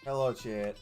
Hello, chat.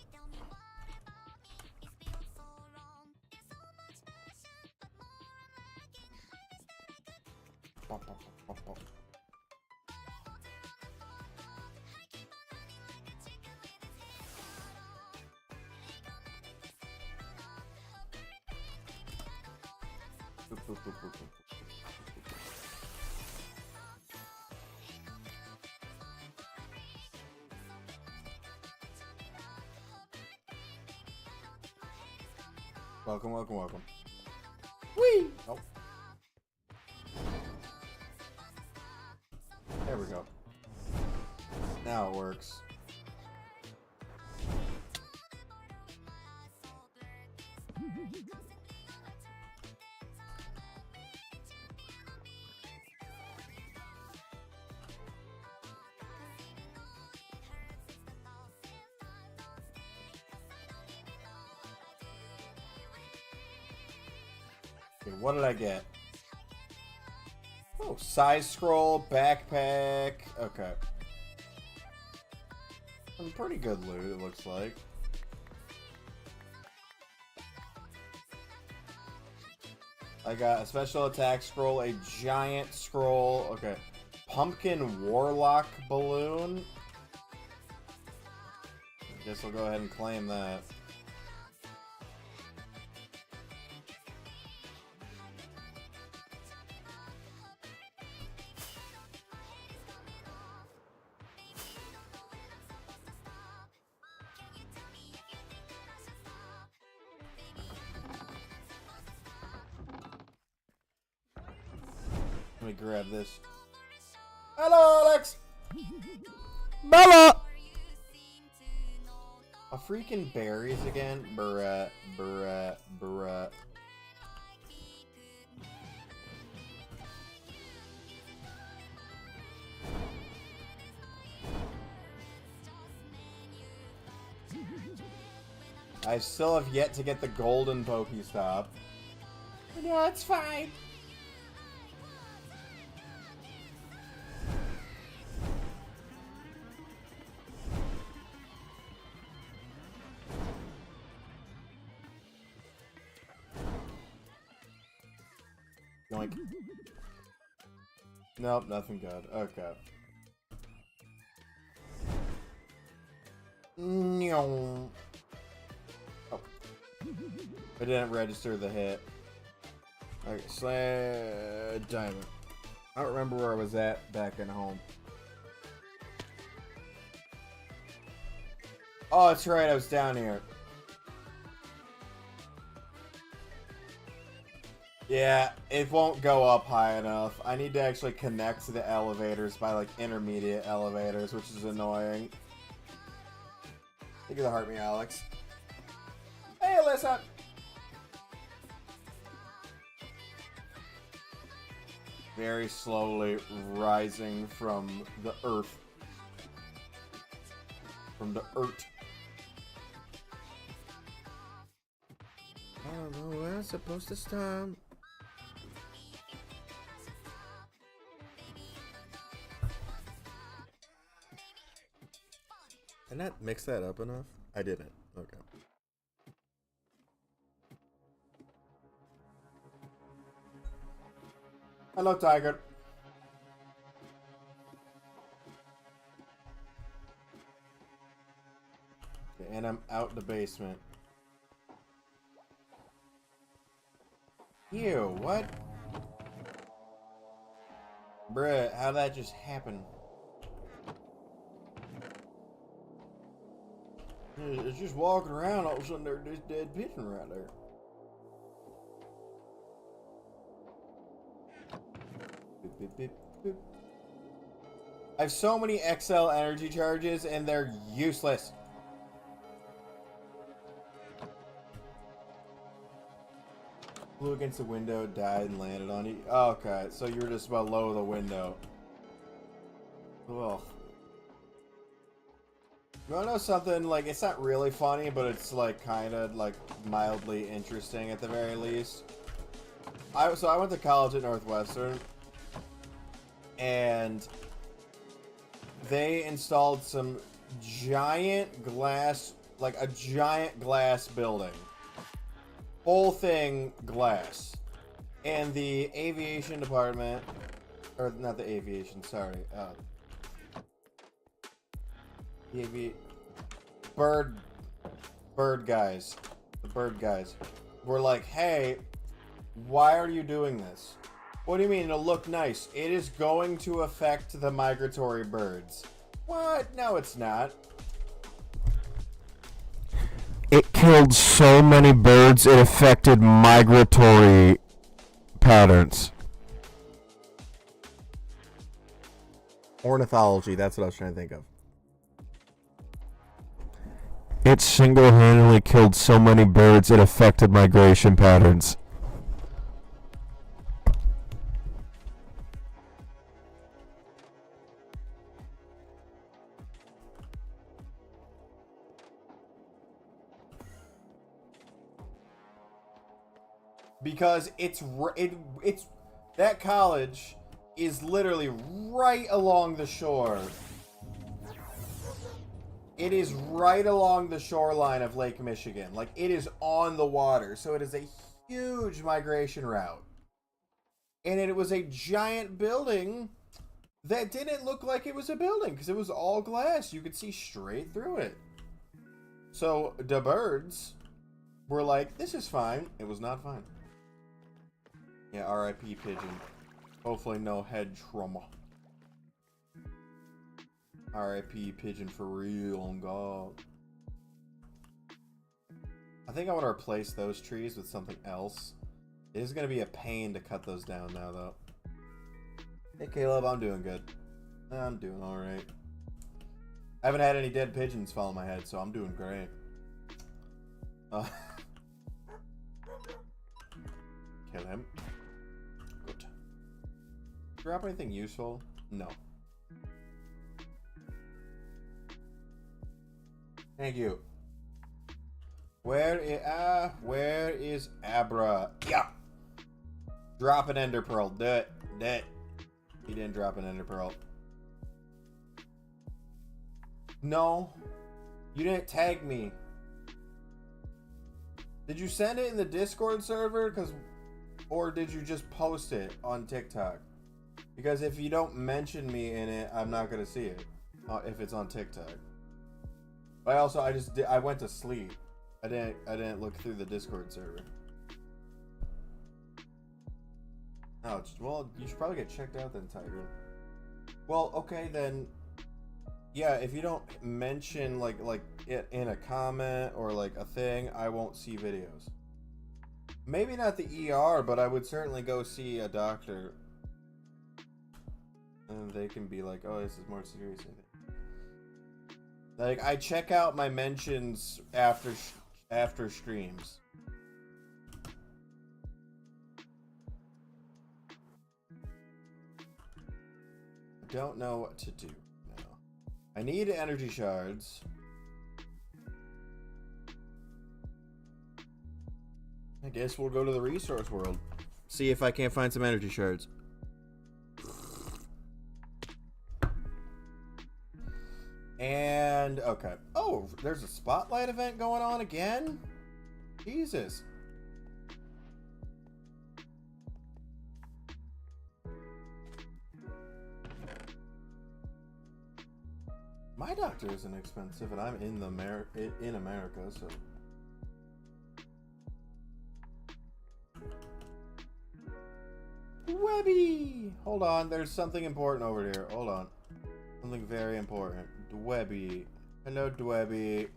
Welcome, welcome, welcome. Whee! Oh. There we go. Now it works. Okay, what did I get? Oh, size scroll, backpack. Okay. Some pretty good loot, it looks like. I got a special attack scroll, a giant scroll. Okay. Pumpkin warlock balloon. I guess I'll go ahead and claim that. Let me grab this. Hello, Alex! Bella! A freaking berries again? Bruh, bruh, bruh. I still have yet to get the golden Pokestop. No, it's fine. Yoink. Nope, nothing good. Okay. No. Oh. I didn't register the hit. Okay, diamond. I don't remember where I was at back in home. Oh, that's right, I was down here. Yeah, it won't go up high enough. I need to actually connect to the elevators by like intermediate elevators, which is annoying. Thank you for heart me, Alex. Hey, Alyssa! Very slowly rising from the earth. From the earth. I don't know where I'm supposed to stop. Did I not mix that up enough? I didn't. Okay. Hello, Tiger. Okay, and I'm out the basement. Ew, what? Bruh, how'd that just happen? It's just walking around, all of a sudden there's this dead pigeon right there. Boop, boop, boop, boop. I have so many XL energy charges and they're useless. Flew against the window, died, and landed on you. Oh, okay, so you were just below the window. Ugh. You wanna know something? Like, it's not really funny, but it's like kind of like mildly interesting at the very least. So I went to college at Northwestern, and they installed some giant glass, like a giant glass building. Whole thing glass. And the aviation department, or not the aviation, sorry. The bird guys. The bird guys were like, hey, why are you doing this? What do you mean it'll look nice? It is going to affect the migratory birds. What? No, it's not. It killed so many birds, it affected migratory patterns. Ornithology, that's what I was trying to think of. It single-handedly killed so many birds, it affected migration patterns. Because it's that college is literally right along the shore. It is right along the shoreline of Lake Michigan. Like, it is on the water. So it is a huge migration route. And it was a giant building that didn't look like it was a building because it was all glass. You could see straight through it. So the birds were like, this is fine. It was not fine. Yeah, R.I.P. pigeon. Hopefully no head trauma. R.I.P. pigeon for real, on God. I think I want to replace those trees with something else. It is going to be a pain to cut those down now, though. Hey, Caleb, I'm doing good. I'm doing alright. I haven't had any dead pigeons fall on my head, so I'm doing great. Kill him. Good. Drop anything useful? No. Thank you. Where is Abra? Yeah. Drop an ender pearl. Do it. Do it. He didn't drop an ender pearl. No. You didn't tag me. Did you send it in the Discord server? Or did you just post it on TikTok? Because if you don't mention me in it, I'm not gonna see it. If it's on TikTok. But also, I went to sleep. I didn't look through the Discord server. Oh, well, you should probably get checked out then, Tiger. Well, okay then. Yeah, if you don't mention like it in a comment or like a thing, I won't see videos. Maybe not the ER, but I would certainly go see a doctor. And they can be like, oh, this is more serious, I think. Like, I check out my mentions after streams. I don't know what to do now. I need energy shards. I guess we'll go to the resource world. See if I can't find some energy shards. And, okay. Oh, there's a spotlight event going on again? Jesus. My doctor isn't expensive, and I'm in America, so. Webby! Hold on, there's something important over here. Hold on. Something very important. Dwebby. Hello, Dwebby.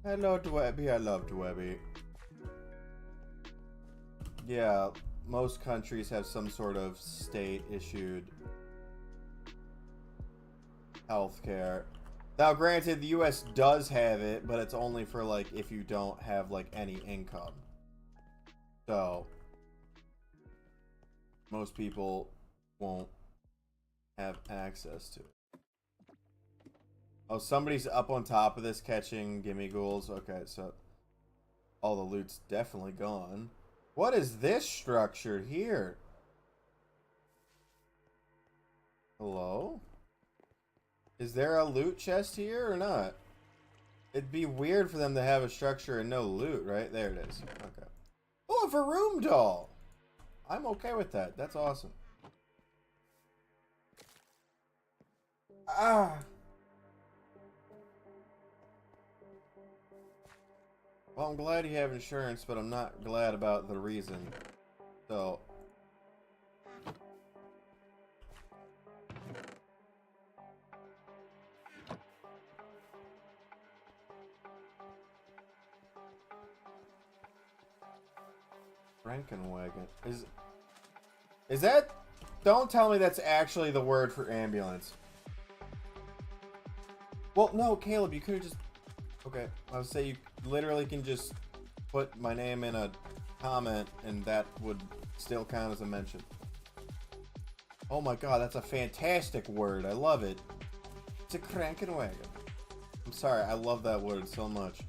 Hello, Dwebby. I love Dwebby. Yeah, most countries have some sort of state-issued healthcare. Now, granted, the US does have it, but it's only for, like, if you don't have, like, any income. So, most people won't have access to it. Oh, somebody's up on top of this catching gimme ghouls. Okay, so all the loot's definitely gone. What is this structure here? Hello? Is there a loot chest here or not? It'd be weird for them to have a structure and no loot, right? There it is. Okay. Oh, a Varoom doll! I'm okay with that. That's awesome. Ah! Well, I'm glad you have insurance, but I'm not glad about the reason. So... Frankenwagon. Is that... Don't tell me that's actually the word for ambulance. Well, no, Caleb, you could have just... Okay, I would say you literally can just put my name in a comment and that would still count as a mention. Oh my god, that's a fantastic word. I love it. It's a Frankenwagon. I'm sorry, I love that word so much.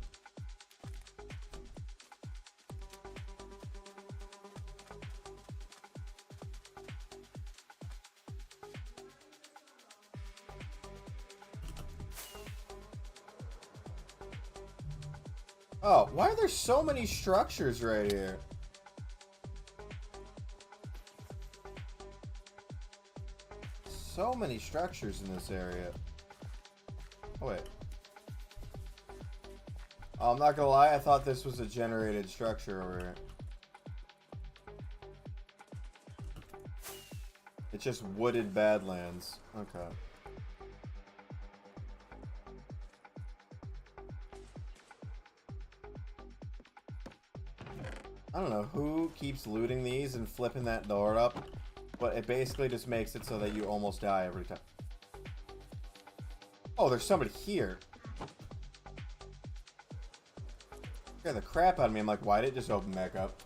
Oh, why are there so many structures right here? So many structures in this area. Oh, wait. Oh, I'm not gonna lie, I thought this was a generated structure over here. It's just wooded badlands. Okay. I don't know who keeps looting these and flipping that door up, but it basically just makes it so that you almost die every time. Oh, there's somebody here. Scared the crap out of me. I'm like, why did it just open back up?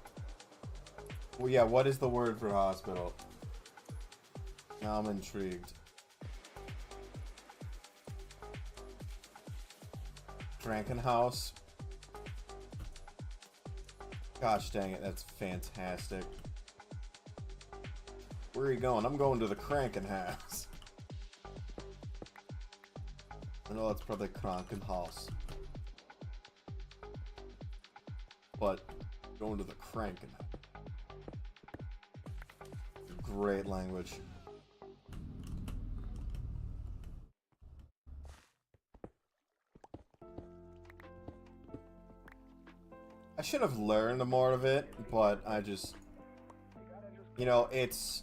Well, yeah, what is the word for hospital? Now I'm intrigued. Frankenhaus. Gosh dang it, that's fantastic. Where are you going? I'm going to the Krankenhaus. I know that's probably Krankenhaus. But, going to the Krankenhaus. Great language. I should have learned more of it, but I just... You know, it's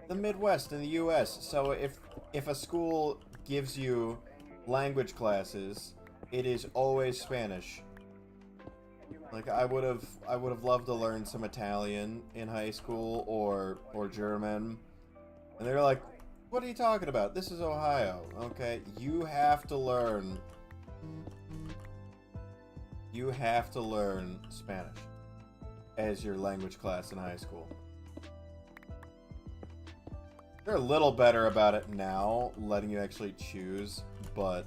the Midwest in the US, so if a school gives you language classes, it is always Spanish. Like, I would have loved to learn some Italian in high school, or German. And they're like, what are you talking about? This is Ohio. Okay, you have to learn... You have to learn Spanish as your language class in high school. They're a little better about it now, letting you actually choose, but...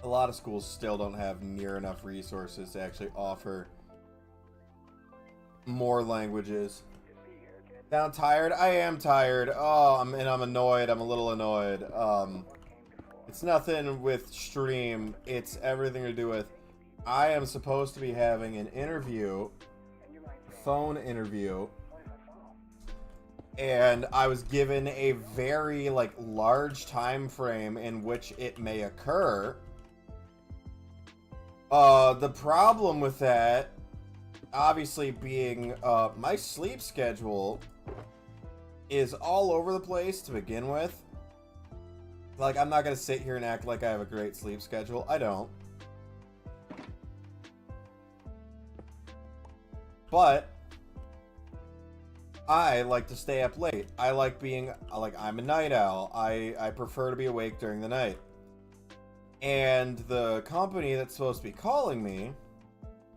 A lot of schools still don't have near enough resources to actually offer more languages. Now I'm tired. I am tired. Oh, I'm annoyed. I'm a little annoyed. It's nothing with stream. It's everything to do with I am supposed to be having an interview, phone interview, and I was given a very large time frame in which it may occur. The problem with that, obviously, being my sleep schedule is all over the place to begin with. Like, I'm not gonna sit here and act like I have a great sleep schedule. I don't. But I like to stay up late. I like being, I'm a night owl. I prefer to be awake during the night. And the company that's supposed to be calling me,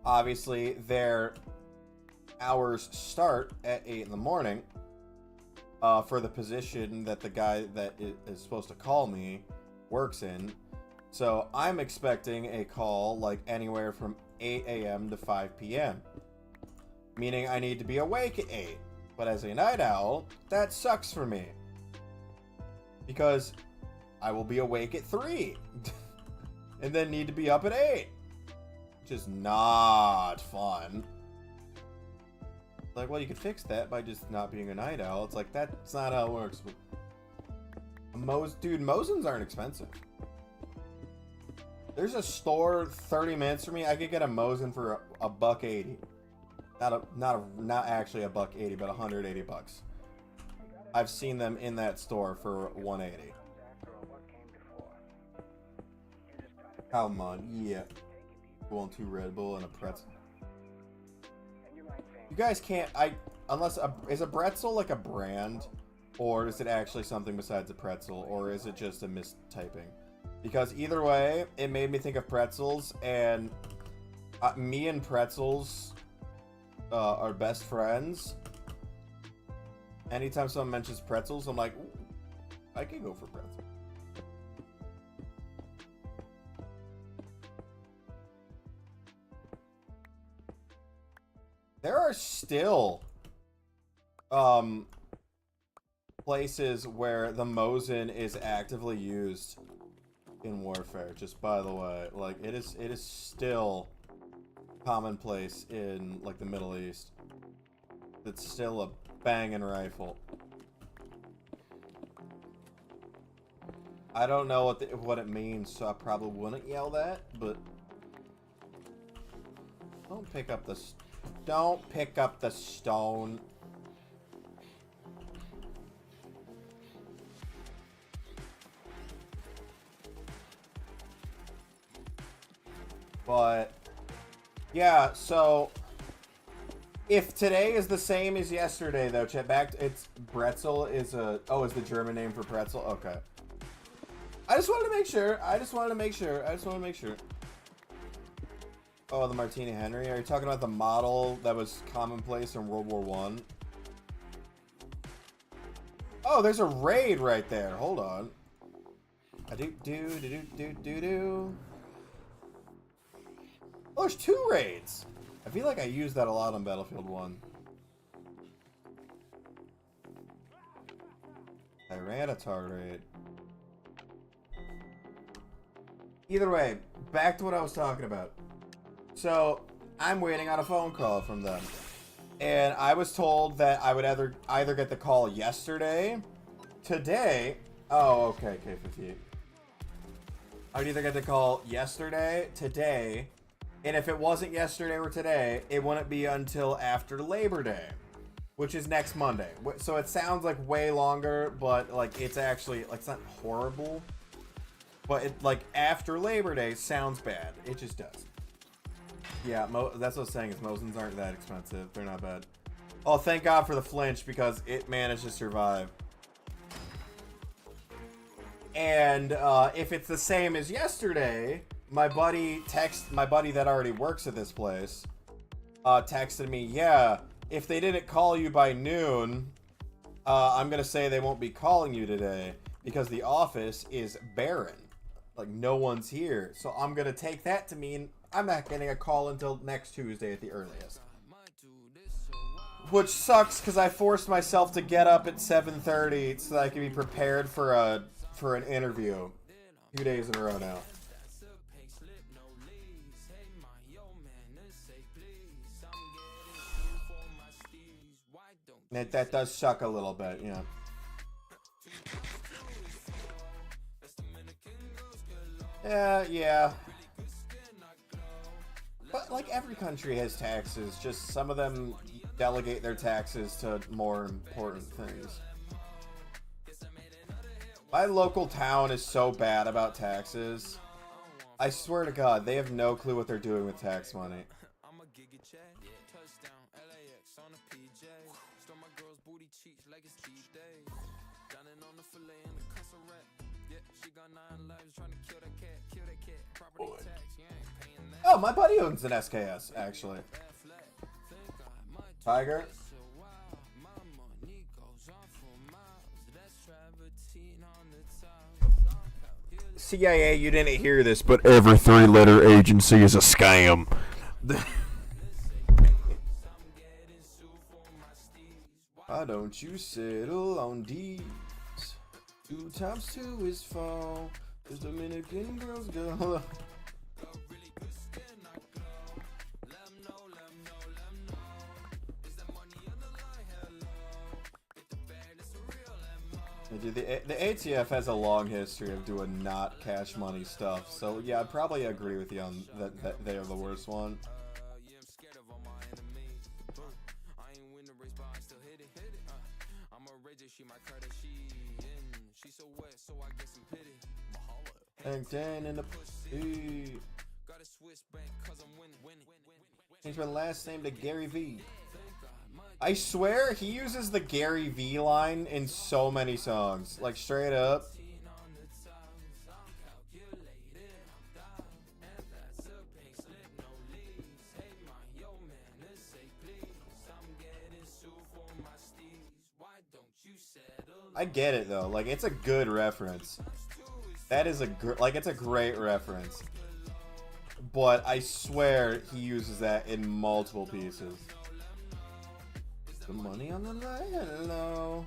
obviously, their hours start at 8 in the morning for the position that the guy that is supposed to call me works in. So I'm expecting a call anywhere from 8 a.m. to 5 p.m. Meaning I need to be awake at 8. But as a night owl, that sucks for me. Because I will be awake at 3. And then need to be up at 8. Which is not fun. Like, well, you could fix that by just not being a night owl. It's like, that's not how it works. Dude, Mosins aren't expensive. There's a store 30 minutes from me. I could get a Mosin for $1.80. Not actually $1.80, but $180. I've seen them in that store for $180. Come on, yeah. Going 2 Red Bull and a pretzel. You guys can't, is a pretzel like a brand? Or is it actually something besides a pretzel? Or is it just a mistyping? Because either way, it made me think of pretzels, and me and pretzels are best friends. Anytime someone mentions pretzels, I'm like, ooh, I could go for pretzels. There are still places where the Mosin is actively used in warfare, just by the way. Like, it is still commonplace in, like, the Middle East. It's still a banging rifle. I don't know what it means, so I probably wouldn't yell that, but don't pick up the stone. But yeah, so if today is the same as yesterday, though, chat back. It's Bretzel is is the German name for pretzel. Okay. I just wanted to make sure. Oh, the Martini Henry. Are you talking about the model that was commonplace in World War I? Oh, there's a raid right there. Hold on. Oh, there's 2 raids. I feel like I used that a lot on Battlefield 1. Tyranitar raid. Either way, back to what I was talking about. So, I'm waiting on a phone call from them. And I was told that I would either get the call yesterday, today. Oh, okay, K58. I would either get the call yesterday, today, and if it wasn't yesterday or today, it wouldn't be until after Labor Day, which is next Monday. So it sounds like way longer, but like it's actually, like, it's not horrible. But it, like, after Labor Day sounds bad. It just does. Yeah, that's what I was saying, is Mosins aren't that expensive. They're not bad. Oh, thank God for the flinch, because it managed to survive. And if it's the same as yesterday, my buddy that already works at this place texted me, yeah, if they didn't call you by noon, I'm gonna say they won't be calling you today because the office is barren. Like, no one's here. So I'm gonna take that to mean I'm not getting a call until next Tuesday at the earliest. Which sucks, because I forced myself to get up at 7:30 so that I can be prepared for an interview 2 days in a row now. That does suck a little bit, yeah. Yeah. But, like, every country has taxes, just some of them delegate their taxes to more important things. My local town is so bad about taxes. I swear to God, they have no clue what they're doing with tax money. Oh, my buddy owns an SKS, actually. Tiger. CIA, you didn't hear this, but every 3-letter agency is a scam. Why don't you settle on D's? 2 times 2 is 4. The Dominican girls go. Dude, the ATF has a long history of doing not cash money stuff, so yeah, I'd probably agree with you on that they are the worst one. And then in the change my last name to Gary V. I swear he uses the Gary V line in so many songs, like straight up. I get it though, like it's a good reference. That is it's a great reference. But I swear he uses that in multiple pieces. The money on the line, hello.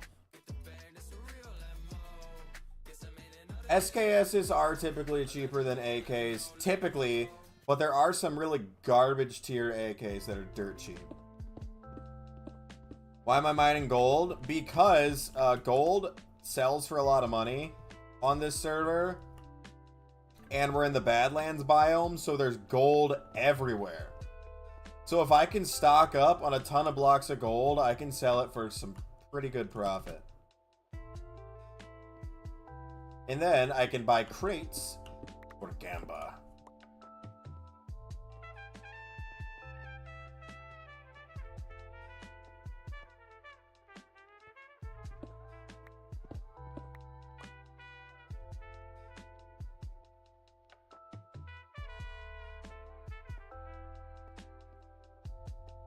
SKSs are typically cheaper than AKs, typically, but there are some really garbage tier AKs that are dirt cheap. Why am I mining gold? Because gold sells for a lot of money on this server, and we're in the Badlands biome, so there's gold everywhere. So if I can stock up on a ton of blocks of gold, I can sell it for some pretty good profit. And then I can buy crates for Gamba.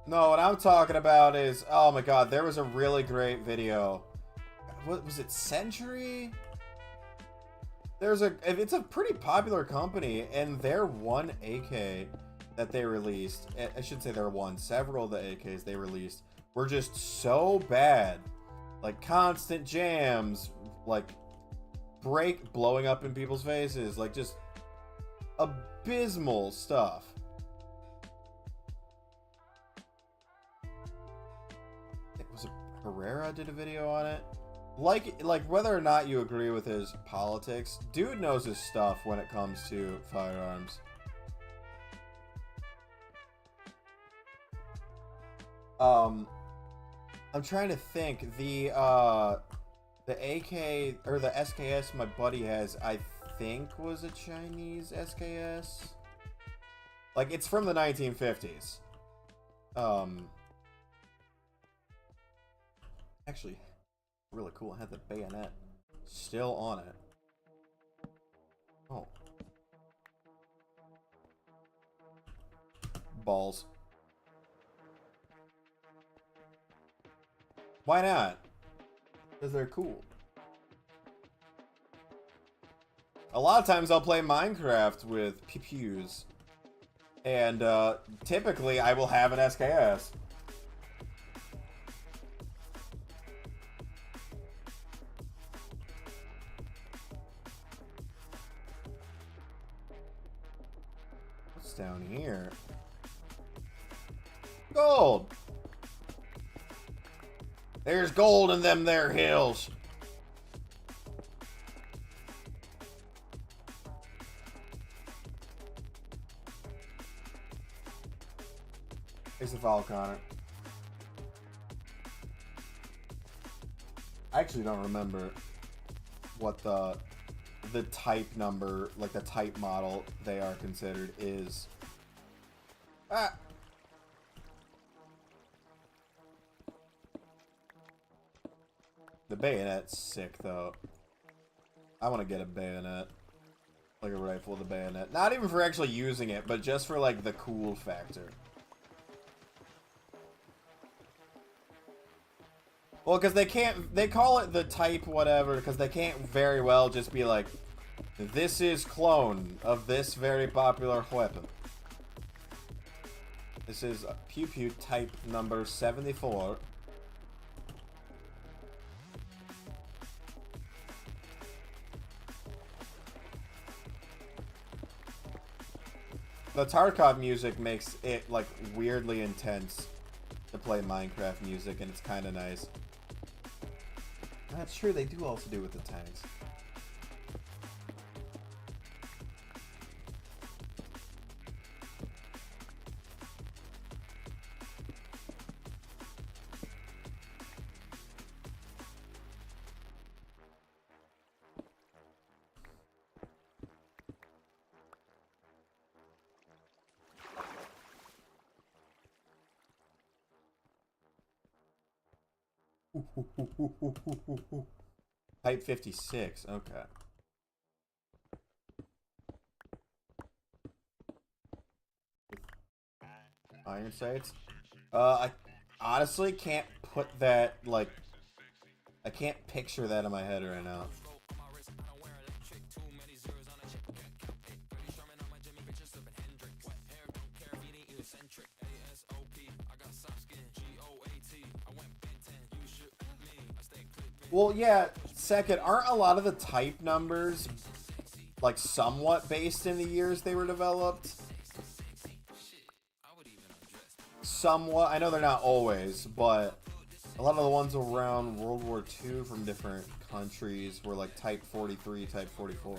No, what I'm talking about is, oh my god, there was a really great video. What was it, Century? It's a pretty popular company, and their one AK that they released, I should say several of the AKs they released were just so bad. Like constant jams, like blowing up in people's faces, like just abysmal stuff. Herrera did a video on it. Like whether or not you agree with his politics, dude knows his stuff when it comes to firearms. I'm trying to think. The AK or the SKS my buddy has, I think was a Chinese SKS. Like it's from the 1950s. Actually, really cool. I had the bayonet still on it. Oh. Balls. Why not? Because they're cool. A lot of times I'll play Minecraft with pew-pews. And typically I will have an SKS. Down here. Gold! There's gold in them there hills. Thanks for the follow, Connor. I actually don't remember what the type number, like the type model they are considered is. Ah! The bayonet's sick though. I want to get a bayonet. Like a rifle with a bayonet. Not even for actually using it, but just for like the cool factor. Well, because they call it the type whatever, because they can't very well just be like, this is clone of this very popular weapon. This is a pew pew type number 74. The Tarkov music makes it like weirdly intense to play Minecraft music, and it's kind of nice. That's true, they do also do with the tanks. Type 56, okay. Iron sights? I honestly can't put that, like, I can't picture that in my head right now. Well, yeah, second, aren't a lot of the type numbers, like, somewhat based in the years they were developed? Somewhat. I know they're not always, but a lot of the ones around World War II from different countries were, like, type 43, type 44.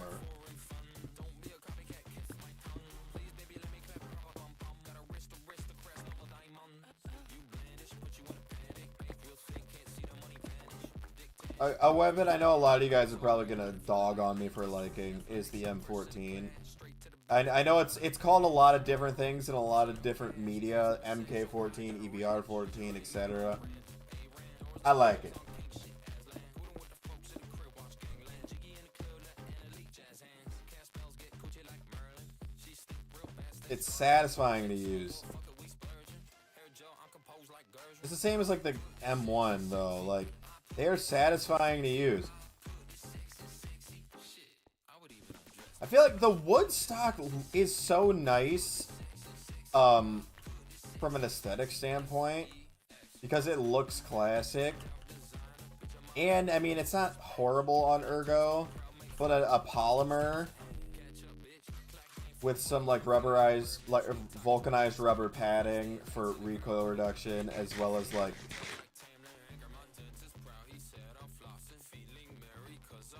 A weapon I know a lot of you guys are probably gonna dog on me for liking is the M14. I know it's called a lot of different things in a lot of different media, MK14, EBR14, etc. I like it. It's satisfying to use. It's the same as like the M1 though, like they are satisfying to use. I feel like the wood stock is so nice from an aesthetic standpoint because it looks classic. And I mean, it's not horrible on Ergo, but a polymer with some like rubberized, like vulcanized rubber padding for recoil reduction, as well as like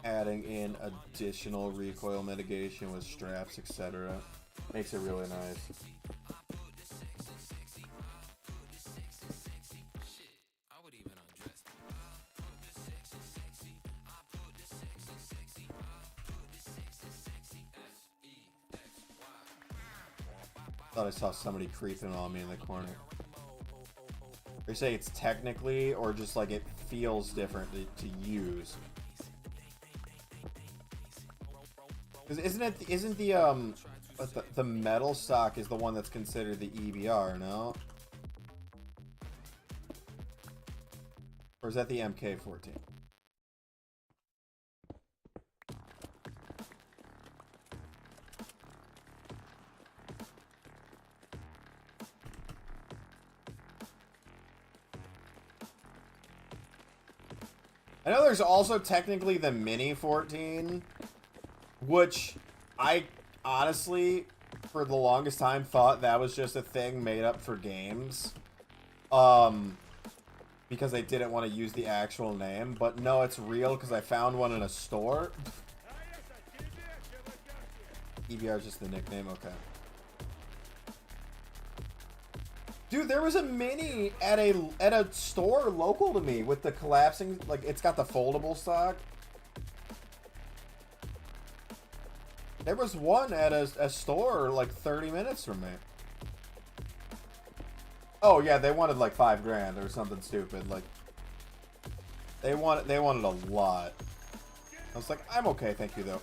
adding in additional recoil mitigation with straps, etc. Makes it really nice. Thought I saw somebody creeping on me in the corner. They say it's technically, or just like it feels different to use. Isn't the metal stock is the one that's considered the EBR, no? Or is that the MK14? I know there's also technically the Mini 14, which I honestly, for the longest time, thought that was just a thing made up for games. Because they didn't want to use the actual name. But no, it's real because I found one in a store. EBR is just the nickname, okay. Dude, there was a Mini at a store local to me with the collapsing, like, it's got the foldable stock. There was one at a store like 30 minutes from me. Oh yeah, they wanted like $5 grand or something stupid. Like they wanted a lot. I was like, I'm okay, thank you though.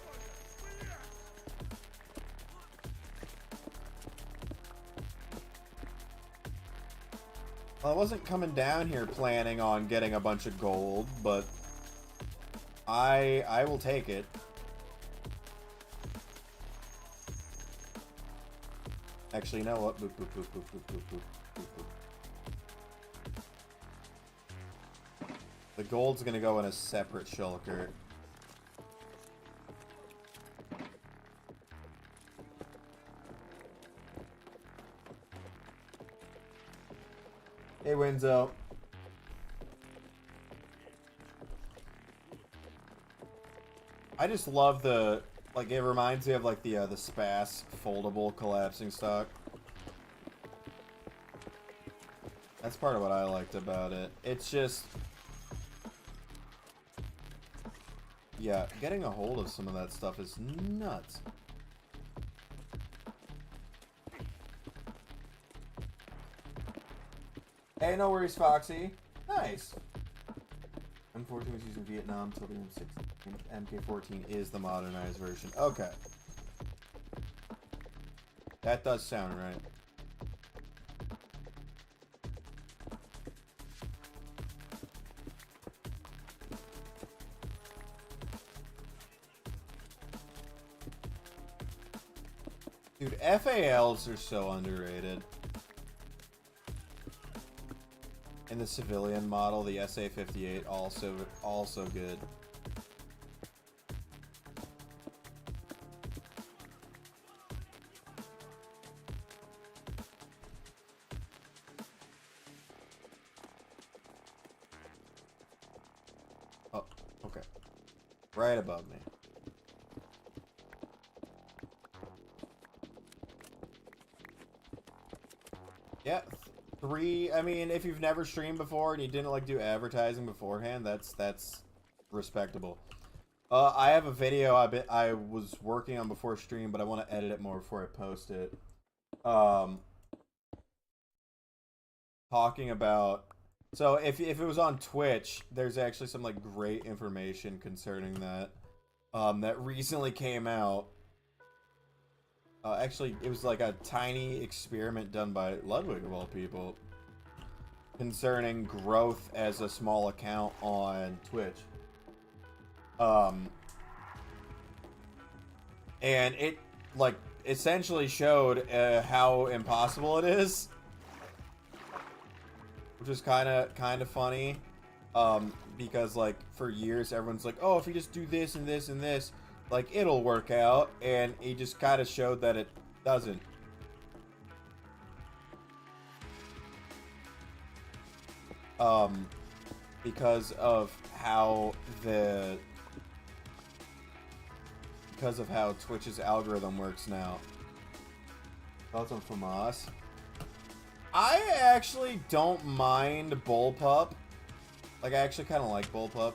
Well, I wasn't coming down here planning on getting a bunch of gold, but I will take it. Actually, you know what? Boop, boop, boop, boop, boop, boop, boop, boop, boop. The gold's gonna go in a separate shulker. Hey, Winzo. I just love the, like, it reminds me of, like, the Spas foldable collapsing stock. That's part of what I liked about it. It's just... yeah, getting a hold of some of that stuff is nuts. Hey, no worries, Foxy. Nice. M14 was used in Vietnam until the M16. MK14 is the modernized version. Okay. That does sound right. Dude, FALs are so underrated. In the civilian model, the SA-58 also good. Oh, okay. Right above me. Yeah. I mean, if you've never streamed before and you didn't like do advertising beforehand, that's respectable. I have a video I was working on before stream, but I want to edit it more before I post it. Talking about, so if it was on Twitch, there's actually some like great information concerning that that recently came out. Actually, it was like a tiny experiment done by Ludwig, of all people, concerning growth as a small account on Twitch. And it, like, essentially showed how impossible it is. Which is kind of funny. Because, like, for years, everyone's like, oh, if you just do this and this and this, like, it'll work out, and he just kind of showed that it doesn't. Because of how Twitch's algorithm works now. Thoughts on FAMAS? I actually don't mind Bullpup. Like, I actually kind of like Bullpup.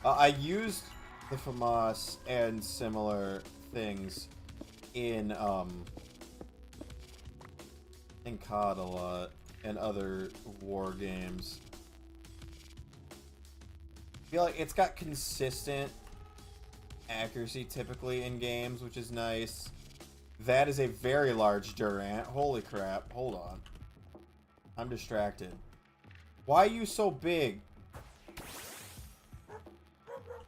I used the FAMAS and similar things in COD a lot and other war games. I feel like it's got consistent accuracy typically in games, which is nice. That is a very large Durant. Holy crap. Hold on. I'm distracted. Why are you so big?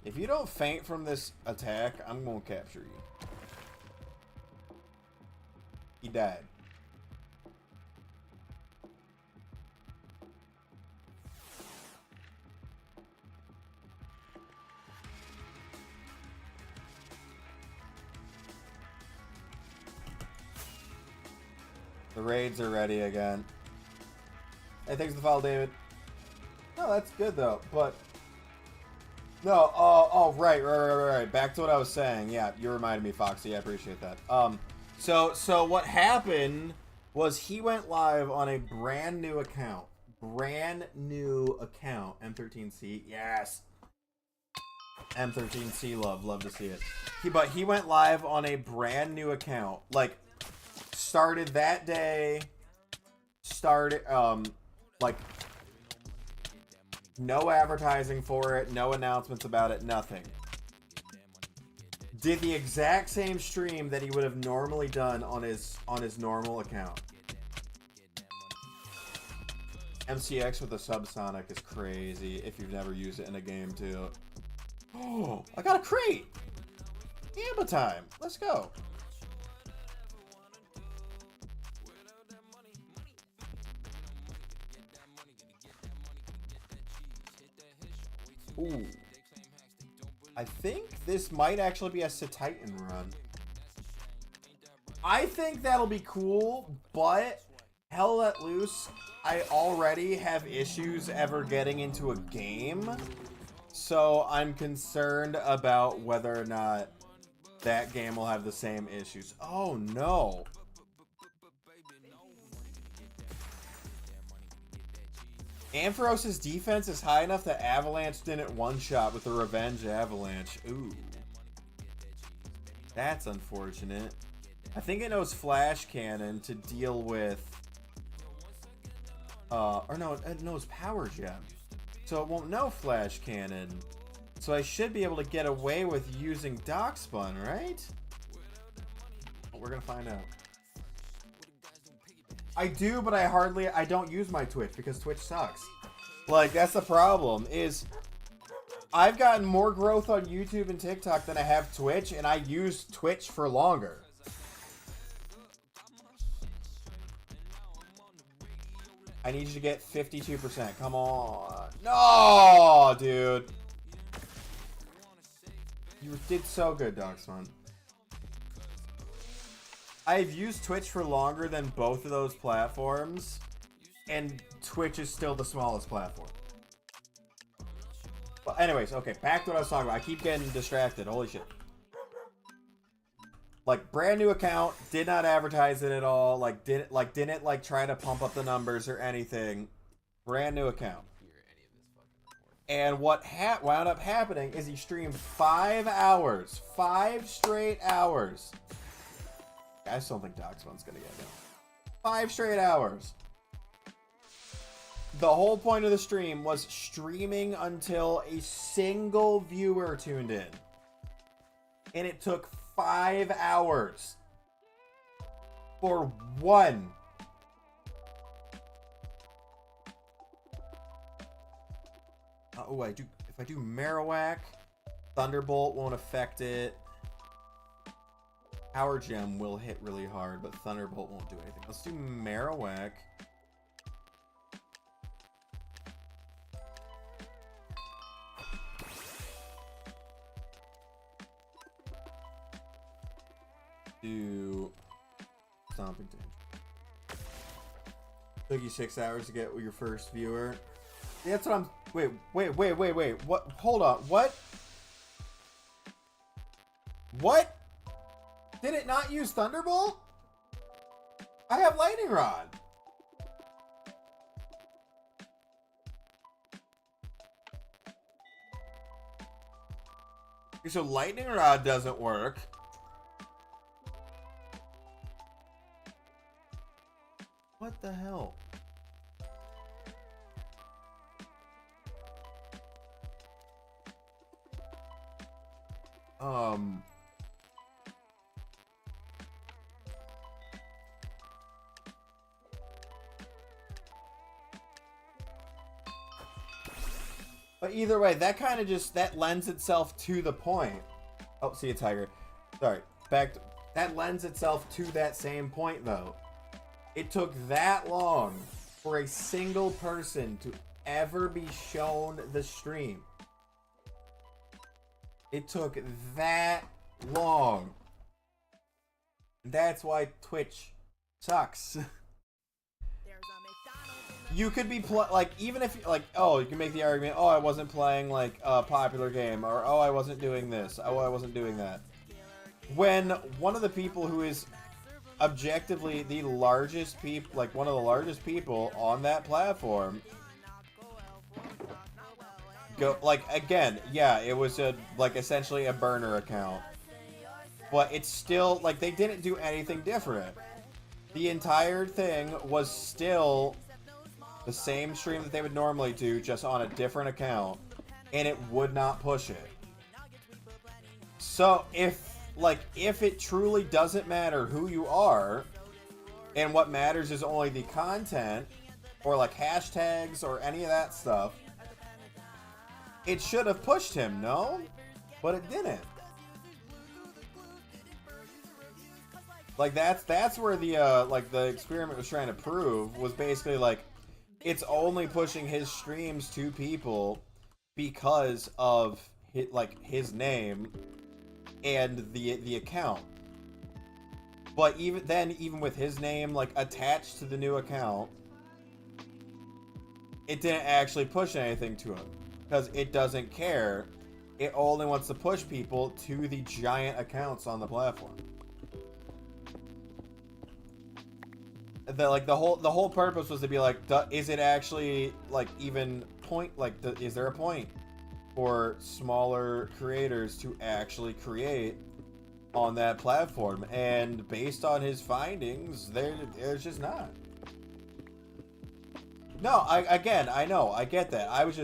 If you don't faint from this attack, I'm gonna capture you. He died. The raids are ready again. Hey, thanks for the follow, David. No, that's good though, but no, oh, right. Back to what I was saying. Yeah, you reminded me, Foxy. I appreciate that. So what happened was he went live on a brand new account. M13C. Yes. M13C love to see it. But he went live on a brand new account. Like, started that day. Like, no advertising for it, no announcements about it, nothing. Did the exact same stream that he would have normally done on his normal account. MCX with the subsonic is crazy if you've never used it in a game too. Oh, I got a crate! Gamba time! Let's go! Ooh. I think this might actually be a Titan run. I think that'll be cool, but Hell Let Loose, I already have issues ever getting into a game, so I'm concerned about whether or not that game will have the same issues. Oh no. Ampharos's defense is high enough that Avalanche didn't one-shot with the Revenge Avalanche. Ooh. That's unfortunate. I think it knows Flash Cannon to deal with... or no, it knows Power Gem. So it won't know Flash Cannon. So I should be able to get away with using Darkspun, right? Well, we're gonna find out. I do, but I don't use my Twitch because Twitch sucks. Like, that's the problem, is I've gotten more growth on YouTube and TikTok than I have Twitch, and I use Twitch for longer. I need you to get 52%. Come on. No, dude. You did so good, Dogson. I've used Twitch for longer than both of those platforms, and Twitch is still the smallest platform. But anyways, okay, back to what I was talking about. I keep getting distracted. Holy shit. Like, brand new account, did not advertise it at all, didn't try to pump up the numbers or anything. Brand new account. And what wound up happening is he streamed 5 hours. 5 straight hours. I just don't think Darkspun's gonna get it. 5 straight hours. The whole point of the stream was streaming until a single viewer tuned in. And it took 5 hours for one. Oh, if I do Marowak, Thunderbolt won't affect it. Power Gem will hit really hard, but Thunderbolt won't do anything. Let's do Marowak. Do Stomping Tantrum. Took you 6 hours to get your first viewer. That's what I'm... Wait. What? Hold on. What? What? Did it not use Thunderbolt? I have Lightning Rod. Okay, so Lightning Rod doesn't work. What the hell? But either way, that kind of just, that lends itself to the point. Oh, see a tiger. Sorry. That lends itself to that same point, though. It took that long for a single person to ever be shown the stream. It took that long. That's why Twitch sucks. You could be even if you can make the argument, oh, I wasn't playing like a popular game, or oh, I wasn't doing this, oh, I wasn't doing that. When one of the people who is objectively the largest one of the largest people on that platform, again, yeah, it was essentially a burner account, but it's still they didn't do anything different. The entire thing was still the same stream that they would normally do, just on a different account, and it would not push it. So if it truly doesn't matter who you are, and what matters is only the content, or hashtags or any of that stuff, it should have pushed him, no? But it didn't. That's where the experiment was trying to prove, was basically it's only pushing his streams to people because of his name and the account. But even with his name like attached to the new account, it didn't actually push anything to him because it doesn't care. It only wants to push people to the giant accounts on the platform. The whole purpose was to be like, is it actually like even point, like is there a point for smaller creators to actually create on that platform? And based on his findings, there's just not. No, I know, I get that.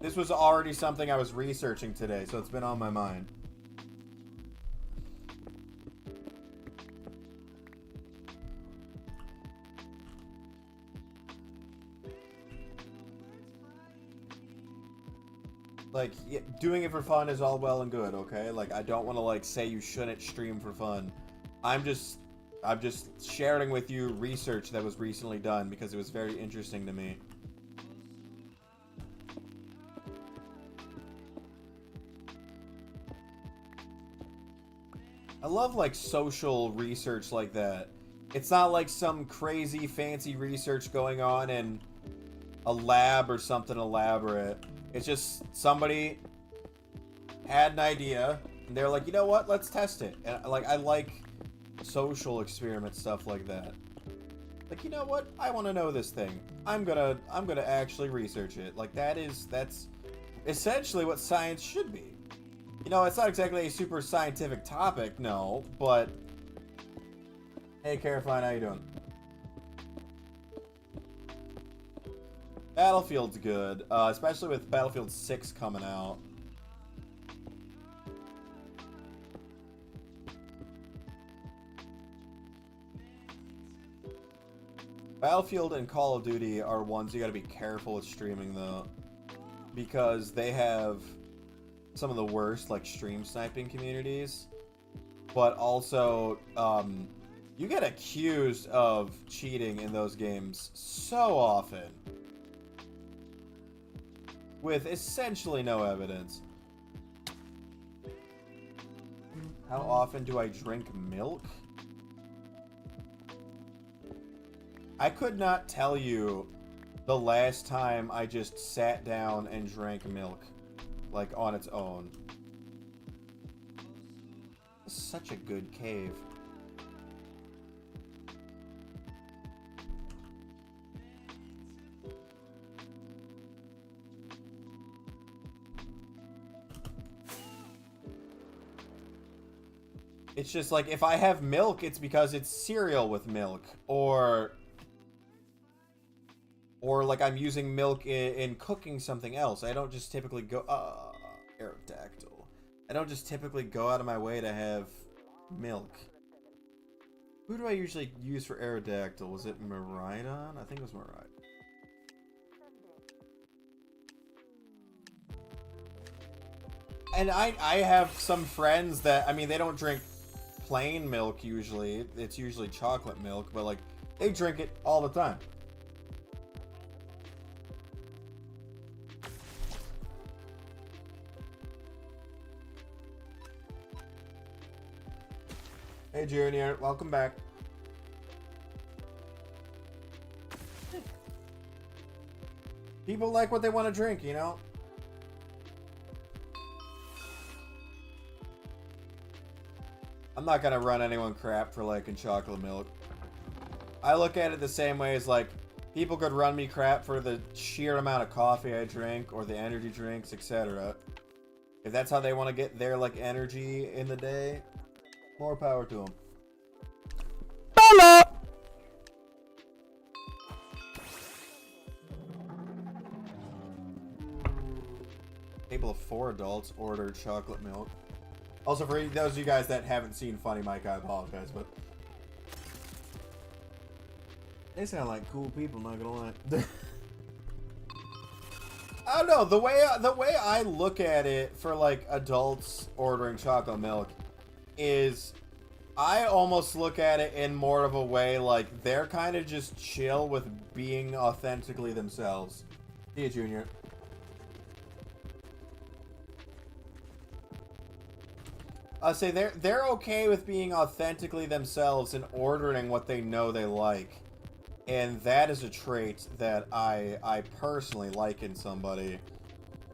This was already something I was researching today, so it's been on my mind. Like, yeah, doing it for fun is all well and good, okay? Like, I don't want to, like, say you shouldn't stream for fun. I'm just sharing with you research that was recently done because it was very interesting to me. I love, like, social research like that. It's not like some crazy fancy research going on in a lab or something elaborate. It's just somebody had an idea and they're like, you know what, let's test it. And like, I like social experiment stuff like that. Like, you know what, I want to know this thing. I'm gonna actually research it. Like, that's essentially what science should be. You know, it's not exactly a super scientific topic, no, but hey, Carafine, how you doing? Battlefield's good, especially with Battlefield 6 coming out. Battlefield and Call of Duty are ones you gotta be careful with streaming, though, because they have some of the worst, like, stream sniping communities, but also, you get accused of cheating in those games so often, with essentially no evidence. How often do I drink milk? I could not tell you the last time I just sat down and drank milk, like, on its own. This is such a good cave. It's just like, if I have milk, it's because it's cereal with milk, or like I'm using milk in cooking something else. I don't just typically go, Aerodactyl. I don't just typically go out of my way to have milk. Who do I usually use for Aerodactyl? Was it Maridon? I think it was Maridon. And I have some friends that, I mean, they don't drink plain milk usually. It's usually chocolate milk, but like, they drink it all the time. Hey Junior, welcome back. People like what they want to drink, you know? I'm not gonna run anyone crap for liking chocolate milk. I look at it the same way as, like, people could run me crap for the sheer amount of coffee I drink or the energy drinks, etc. If that's how they want to get their, like, energy in the day, more power to them. Hello! Table of 4 adults ordered chocolate milk. Also, for those of you guys that haven't seen Funny Mike, I apologize, but they sound like cool people, not gonna lie. I don't know, the way I look at it for, like, adults ordering chocolate milk is, I almost look at it in more of a way like they're kind of just chill with being authentically themselves. See you, Junior. I'll say they're okay with being authentically themselves and ordering what they know they like. And that is a trait that I personally like in somebody,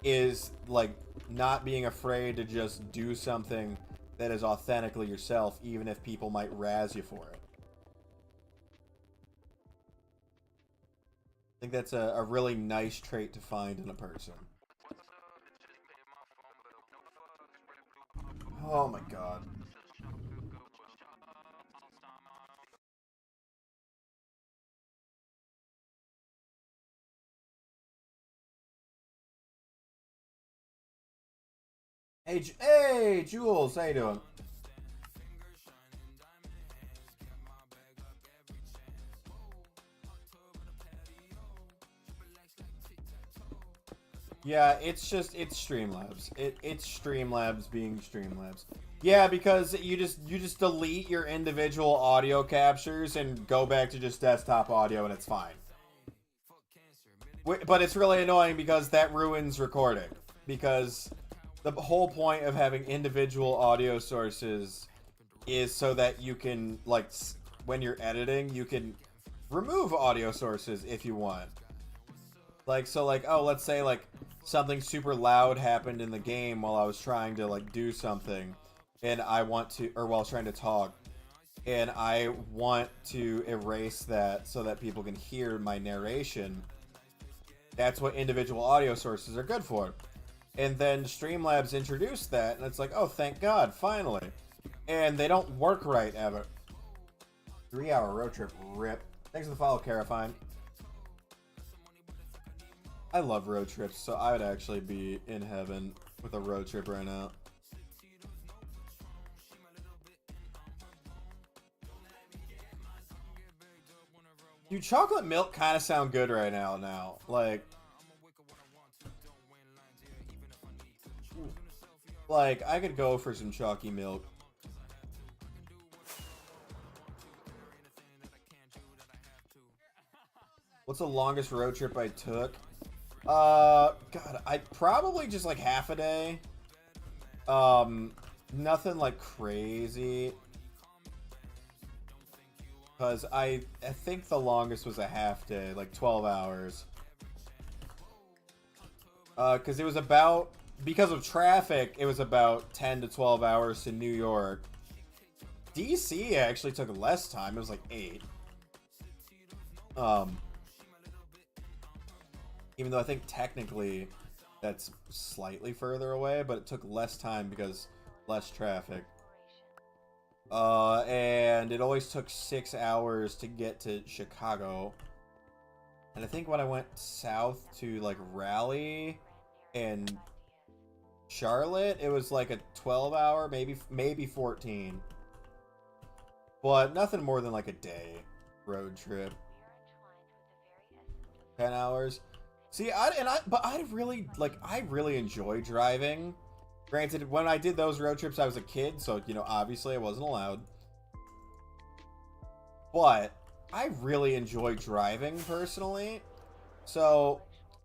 is like not being afraid to just do something that is authentically yourself, even if people might razz you for it. I think that's a really nice trait to find in a person. Oh my god. Hey, Jules, how you doing? Yeah, it's Streamlabs. It's Streamlabs being Streamlabs. Yeah, because you just delete your individual audio captures and go back to just desktop audio and it's fine. But it's really annoying because that ruins recording. Because the whole point of having individual audio sources is so that you can, like, when you're editing, you can remove audio sources if you want. Like, so, like, oh, let's say, like, something super loud happened in the game while I was trying to, like, do something, and I want to, or while I was trying to talk, and I want to erase that so that people can hear my narration. That's what individual audio sources are good for. And then Streamlabs introduced that, and it's like, oh, thank God, finally. And they don't work right ever. 3-hour road trip, rip. Thanks for the follow, Carafine. I love road trips, so I would actually be in heaven with a road trip right now. Dude, chocolate milk kind of sound good right now. Like, I could go for some chalky milk. What's the longest road trip I took? God, I probably just like half a day. Nothing like crazy. Because I think the longest was a half day, like 12 hours. Because it was about, because of traffic, it was about 10 to 12 hours to New York. DC actually took less time, it was like 8. Even though I think technically that's slightly further away, but it took less time because less traffic. And it always took 6 hours to get to Chicago. And I think when I went south to like Raleigh and Charlotte, it was like a 12-hour, maybe 14. But nothing more than like a day road trip. 10 hours. See, I really enjoy driving. Granted, when I did those road trips, I was a kid, so, you know, obviously I wasn't allowed. But I really enjoy driving, personally. So,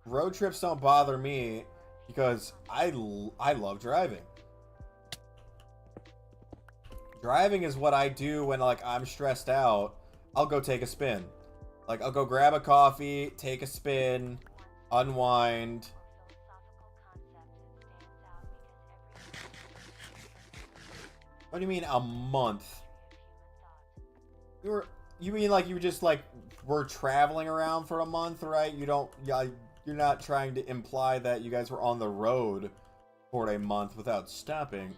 road trips don't bother me because I love driving. Driving is what I do when, like, I'm stressed out. I'll go take a spin. Like, I'll go grab a coffee, take a spin, unwind. What do you mean a month? You mean like you just like were traveling around for a month, right? You're not trying to imply that you guys were on the road for a month without stopping.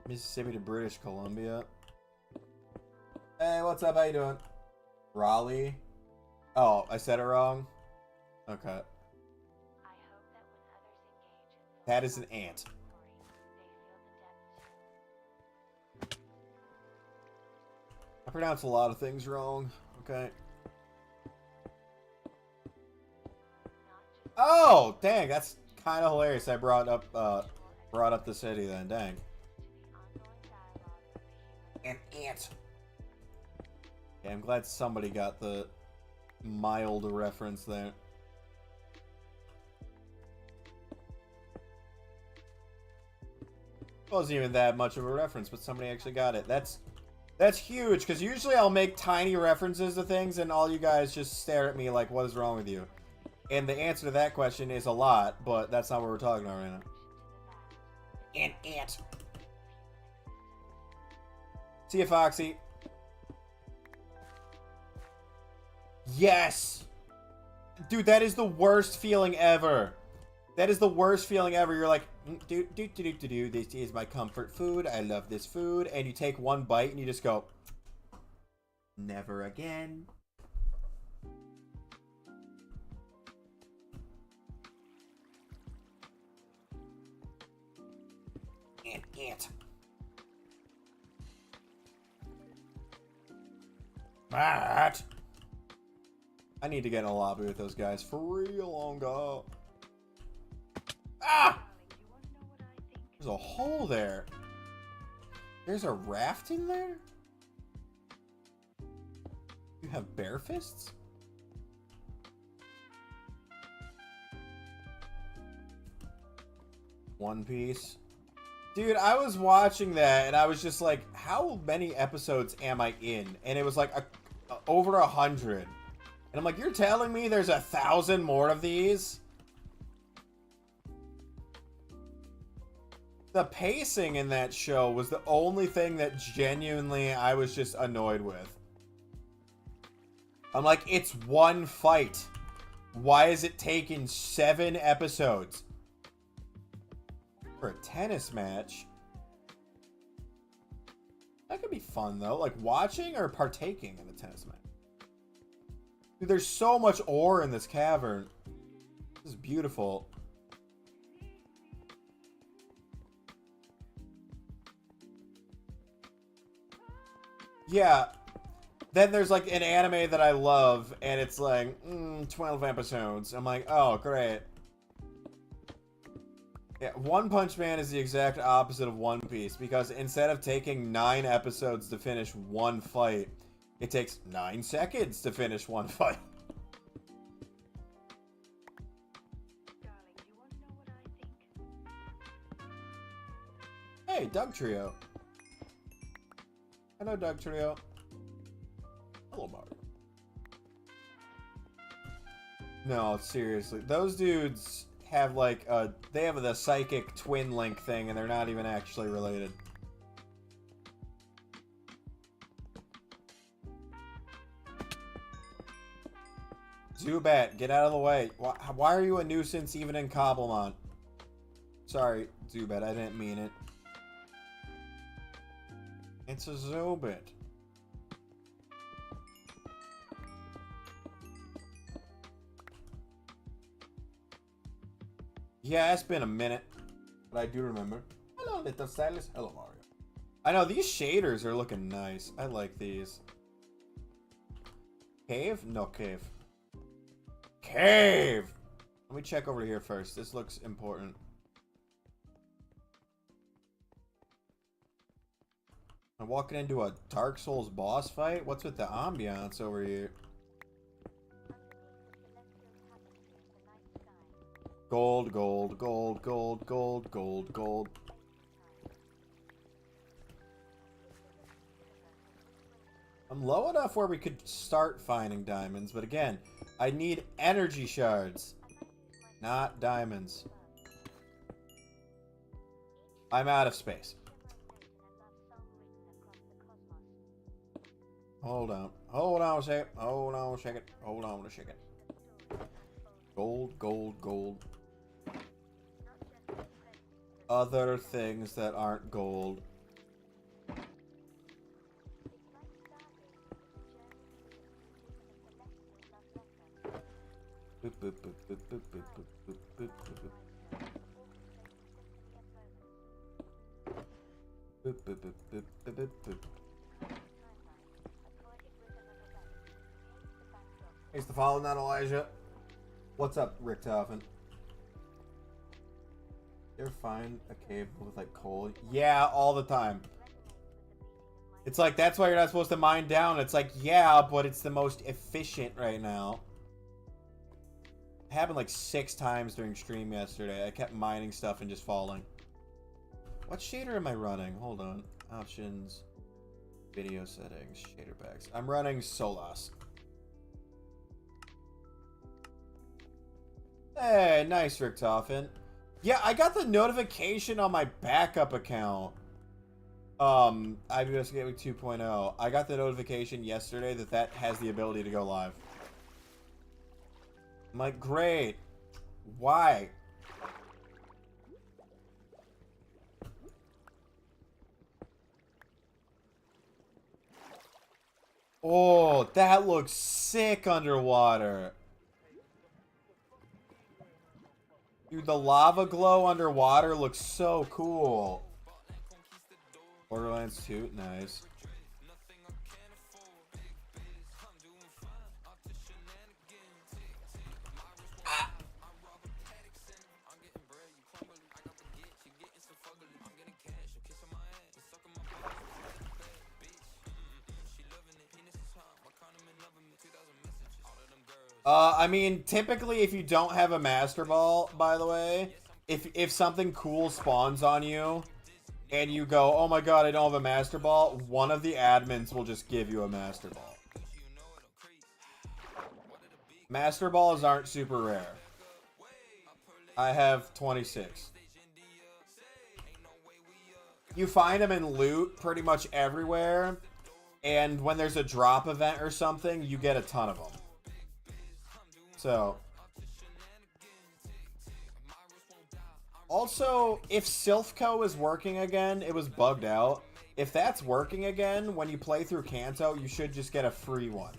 Mississippi to British Columbia. Hey, what's up? How you doing? Raleigh? Oh, I said it wrong? Okay. That is an ant. I pronounce a lot of things wrong. Okay. Oh, dang, that's kind of hilarious. I brought up the city then. Dang. An ant. Yeah, I'm glad somebody got the mild reference there. Wasn't even that much of a reference, but somebody actually got it. That's huge, because usually I'll make tiny references to things and all you guys just stare at me like, what is wrong with you? And the answer to that question is a lot, but that's not what we're talking about right now. An ant. See ya, Foxy. Yes! Dude, that is the worst feeling ever. That is the worst feeling ever. You're like, this is my comfort food. I love this food. And you take one bite and you just go, never again. Ant. Matt! I need to get in a lobby with those guys for real longer. Ah! There's a hole there. There's a raft in there? You have bare fists? One Piece. Dude, I was watching that and I was just like, how many episodes am I in? And it was like over 100. And I'm like, you're telling me there's 1,000 more of these? The pacing in that show was the only thing that genuinely I was just annoyed with. I'm like, it's one fight. Why is it taking 7 episodes? For a tennis match? That could be fun though. Like watching or partaking in a tennis match. Dude, there's so much ore in this cavern. This is beautiful. Yeah. Then there's like an anime that I love and it's like 12 episodes. I'm like, oh great. Yeah, One Punch Man is the exact opposite of One Piece because instead of taking 9 episodes to finish one fight, it takes 9 seconds to finish one fight. Hey, Doug Trio. Hello, Doug Trio. Hello, Mario. No, seriously. Those dudes have like they have the psychic twin link thing and they're not even actually related. Zubat, get out of the way. Why are you a nuisance even in Cobblemon? Sorry, Zubat, I didn't mean it. It's a Zubat. Yeah, it's been a minute, but I do remember. Hello, little Silas. Hello, Mario. I know, these shaders are looking nice. I like these. Cave? No, cave. Cave! Let me check over here first. This looks important. I'm walking into a Dark Souls boss fight? What's with the ambiance over here? Gold, gold, gold, gold, gold, gold, gold. I'm low enough where we could start finding diamonds, but again, I need energy shards, not diamonds. I'm out of space. Hold on. Hold on a second. Hold on a second. Hold on a second. Gold, gold, gold. Other things that aren't gold. Boop, boop, boop, boop, boop, boop, boop, boop, boop, boop. Boop, boop, boop, boop, boop, boop, boop. Thanks to follow, not Elijah. What's up, Richtofen? You ever find a cave with like coal? Yeah, all the time. It's like, that's why you're not supposed to mine down. It's like, yeah, but it's the most efficient right now. It happened like 6 times during stream yesterday. I kept mining stuff and just falling. What shader am I running? Hold on. Options. Video settings. Shader packs. I'm running Solas. Hey, nice, Richtofen. Yeah, I got the notification on my backup account. IBS Gateway 2.0. I got the notification yesterday that that has the ability to go live. I'm like, great. Why? Oh, that looks sick underwater. Dude, the lava glow underwater looks so cool. Borderlands 2, nice. I mean, typically if you don't have a Master Ball, by the way, if something cool spawns on you, and you go, oh my god, I don't have a Master Ball, one of the admins will just give you a Master Ball. Master Balls aren't super rare. I have 26. You find them in loot pretty much everywhere, and when there's a drop event or something, you get a ton of them. So, also, if Silphco is working again, it was bugged out. If that's working again, when you play through Kanto, you should just get a free one.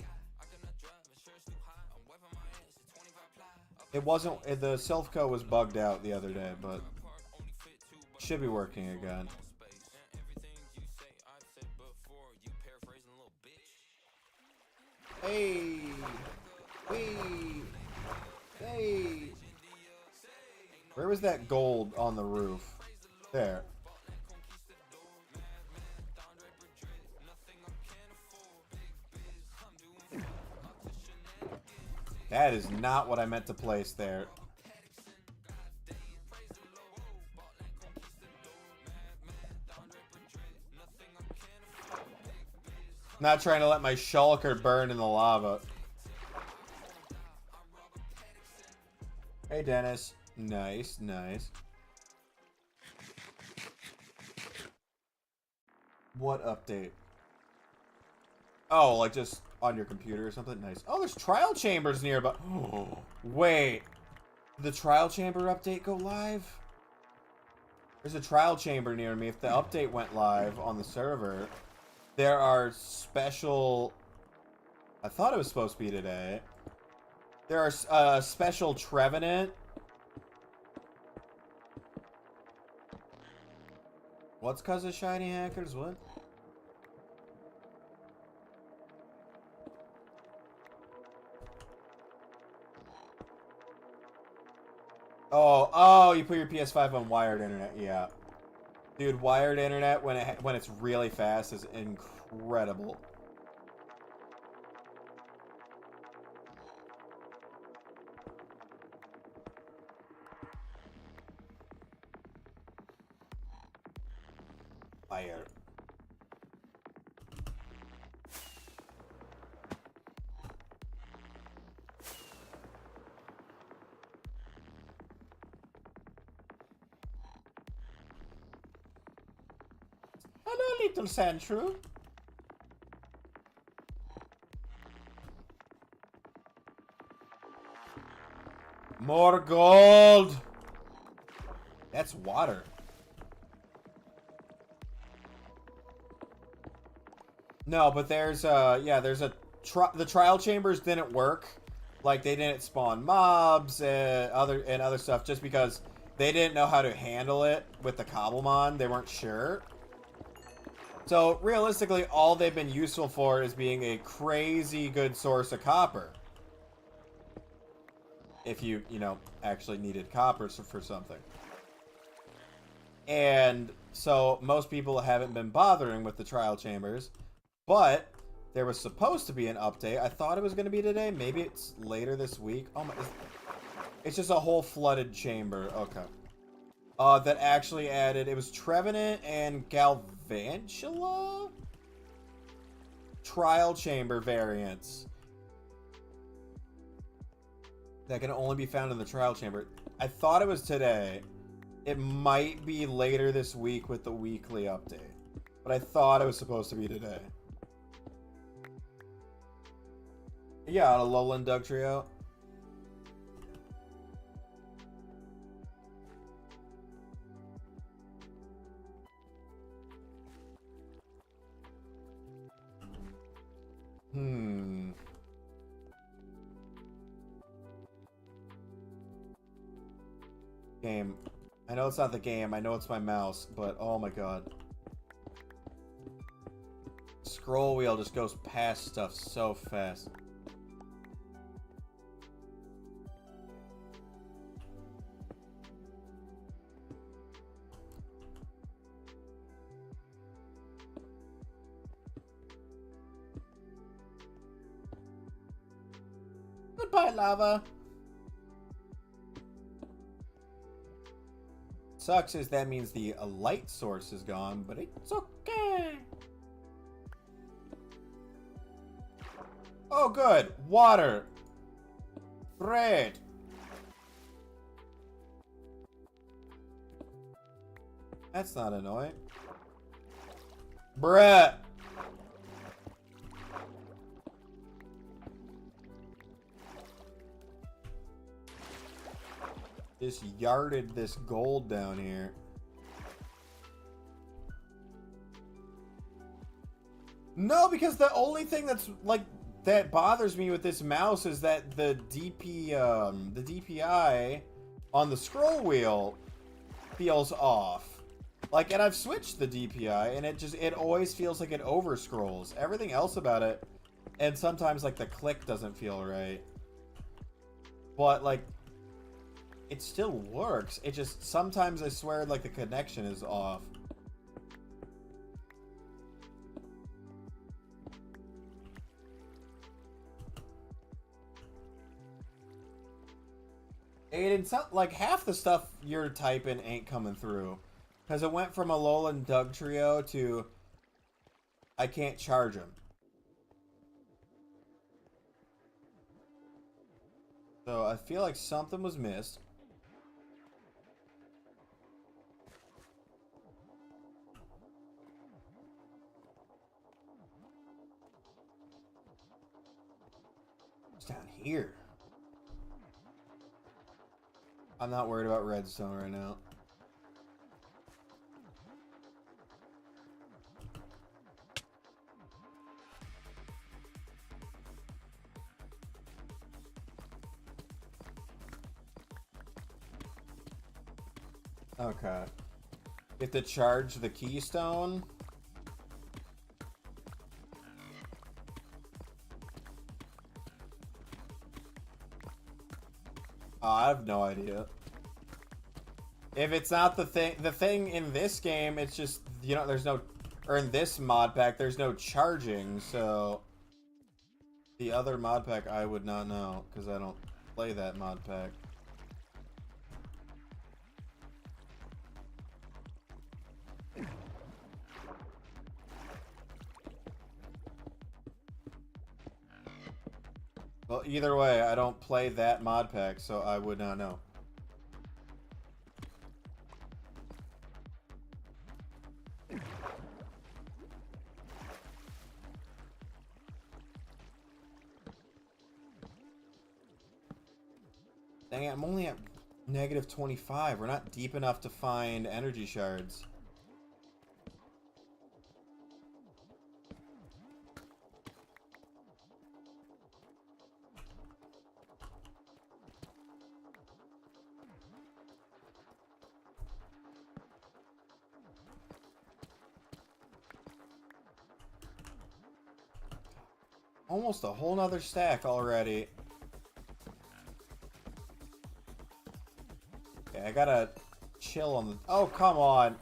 It wasn't, the Silphco was bugged out the other day, but it should be working again. Hey! Hey! Hey! Where was that gold on the roof? There. That is not what I meant to place there. Not trying to let my shulker burn in the lava. Hey, Dennis. Nice, nice. What update? Oh, like just on your computer or something? Nice. Oh, there's trial chambers nearby. Oh, wait. Did the trial chamber update go live? There's a trial chamber near me. If the update went live on the server, there are special... I thought it was supposed to be today. There are special Trevenant. What's cause of shiny hackers? What? Oh, you put your PS5 on wired internet. Yeah. Dude, wired internet when it's really fast is incredible. Fire. Hello, little Sandshrew. More gold. That's water. No, but there's yeah, there's a the trial chambers didn't work. Like they didn't spawn mobs and other stuff just because they didn't know how to handle it with the Cobblemon. They weren't sure. So realistically, all they've been useful for is being a crazy good source of copper. If you know, actually needed copper for something. And so most people haven't been bothering with the trial chambers. But there was supposed to be an update. I thought it was going to be today. Maybe it's later this week. Oh my! It's just a whole flooded chamber. Okay. that actually added, it was Trevenant and Galvantula? Trial chamber variants that can only be found in the trial chamber. I thought it was today. It might be later this week with the weekly update, but I thought it was supposed to be today. Yeah, on a Lowland Doug Trio. Game. I know it's not the game. I know it's my mouse, but oh my god. Scroll wheel just goes past stuff so fast. Goodbye, lava. Sucks is that means the light source is gone, but it's okay. Oh, good. Water. Bread. That's not annoying. Bruh. Just yarded this gold down here. No, because the only thing that's like that bothers me with this mouse is that the DPI on the scroll wheel feels off. Like, and I've switched the DPI and it always feels like it over scrolls. Everything else about it, and sometimes like the click doesn't feel right. But like it still works. It just sometimes I swear like the connection is off. And it's not like half the stuff you're typing ain't coming through. Because it went from a Alolan Doug Trio to I can't charge him. So I feel like something was missed. It's down here. I'm not worried about redstone right now. Okay. You have to charge the keystone. Oh, I have no idea. If it's not the thing in this game, it's just, you know, there's no, or in this mod pack, there's no charging, so the other mod pack I would not know, because I don't play that mod pack. Well, either way, I don't play that mod pack, so I would not know. Dang it, I'm only at negative 25. We're not deep enough to find energy shards. Almost a whole nother stack already. Okay, I gotta chill on the... Oh, come on.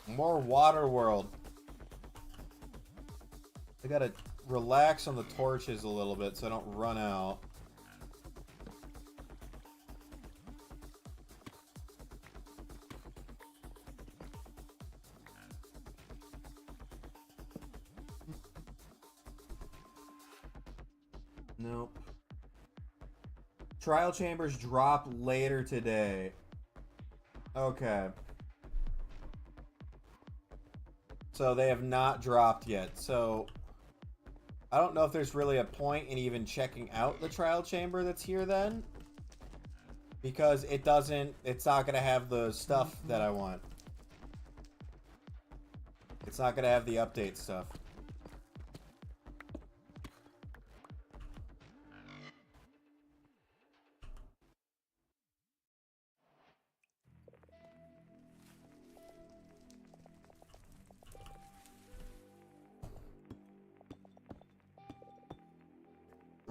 More water world. I gotta relax on the torches a little bit so I don't run out. Nope. Trial chambers drop later today. Okay. So they have not dropped yet. So I don't know if there's really a point in even checking out the trial chamber that's here then. Because it's not going to have the stuff that I want. It's not going to have the update stuff.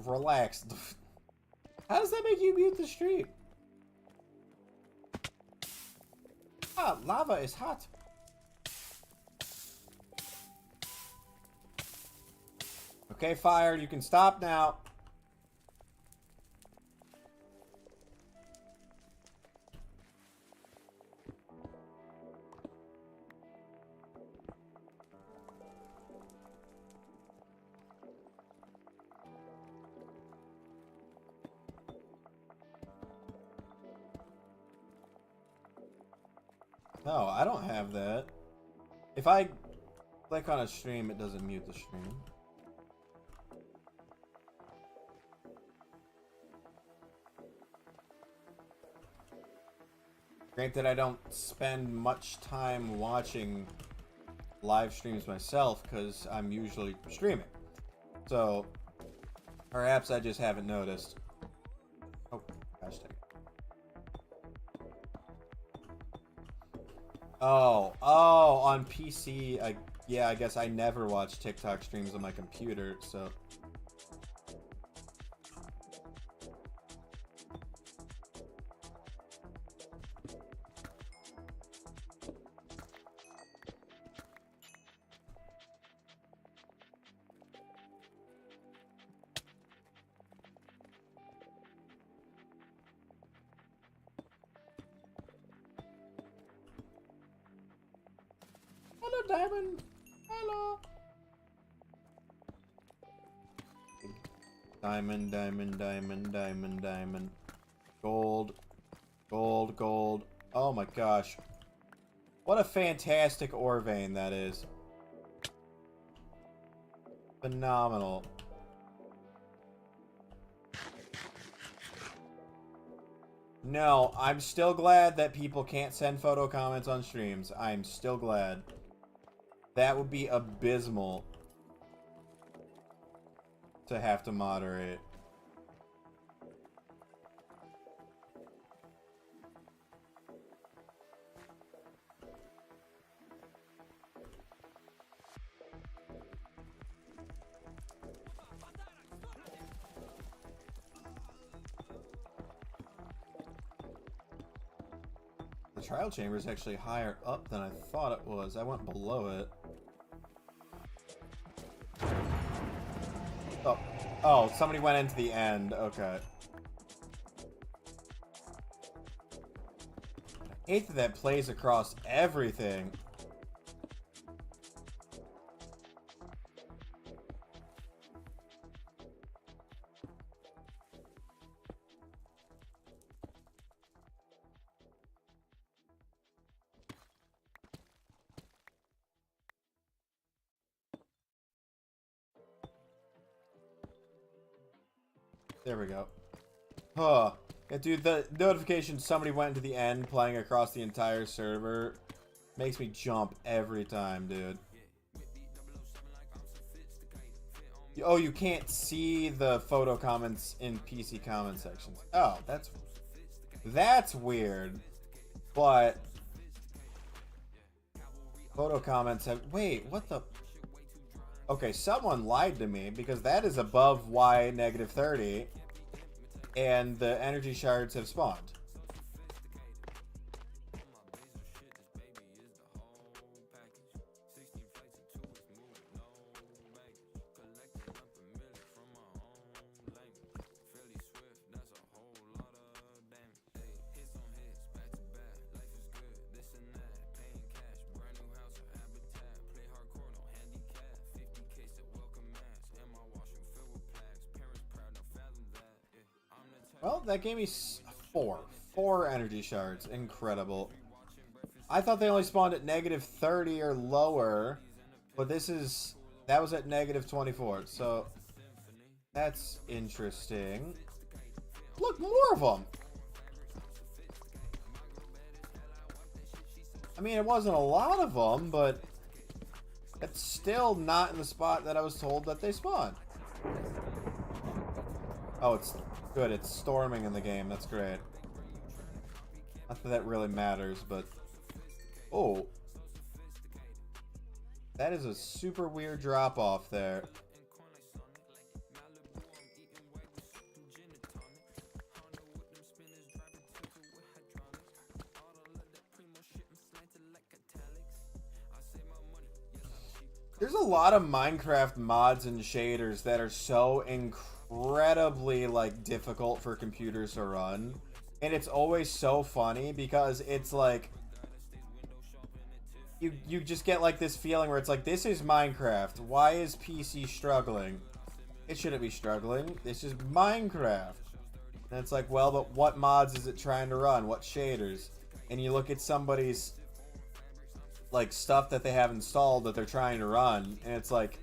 Relax. How does that make you mute the stream? Ah, lava is hot. Okay, fired. You can stop now. No, I don't have that. If I click on a stream, it doesn't mute the stream. Granted, I don't spend much time watching live streams myself because I'm usually streaming. So, perhaps I just haven't noticed. Oh, gosh dang it. Oh, on PC, yeah, I guess I never watch TikTok streams on my computer, so... Hello, Diamond. Hello. Diamond, diamond, diamond, diamond, diamond. Gold. Gold, gold. Oh my gosh. What a fantastic ore vein that is. Phenomenal. No, I'm still glad that people can't send photo comments on streams. I'm still glad. That would be abysmal to have to moderate. The trial chamber is actually higher up than I thought it was. I went below it. Oh, somebody went into the end. Okay. I hate that that plays across everything. There we go. Huh. Yeah, dude, the notification somebody went into the end playing across the entire server makes me jump every time, dude. Oh, you can't see the photo comments in PC comment sections. Oh, that's weird. But photo comments have... Wait, what the... Okay, someone lied to me because that is above Y -30 and the energy shards have spawned. Well, that gave me 4. 4 energy shards. Incredible. I thought they only spawned at -30 or lower, but this is... That was at -24, so... That's interesting. Look, more of them! I mean, it wasn't a lot of them, but... It's still not in the spot that I was told that they spawned. Oh, it's good. It's storming in the game. That's great. Not that that really matters, but... Oh. That is a super weird drop-off there. There's a lot of Minecraft mods and shaders that are so incredibly, like, difficult for computers to run. And it's always so funny because it's like... You just get, like, this feeling where it's like, this is Minecraft. Why is PC struggling? It shouldn't be struggling. This is Minecraft. And it's like, well, but what mods is it trying to run? What shaders? And you look at somebody's... like stuff that they have installed that they're trying to run, and it's like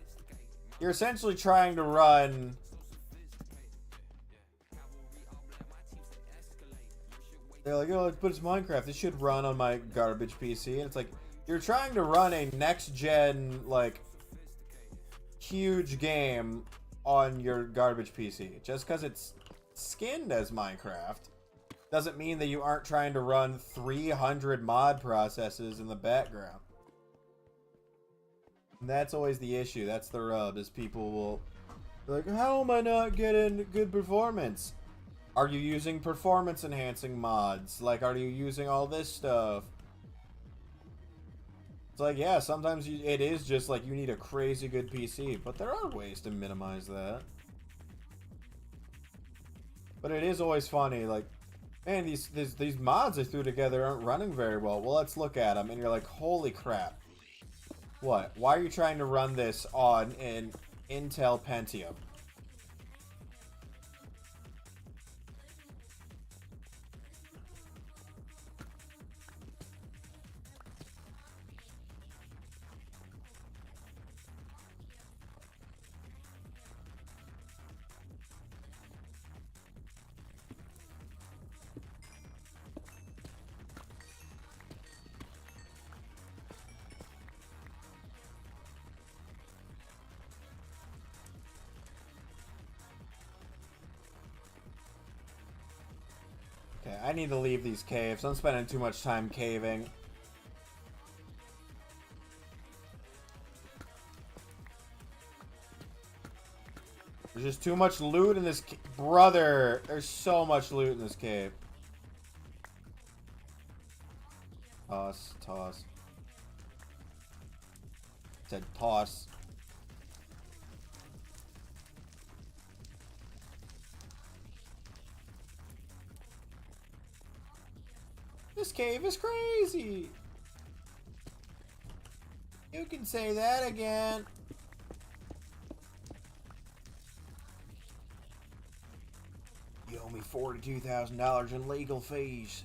you're essentially trying to run they're like, oh, but it's Minecraft, it should run on my garbage PC, and it's like you're trying to run a next gen like huge game on your garbage PC. Just because it's skinned as Minecraft doesn't mean that you aren't trying to run 300 mod processes in the background. And that's always the issue. That's the rub, is people will be like, how am I not getting good performance? Are you using performance enhancing mods? Like, are you using all this stuff? It's like, yeah, sometimes it is just like you need a crazy good PC, but there are ways to minimize that. But it is always funny, like, man, these mods I threw together aren't running very well. Well, let's look at them. And you're like, holy crap. What? Why are you trying to run this on an Intel Pentium? Okay, I need to leave these caves. I'm spending too much time caving. There's just too much loot in this brother. There's so much loot in this cave. Toss, toss. Said toss. This cave is crazy. You can say that again. You owe me $42,000 in legal fees.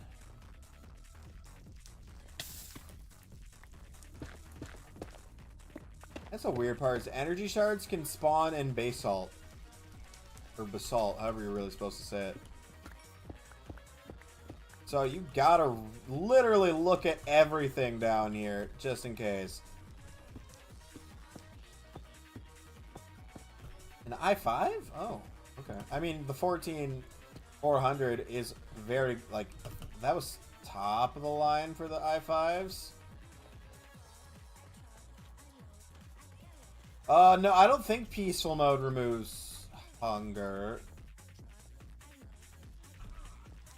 That's a weird part. Is energy shards can spawn in basalt. Or basalt, however you're really supposed to say it. So you gotta literally look at everything down here, just in case. An i5? Oh, okay. I mean, the 14400 is very, like, that was top of the line for the i5s. No, I don't think peaceful mode removes hunger.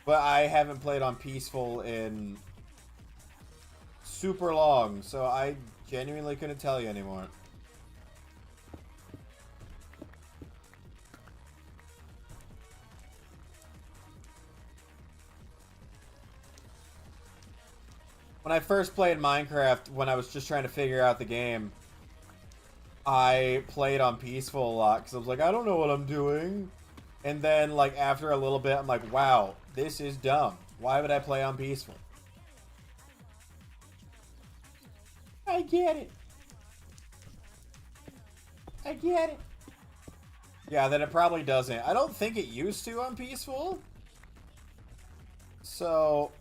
But I haven't played on peaceful in super long, so I genuinely couldn't tell you anymore. When I first played Minecraft, when I was just trying to figure out the game, I played on peaceful a lot because I was like, I don't know what I'm doing. And then, like, after a little bit, I'm like, wow, this is dumb. Why would I play on peaceful? I get it. I get it. Yeah, then it probably doesn't. I don't think it used to on peaceful. So...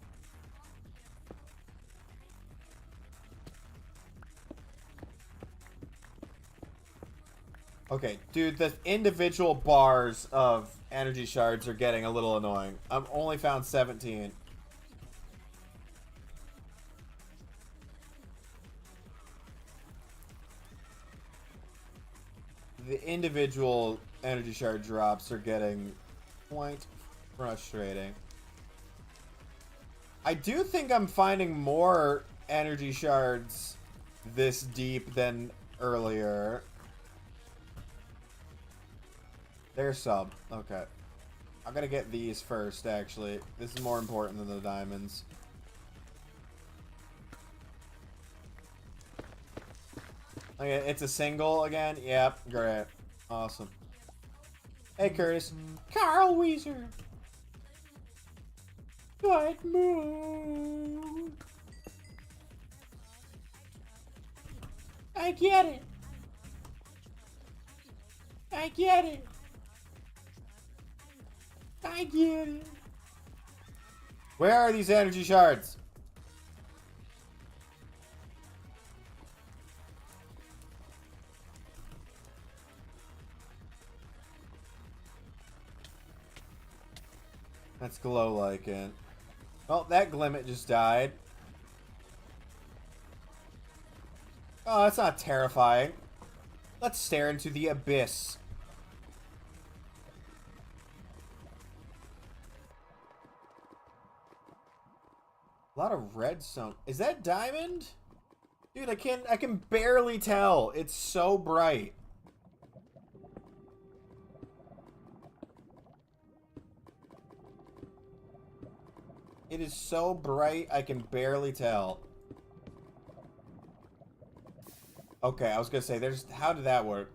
Okay, dude, the individual bars of energy shards are getting a little annoying. I've only found 17. The individual energy shard drops are getting quite frustrating. I do think I'm finding more energy shards this deep than earlier. There's some. Okay. I'm gonna get these first, actually. This is more important than the diamonds. Okay, it's a single again? Yep, great. Awesome. Hey, Curtis. Carl Weezer. Good mood. I get it. I get it. I get it. Where are these energy shards? That's glow like it. Well, that Glimmet just died. Oh, that's not terrifying. Let's stare into the abyss. A lot of redstone. Is that diamond? Dude, I can barely tell. It's so bright. It is so bright, I can barely tell. Okay, I was gonna say, how did that work?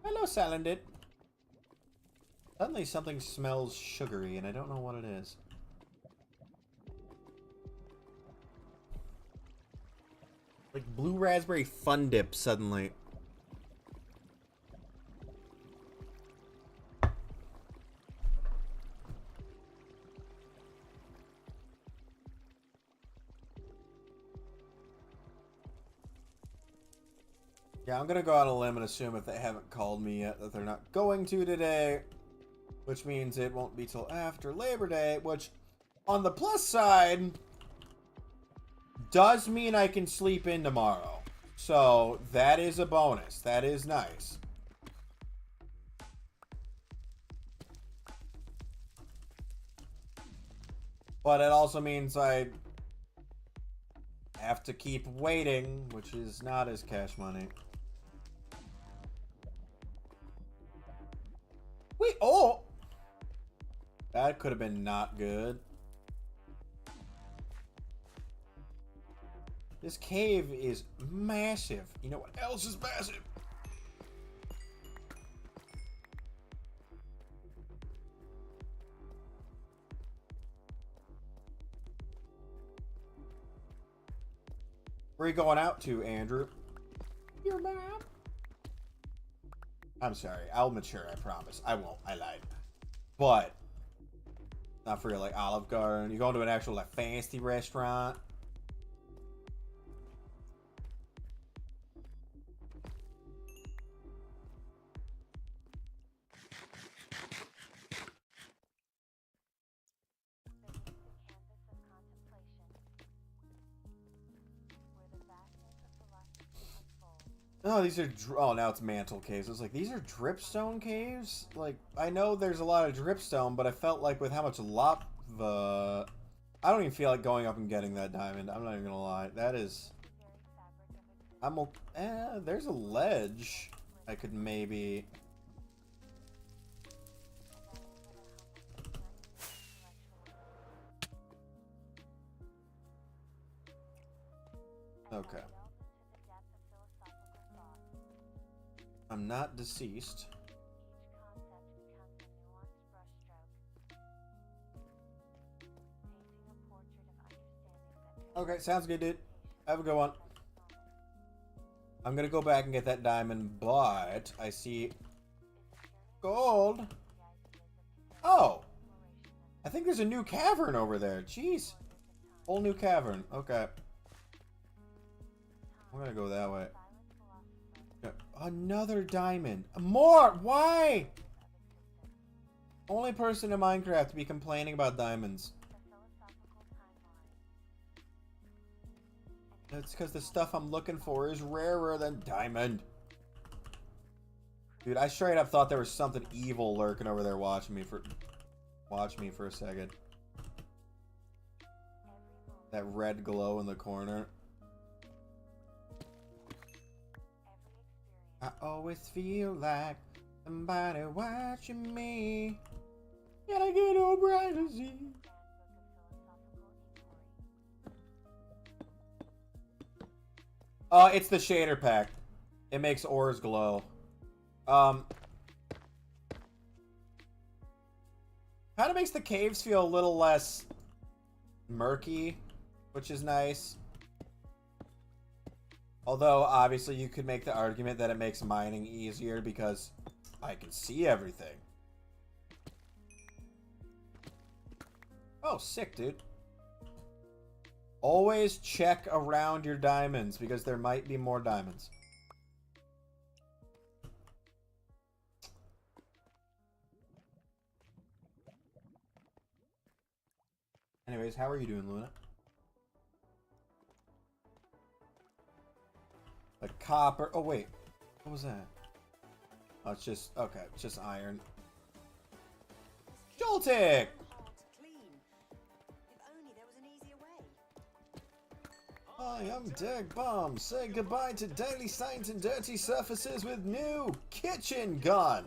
Hello, Salandit. Suddenly something smells sugary, and I don't know what it is. Like blue raspberry fun dip suddenly. Yeah, I'm gonna go out on a limb and assume if they haven't called me yet that they're not going to today. Which means it won't be till after Labor Day, which, on the plus side, does mean I can sleep in tomorrow. So, that is a bonus. That is nice. But it also means I have to keep waiting, which is not as cash money. Wait, oh! That could have been not good. This cave is massive. You know what else is massive? Where are you going out to, Andrew? Your map. I'm sorry. I'll mature, I promise. I won't. I lied. But not for like Olive Garden. You going to an actual like fancy restaurant? Oh, these are... Oh, now it's mantle caves. I was like, these are dripstone caves? Like, I know there's a lot of dripstone, but I felt like with how much lava... I don't even feel like going up and getting that diamond. I'm not even gonna lie. That is... there's a ledge. I could maybe... I'm not deceased. Okay, sounds good, dude. Have a good one. I'm gonna go back and get that diamond, but I see gold. Oh! I think there's a new cavern over there. Jeez. Whole new cavern. Okay. I'm gonna go that way. Another diamond. More! Why? Only person in Minecraft to be complaining about diamonds. That's because the stuff I'm looking for is rarer than diamond. Dude, I straight up thought there was something evil lurking over there watching me for a second. That red glow in the corner. I always feel like somebody watching me. Yet I get no privacy. It's the shader pack. It makes ores glow. Kind of makes the caves feel a little less murky, which is nice. Although, obviously, you could make the argument that it makes mining easier because I can see everything. Oh, sick, dude. Always check around your diamonds because there might be more diamonds. Anyways, how are you doing, Luna? A copper. Oh, wait. What was that? Oh, it's just... Okay, it's just iron. Joltic! Hi, I'm Derek Bomb. Say goodbye to daily stains and dirty surfaces with new kitchen gun.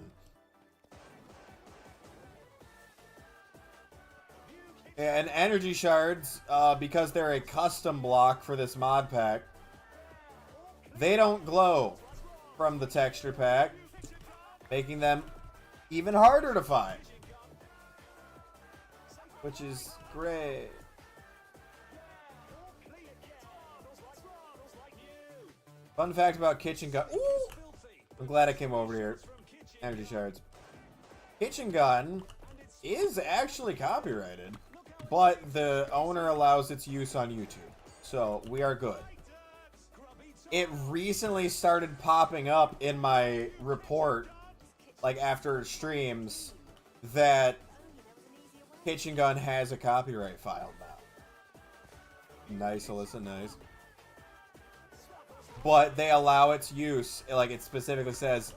And energy shards, because they're a custom block for this mod pack, they don't glow from the texture pack, making them even harder to find. Which is great. Fun fact about kitchen gun. Ooh! I'm glad I came over here. Energy shards. Kitchen gun is actually copyrighted, but the owner allows its use on YouTube. So we are good. It recently started popping up in my report, like after streams, that Kitchen Gun has a copyright filed now. Nice, Alyssa, nice. But they allow its use, like it specifically says,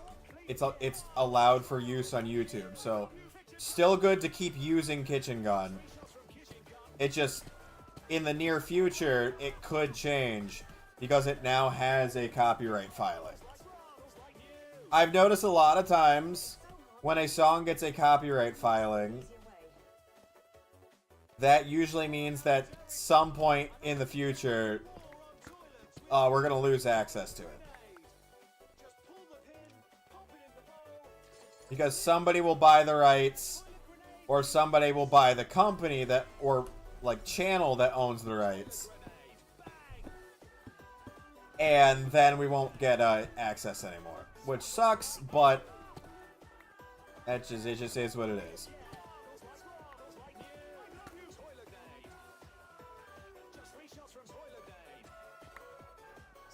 it's allowed for use on YouTube. So, still good to keep using Kitchen Gun. It just, in the near future, it could change because it now has a copyright filing. I've noticed a lot of times when a song gets a copyright filing, that usually means that some point in the future, we're going to lose access to it. Because somebody will buy the rights, or somebody will buy the company that, or like channel that owns the rights. And then we won't get access anymore. Which sucks, but it just is what it is.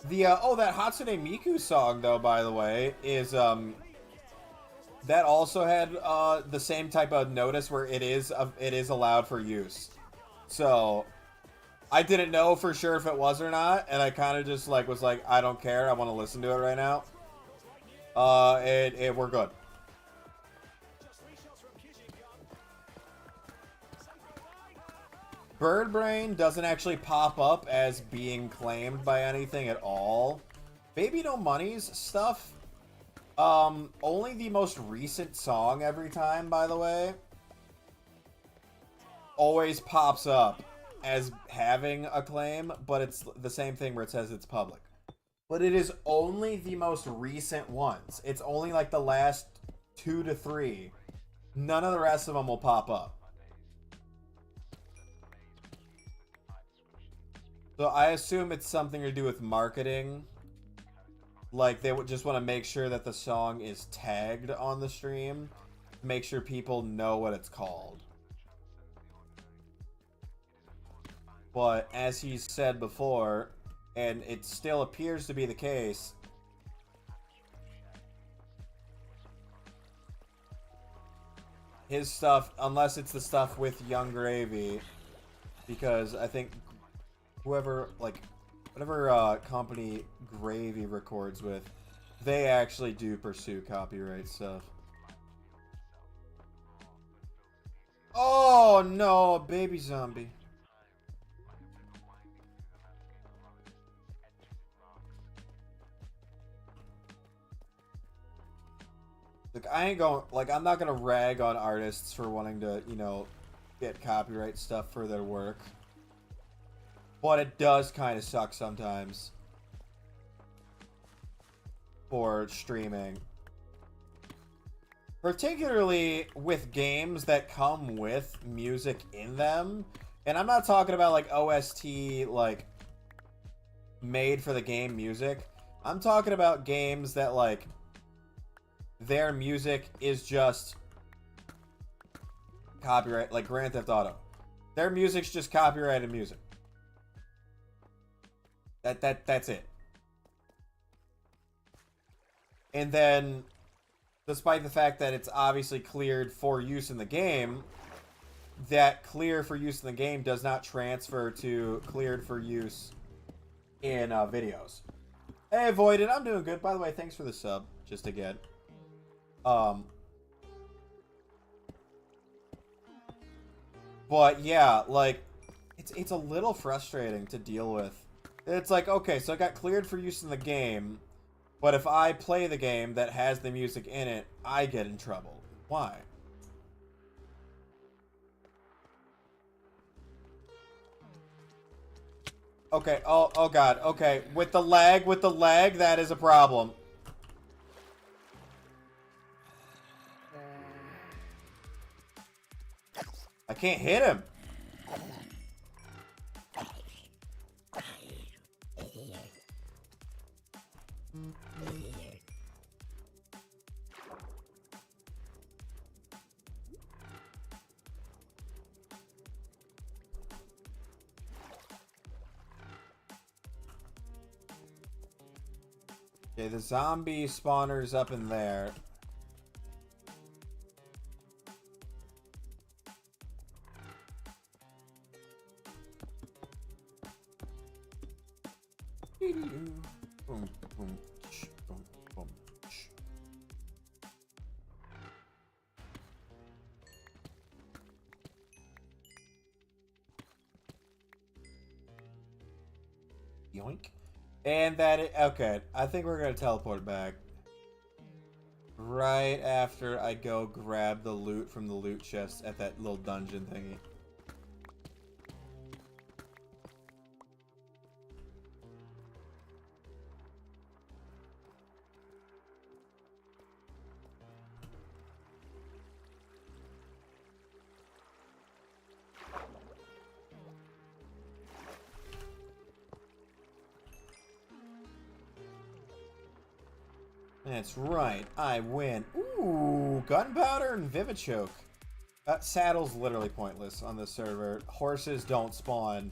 The oh, that Hatsune Miku song though, by the way, is that also had the same type of notice where it is allowed for use. So I didn't know for sure if it was or not, and I kind of just like was like, I don't care, I want to listen to it right now. We're good. Bird Brain doesn't actually pop up as being claimed by anything at all. Baby No Money's stuff, only the most recent song every time, by the way, always pops up as having a claim, but it's the same thing where it says it's public. But it is only the most recent ones. It's only like the last 2 to 3. None of the rest of them will pop up. So I assume it's something to do with marketing. Like they would just want to make sure that the song is tagged on the stream. Make sure people know what it's called. But as he said before, and it still appears to be the case, his stuff, unless it's the stuff with Young Gravy, because I think whoever, like, whatever company Gravy records with, they actually do pursue copyright stuff. Oh no, a baby zombie. Like, I ain't going, like, I'm not gonna rag on artists for wanting to, you know, get copyright stuff for their work. But it does kind of suck sometimes for streaming. Particularly with games that come with music in them. And I'm not talking about, like, OST, like, made for the game music. I'm talking about games that, like, their music is just copyright, like Grand Theft Auto. Their music's just copyrighted music. That's it. And then, despite the fact that it's obviously cleared for use in the game, that clear for use in the game does not transfer to cleared for use in videos. Hey, Voided, I'm doing good. By the way, thanks for the sub, just again. But yeah, like, it's a little frustrating to deal with. It's like, okay, so it got cleared for use in the game, but if I play the game that has the music in it, I get in trouble. Why? Okay, oh god, okay. With the lag, that is a problem. I can't hit him. Okay, the zombie spawner's up in there. Boom, boom, boom, boom. Yoink. And okay, I think we're gonna teleport back. Right after I go grab the loot from the loot chest at that little dungeon thingy. That's right, I win. Ooh, gunpowder and Vivichoke. Saddle's literally pointless on this server. Horses don't spawn.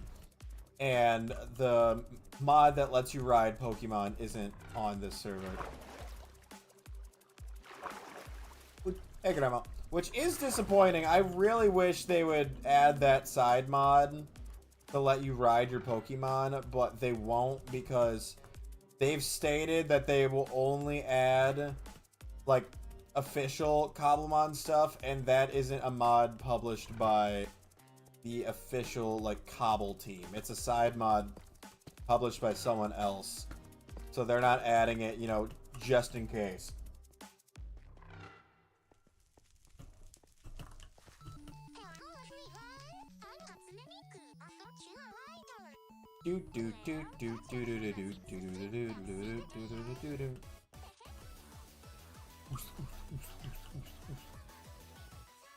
And the mod that lets you ride Pokemon isn't on this server. Hey, Grandma. Which is disappointing. I really wish they would add that side mod to let you ride your Pokemon, but they won't because they've stated that they will only add, like, official Cobblemon stuff, and that isn't a mod published by the official, like, Cobble team. It's a side mod published by someone else. So they're not adding it, you know, just in case.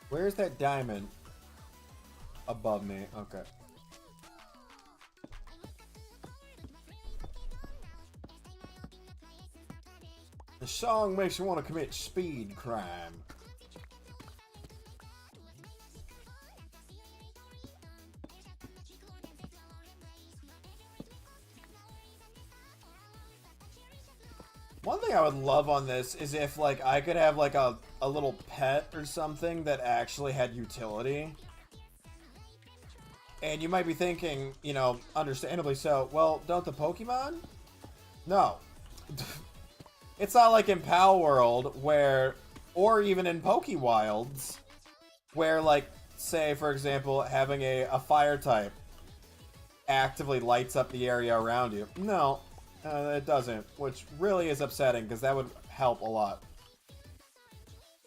Where's that diamond? Above me. Okay. The song makes you want to commit speed crime. One thing I would love on this is if, like, I could have, like, a little pet or something that actually had utility. And you might be thinking, you know, understandably so, well, don't the Pokemon? No. It's not like in Pal World where, or even in Pokewilds, where, like, say, for example, having a fire type actively lights up the area around you. No. It doesn't, which really is upsetting because that would help a lot.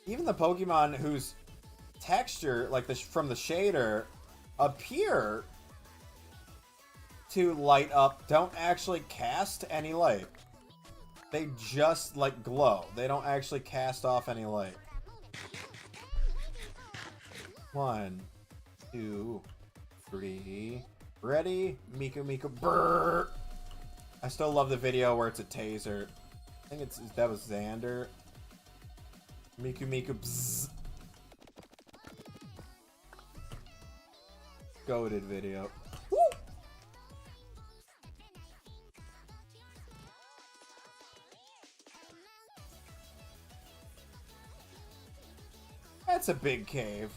Even the Pokemon whose texture, like from the shader, appear to light up, don't actually cast any light. They just, like, glow. They don't actually cast off any light. 1, 2, 3. Ready? Miku Miku. Brrr! I still love the video where it's a taser. I think that was Xander. Miku Miku. Bzzz. Goated video. Woo! That's a big cave.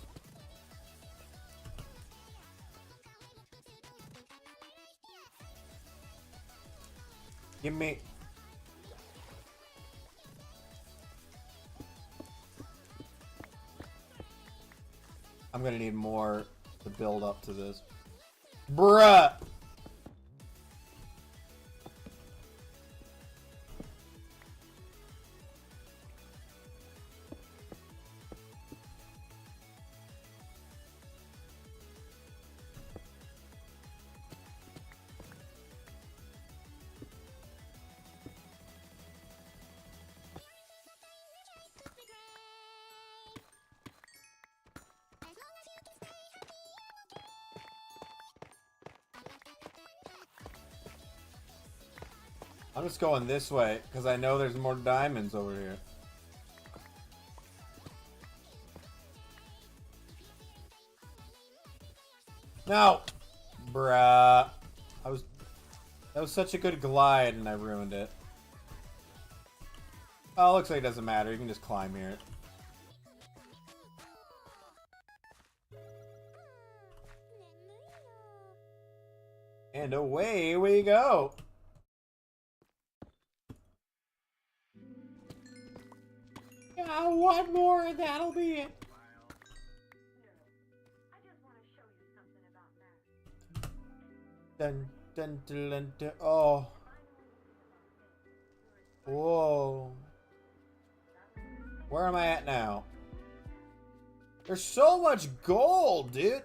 Give me... I'm gonna need more to build up to this. Bruh! I'm just going this way, because I know there's more diamonds over here. No! Bruh. That was such a good glide, and I ruined it. Oh, looks like it doesn't matter. You can just climb here. And away we go! One more and that'll be it. Dun dun dun dun dun. Oh. Whoa. Where am I at now? There's so much gold, dude.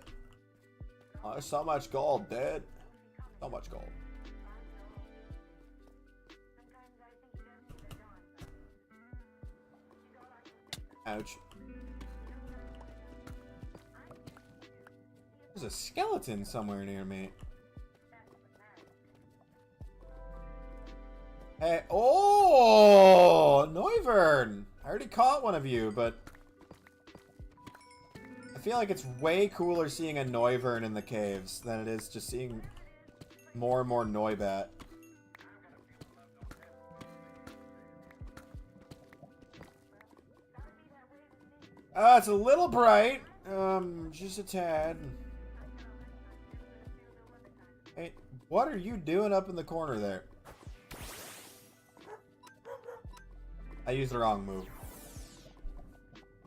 Oh, there's so much gold, dude. So much gold. Ouch. There's a skeleton somewhere near me. Hey, oh, Noivern! I already caught one of you, but I feel like it's way cooler seeing a Noivern in the caves than it is just seeing more and more Noibat. It's a little bright. Just a tad. Hey, what are you doing up in the corner there? I used the wrong move.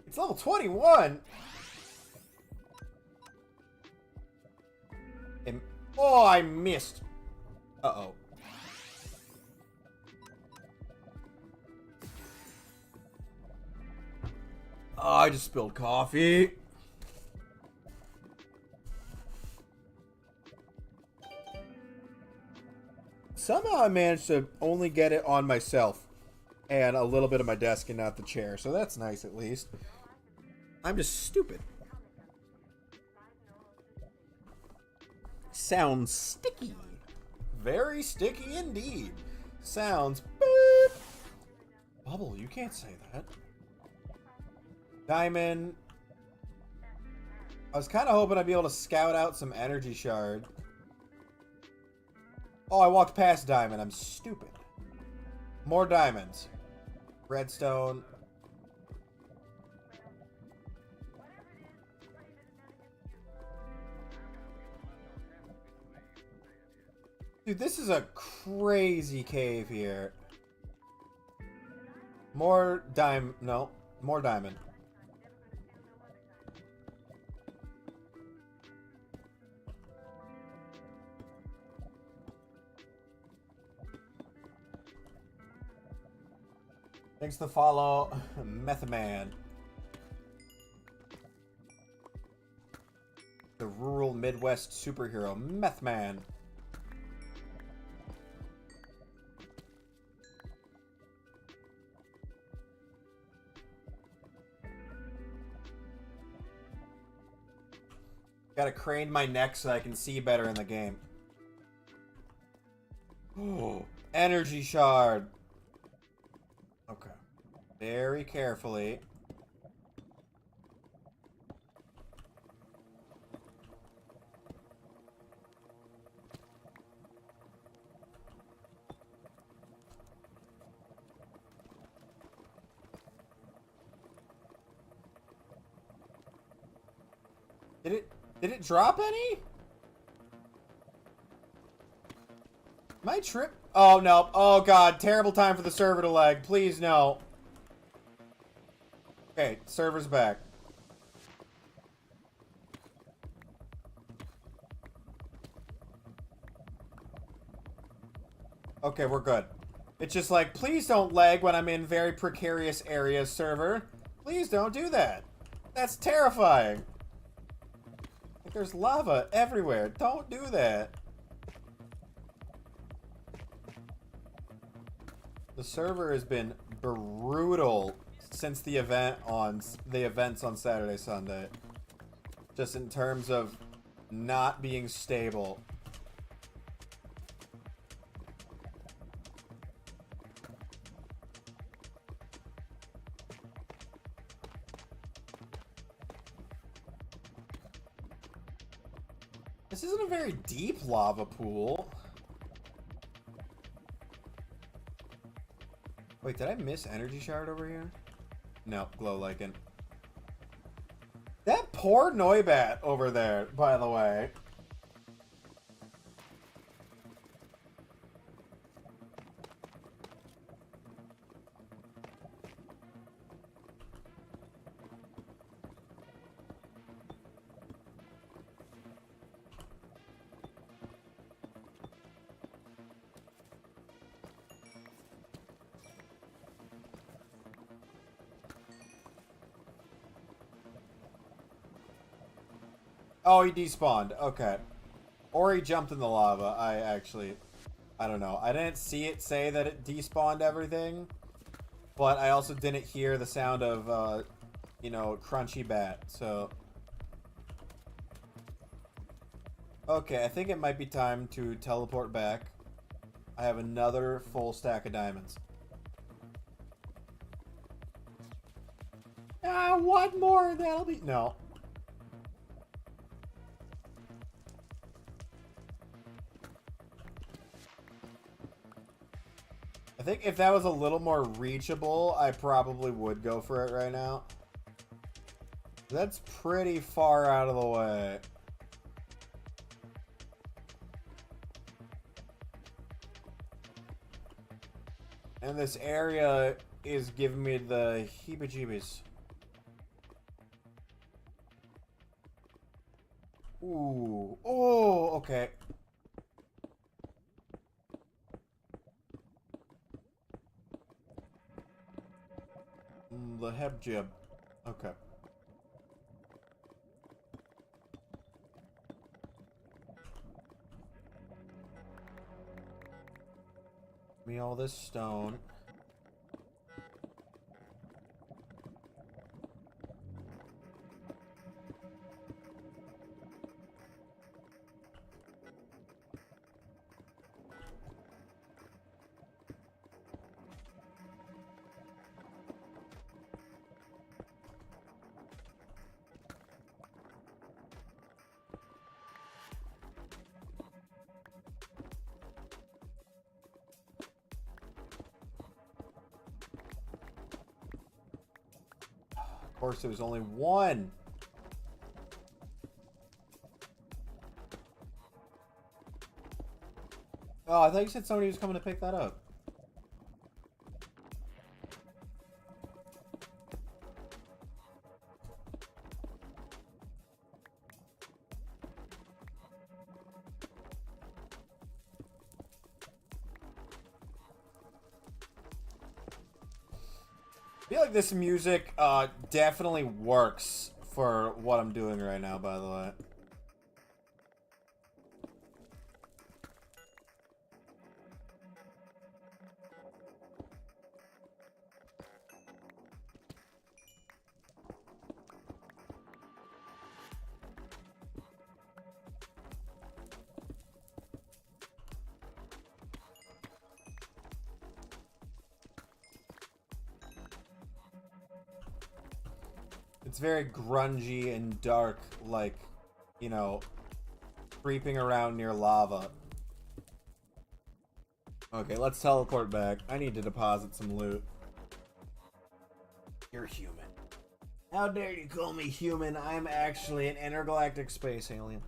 It's level 21! Oh, I missed! Uh-oh. Oh, I just spilled coffee. somehow I managed to only get it on myself and a little bit of my desk and not the chair. So that's nice at least. I'm just stupid. Sounds sticky. Very sticky indeed. Sounds boop. Bubble, you can't say that. Diamond. I was kind of hoping I'd be able to scout out some energy shard. Oh, I walked past diamond. I'm stupid. More diamonds. Redstone. Dude, this is a crazy cave here. More no, more diamond. Thanks to follow, Method Man. The rural Midwest superhero, Meth Man. Gotta crane my neck so I can see better in the game. Oh, energy shard. Okay. Very carefully. Did it drop any? My trip? Oh, no. Oh, God. Terrible time for the server to lag. Please, no. Okay, server's back. Okay, we're good. It's just like, please don't lag when I'm in very precarious areas, server. Please don't do that. That's terrifying. Like, there's lava everywhere. Don't do that. The server has been brutal since the events on Saturday, Sunday. Just in terms of not being stable. This isn't a very deep lava pool. Wait, did I miss energy shard over here? No, glow lichen. That poor Noibat over there, by the way. Oh, he despawned. Okay. Or he jumped in the lava. I don't know. I didn't see it say that it despawned everything. But I also didn't hear the sound of, you know, crunchy bat. So. Okay, I think it might be time to teleport back. I have another full stack of diamonds. Ah, one more. That'll be... No. I think if that was a little more reachable, I probably would go for it right now. That's pretty far out of the way. And this area is giving me the heebie-jeebies. Ooh. Oh, okay. The heb jib. Okay. Give me all this stone. Of course, there was only one. Oh, I thought you said somebody was coming to pick that up. I feel like this music definitely works for what I'm doing right now, by the way. It's very grungy and dark, like, you know, creeping around near lava. Okay, let's teleport back. I need to deposit some loot. You're human. How dare you call me human? I'm actually an intergalactic space alien.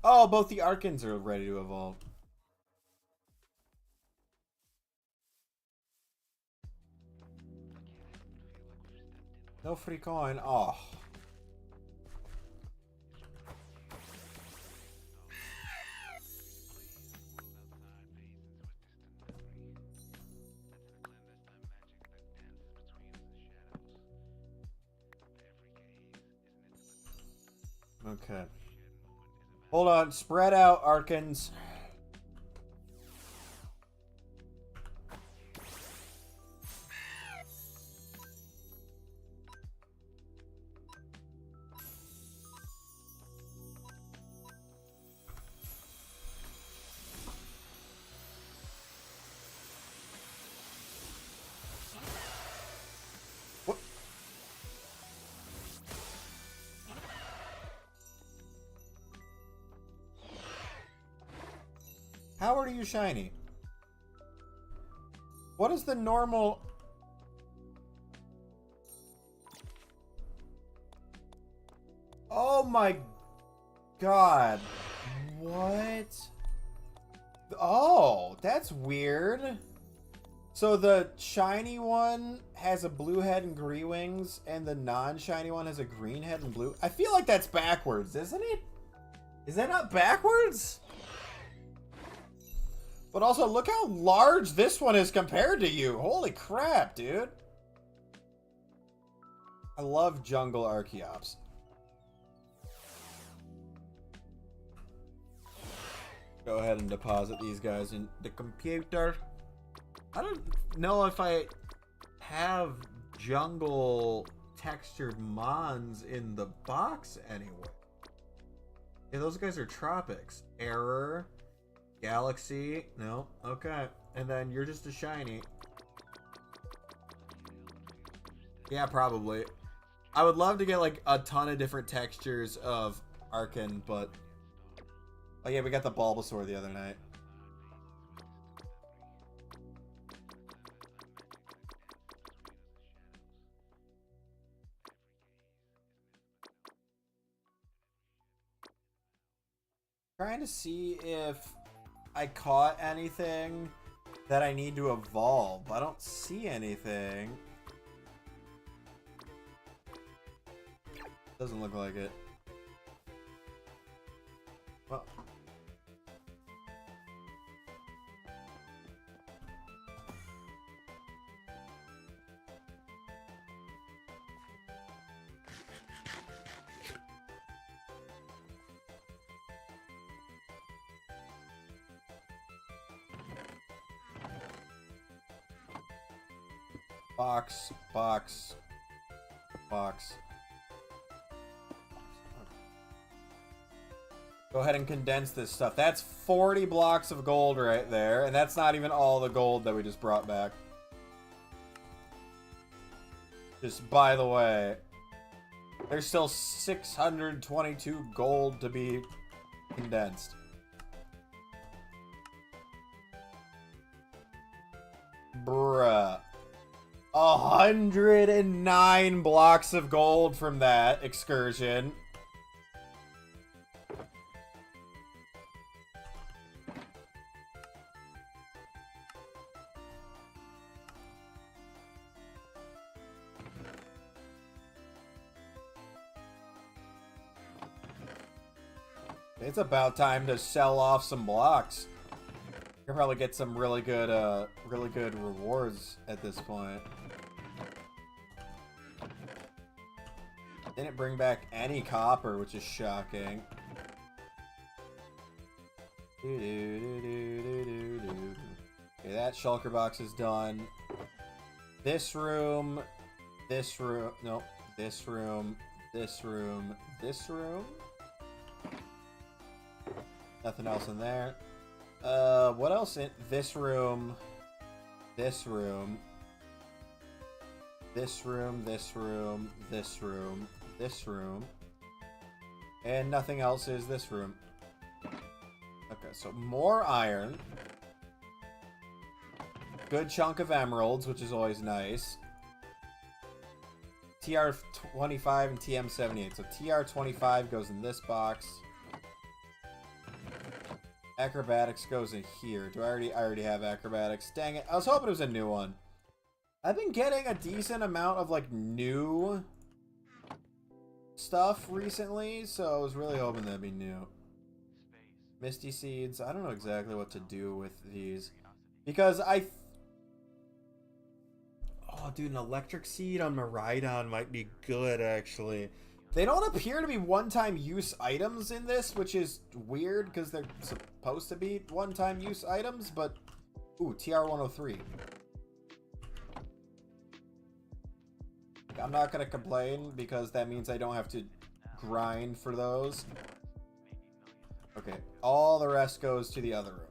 Oh, both the Arkans are ready to evolve. No free coin. Oh. Okay. Hold on. Spread out, Arkans. How are you shiny? What is the normal... Oh my god. What? Oh, that's weird. So the shiny one has a blue head and green wings, and the non-shiny one has a green head and blue. I feel like that's backwards, isn't it? Is that not backwards? But also, look how large this one is compared to you. Holy crap, dude. I love jungle Archeops. Go ahead and deposit these guys in the computer. I don't know if I have jungle textured mons in the box anywhere. Yeah, those guys are tropics. Error. Galaxy, no, okay. And then you're just a shiny. Yeah, probably. I would love to get like a ton of different textures of Arkan, but... Oh yeah, we got the Bulbasaur the other night. Trying to see if I caught anything that I need to evolve. I don't see anything. Doesn't look like it. Well. Box, box, box. Go ahead and condense this stuff. That's 40 blocks of gold right there, and that's not even all the gold that we just brought back. Just by the way, there's still 622 gold to be condensed. Bruh. 109 blocks of gold from that excursion. It's about time to sell off some blocks. You'll probably get some really good rewards at this point. Didn't bring back any copper, which is shocking. Okay, that shulker box is done. This room, nope, this room, this room, this room. Nothing else in there. What else in this room? This room. This room, this room, this room, this room. And nothing else is this room. Okay, so more iron. Good chunk of emeralds, which is always nice. TR25 and TM78. So TR25 goes in this box. Acrobatics goes in here. I already have acrobatics. Dang it. I was hoping it was a new one. I've been getting a decent amount of like new stuff recently, so I was really hoping that'd be new. Misty Seeds. I don't know exactly what to do with these. Because oh dude, an electric seed on Maridon might be good actually. They don't appear to be one-time use items in this, which is weird because they're supposed to be one-time use items, but ooh, TR103. I'm not going to complain because that means I don't have to grind for those. Okay, all the rest goes to the other room.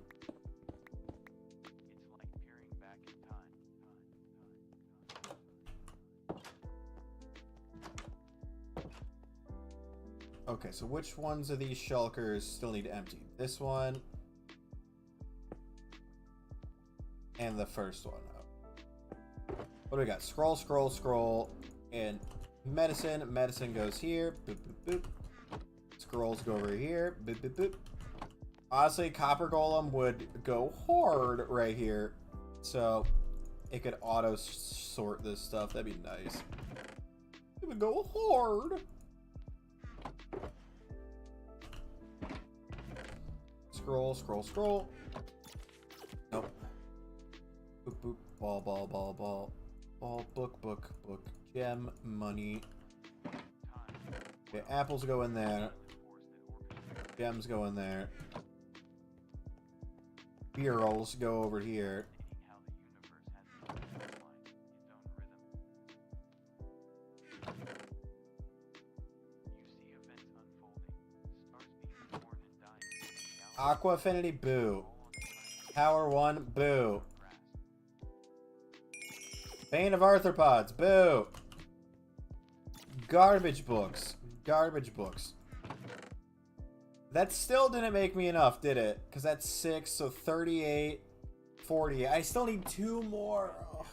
Okay, so which ones of these shulkers still need to empty? This one. And the first one. What do we got? Scroll, scroll, scroll. And medicine. Medicine goes here. Boop, boop, boop. Scrolls go over here. Boop, boop, boop. Honestly, Copper Golem would go hard right here. So it could auto sort this stuff. That'd be nice. It would go hard. Scroll, scroll, scroll. Nope. Boop, boop. Ball, ball, ball, ball. Ball, book, book, book. Gem, money. Okay, apples go in there. Gems go in there. Beerals go over here. Aqua Affinity, boo. Power 1, boo. Bane of Arthropods, boo. Garbage books. Garbage books. That still didn't make me enough, did it? Because that's 6, so 38, 40. I still need 2 more. Ugh.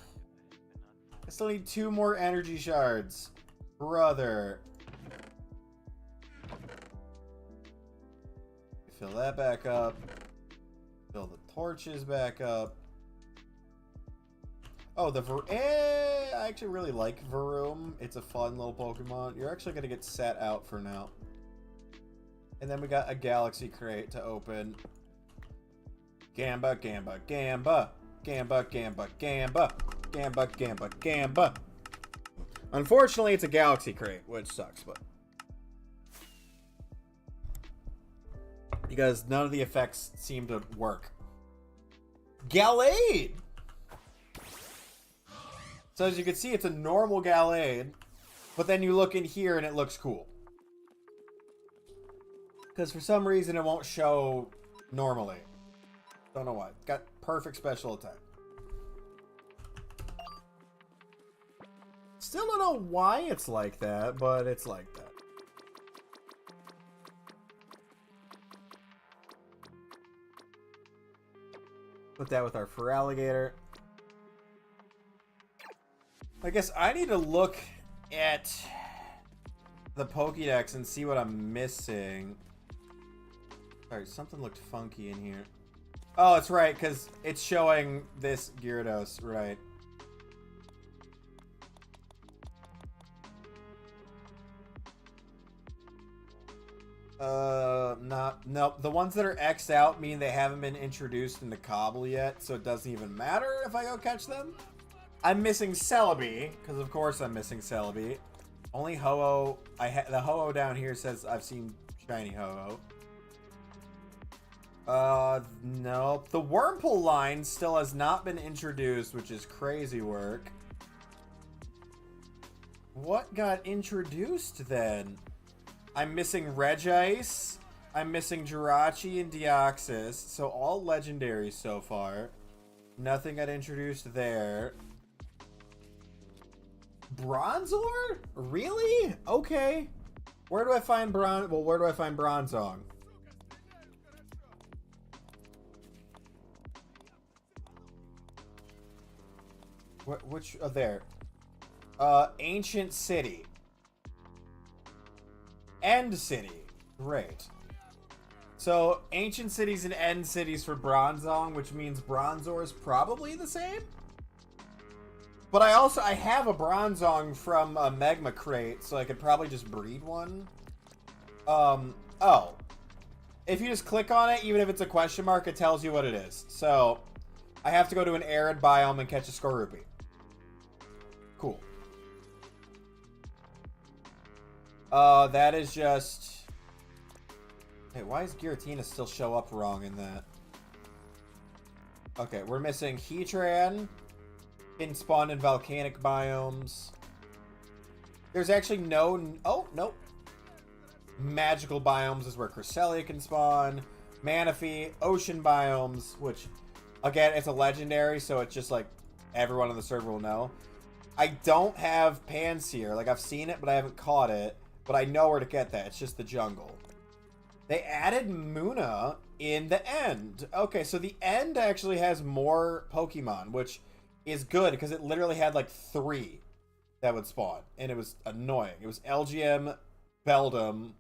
I still need 2 more energy shards. Brother. Fill that back up. Fill the torches back up. Oh, I actually really like Varoom. It's a fun little Pokemon. You're actually going to get sat out for now. And then we got a Galaxy Crate to open. Gamba, Gamba, Gamba. Gamba, Gamba, Gamba. Gamba, Gamba, Gamba. Unfortunately, it's a Galaxy Crate, which sucks, but... because none of the effects seem to work. Gallade! So as you can see, it's a normal Gallade, but then you look in here and it looks cool. Because for some reason it won't show normally. Don't know why. Got perfect special attack. Still don't know why it's like that, but it's like that. Put that with our Feraligatr. I guess I need to look at the Pokédex and see what I'm missing. Sorry, something looked funky in here. Oh, it's right, because it's showing this Gyarados, right. Nope. The ones that are X'd out mean they haven't been introduced into Cobble yet, so it doesn't even matter if I go catch them. I'm missing Celebi, because of course I'm missing Celebi. Only Ho-Oh. The Ho-Oh down here says I've seen shiny Ho-Oh. Nope. The Wurmple line still has not been introduced, which is crazy work. What got introduced then? I'm missing Regice. I'm missing Jirachi and Deoxys. So all legendaries so far. Nothing got introduced there. Bronzor? Really? Okay. Where do I find where do I find Bronzong? Which there. Ancient City. End City. Great. So, Ancient Cities and End Cities for Bronzong, which means Bronzor is probably the same? But I have a Bronzong from a Magma Crate, so I could probably just breed one. Oh. If you just click on it, even if it's a question mark, it tells you what it is. So, I have to go to an arid biome and catch a Skorupi. Cool. That is just... Hey, why does Giratina still show up wrong in that? Okay, we're missing Heatran. Can spawn in volcanic biomes. There's actually no... Oh, nope. Magical biomes is where Cresselia can spawn. Manaphy, ocean biomes, which, again, it's a legendary, so it's just like everyone on the server will know. I don't have Pansear. Like, I've seen it, but I haven't caught it. But I know where to get that. It's just the jungle. They added Munna in the end. Okay, so the end actually has more Pokemon, which is good because it literally had like 3 that would spawn. And it was annoying. It was LGM, Beldum,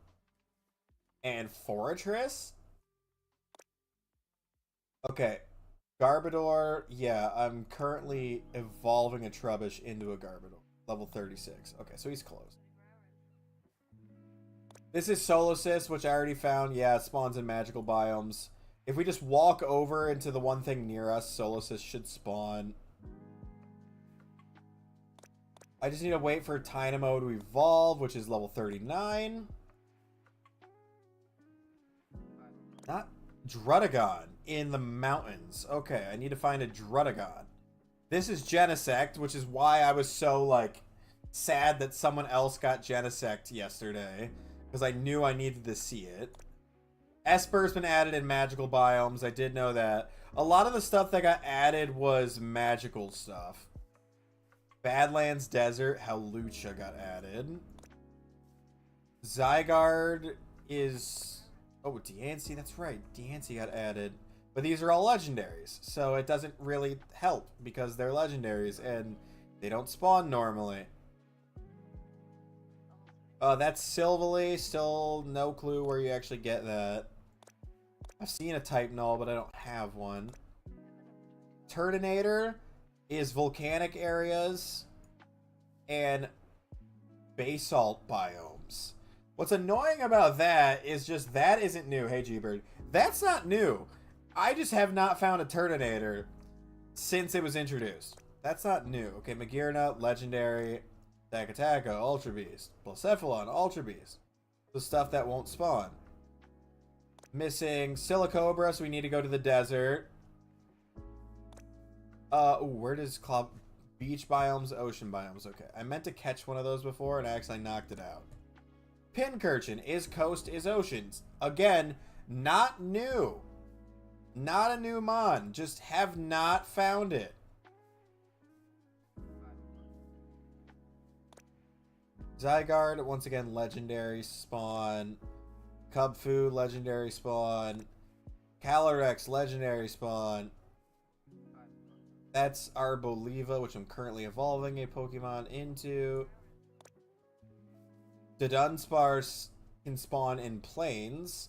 and Fortress. Okay. Garbodor. Yeah, I'm currently evolving a Trubbish into a Garbodor. Level 36. Okay, so he's close. This is Solosis, which I already found. Yeah, it spawns in magical biomes. If we just walk over into the one thing near us, Solosis should spawn. I just need to wait for Tynamo to evolve, which is level 39. Not Druddigon in the mountains. Okay, I need to find a Druddigon. This is Genesect, which is why I was so, like, sad that someone else got Genesect yesterday. Because I knew I needed to see it. Esper's been added in magical biomes. I did know that. A lot of the stuff that got added was magical stuff. Badlands Desert, Hawlucha got added. Zygarde is... Oh, Deancey, that's right. Deancey got added. But these are all legendaries. So it doesn't really help because they're legendaries and they don't spawn normally. That's Silvally. Still no clue where you actually get that. I've seen a type null, but I don't have one. Turtonator is volcanic areas and basalt biomes. What's annoying about that is just that isn't new. Hey, G-Bird. That's not new. I just have not found a Turtonator since it was introduced. That's not new. Okay, Magearna, legendary. Takataka, Ultra Beast. Blacephalon, Ultra Beast. The stuff that won't spawn. Missing Silicobra, so we need to go to the desert. Ooh, where does Beach biomes, ocean biomes. Okay, I meant to catch one of those before and I actually knocked it out. Pincurchin is coast, is oceans. Again, not new. Not a new mon. Just have not found it. Zygarde, once again, legendary spawn. Cubfu, legendary spawn. Calyrex, legendary spawn. That's Arboliva, which I'm currently evolving a Pokemon into. The Dunsparce can spawn in plains.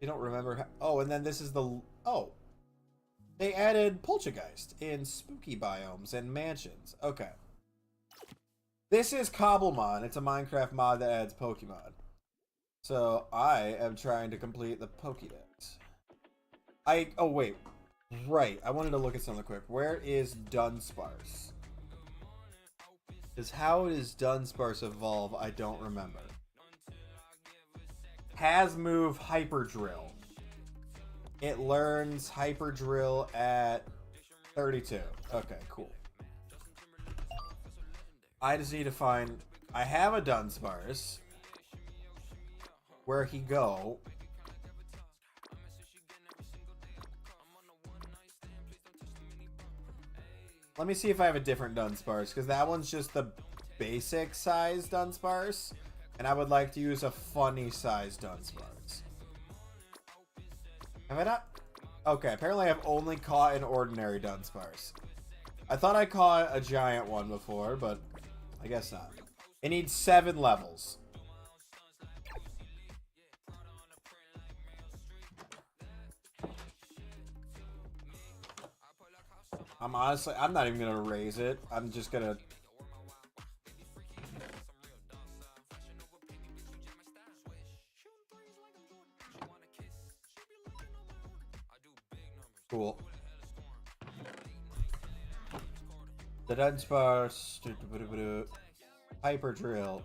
You don't remember how... Oh, and then this is the... Oh. They added Poltergeist in spooky biomes and mansions. Okay. This is Cobblemon. It's a Minecraft mod that adds Pokemon. So, I am trying to complete the Pokédex. Oh, wait. Right. I wanted to look at something quick. Where is Dunsparce? Because how does Dunsparce evolve? I don't remember. Has move Hyper Drill. It learns Hyper Drill at 32. Okay, cool. I just need to find... I have a Dunsparce. Where he go? Let me see if I have a different Dunsparce, because that one's just the basic size Dunsparce, and I would like to use a funny size Dunsparce. Have I not? Okay, apparently I've only caught an ordinary Dunsparce. I thought I caught a giant one before, but I guess not. It needs 7 levels. I'm not even gonna raise it. I'm just gonna... Cool. The Dunsparce. Hyper Drill.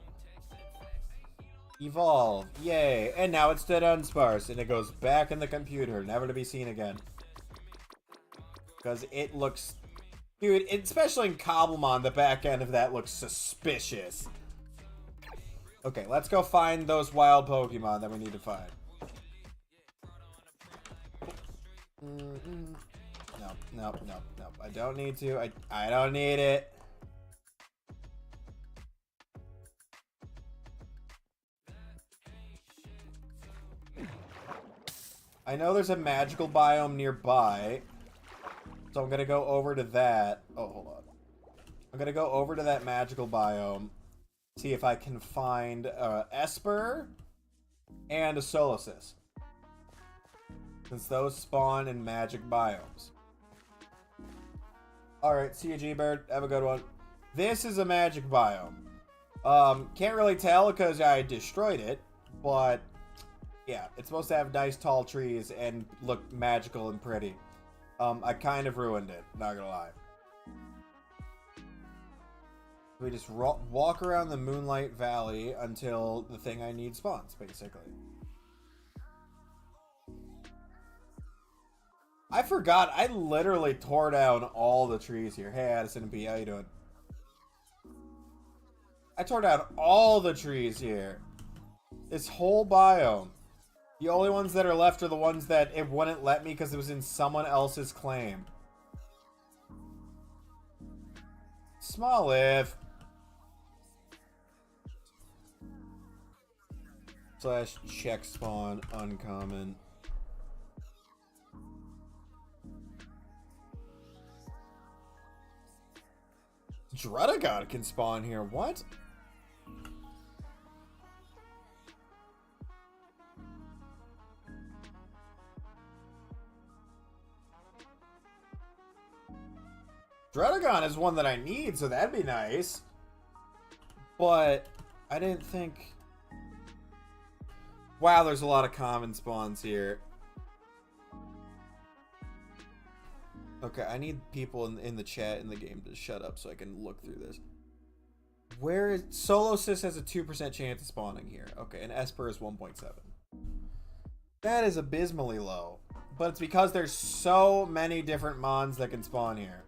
Evolve. Yay. And now it's the Dunsparce. And it goes back in the computer. Never to be seen again. Because it looks... Dude, especially in Cobblemon, the back end of that looks suspicious. Okay, let's go find those wild Pokemon that we need to find. No. I don't need to. I don't need it. I know there's a magical biome nearby. So I'm going to go over to that. Oh, hold on. I'm going to go over to that magical biome. See if I can find Esper and a Solosis. Since those spawn in magic biomes. Alright, see you, G-Bird. Have a good one. This is a magic biome. Can't really tell because I destroyed it. But, yeah. It's supposed to have nice tall trees and look magical and pretty. I kind of ruined it, not gonna lie. We just walk around the Moonlight Valley until the thing I need spawns, basically. I forgot, I literally tore down all the trees here. Hey, Addison and P, how you doing? I tore down all the trees here. This whole biome. The only ones that are left are the ones that it wouldn't let me because it was in someone else's claim. Small if. / check spawn uncommon. Druddigon can spawn here. What? Druddigon is one that I need, so that'd be nice. But I didn't think... Wow, there's a lot of common spawns here. Okay, I need people in the chat in the game to shut up so I can look through this. Where is... Solosis has a 2% chance of spawning here. Okay, and Esper is 1.7. That is abysmally low. But it's because there's so many different mons that can spawn here.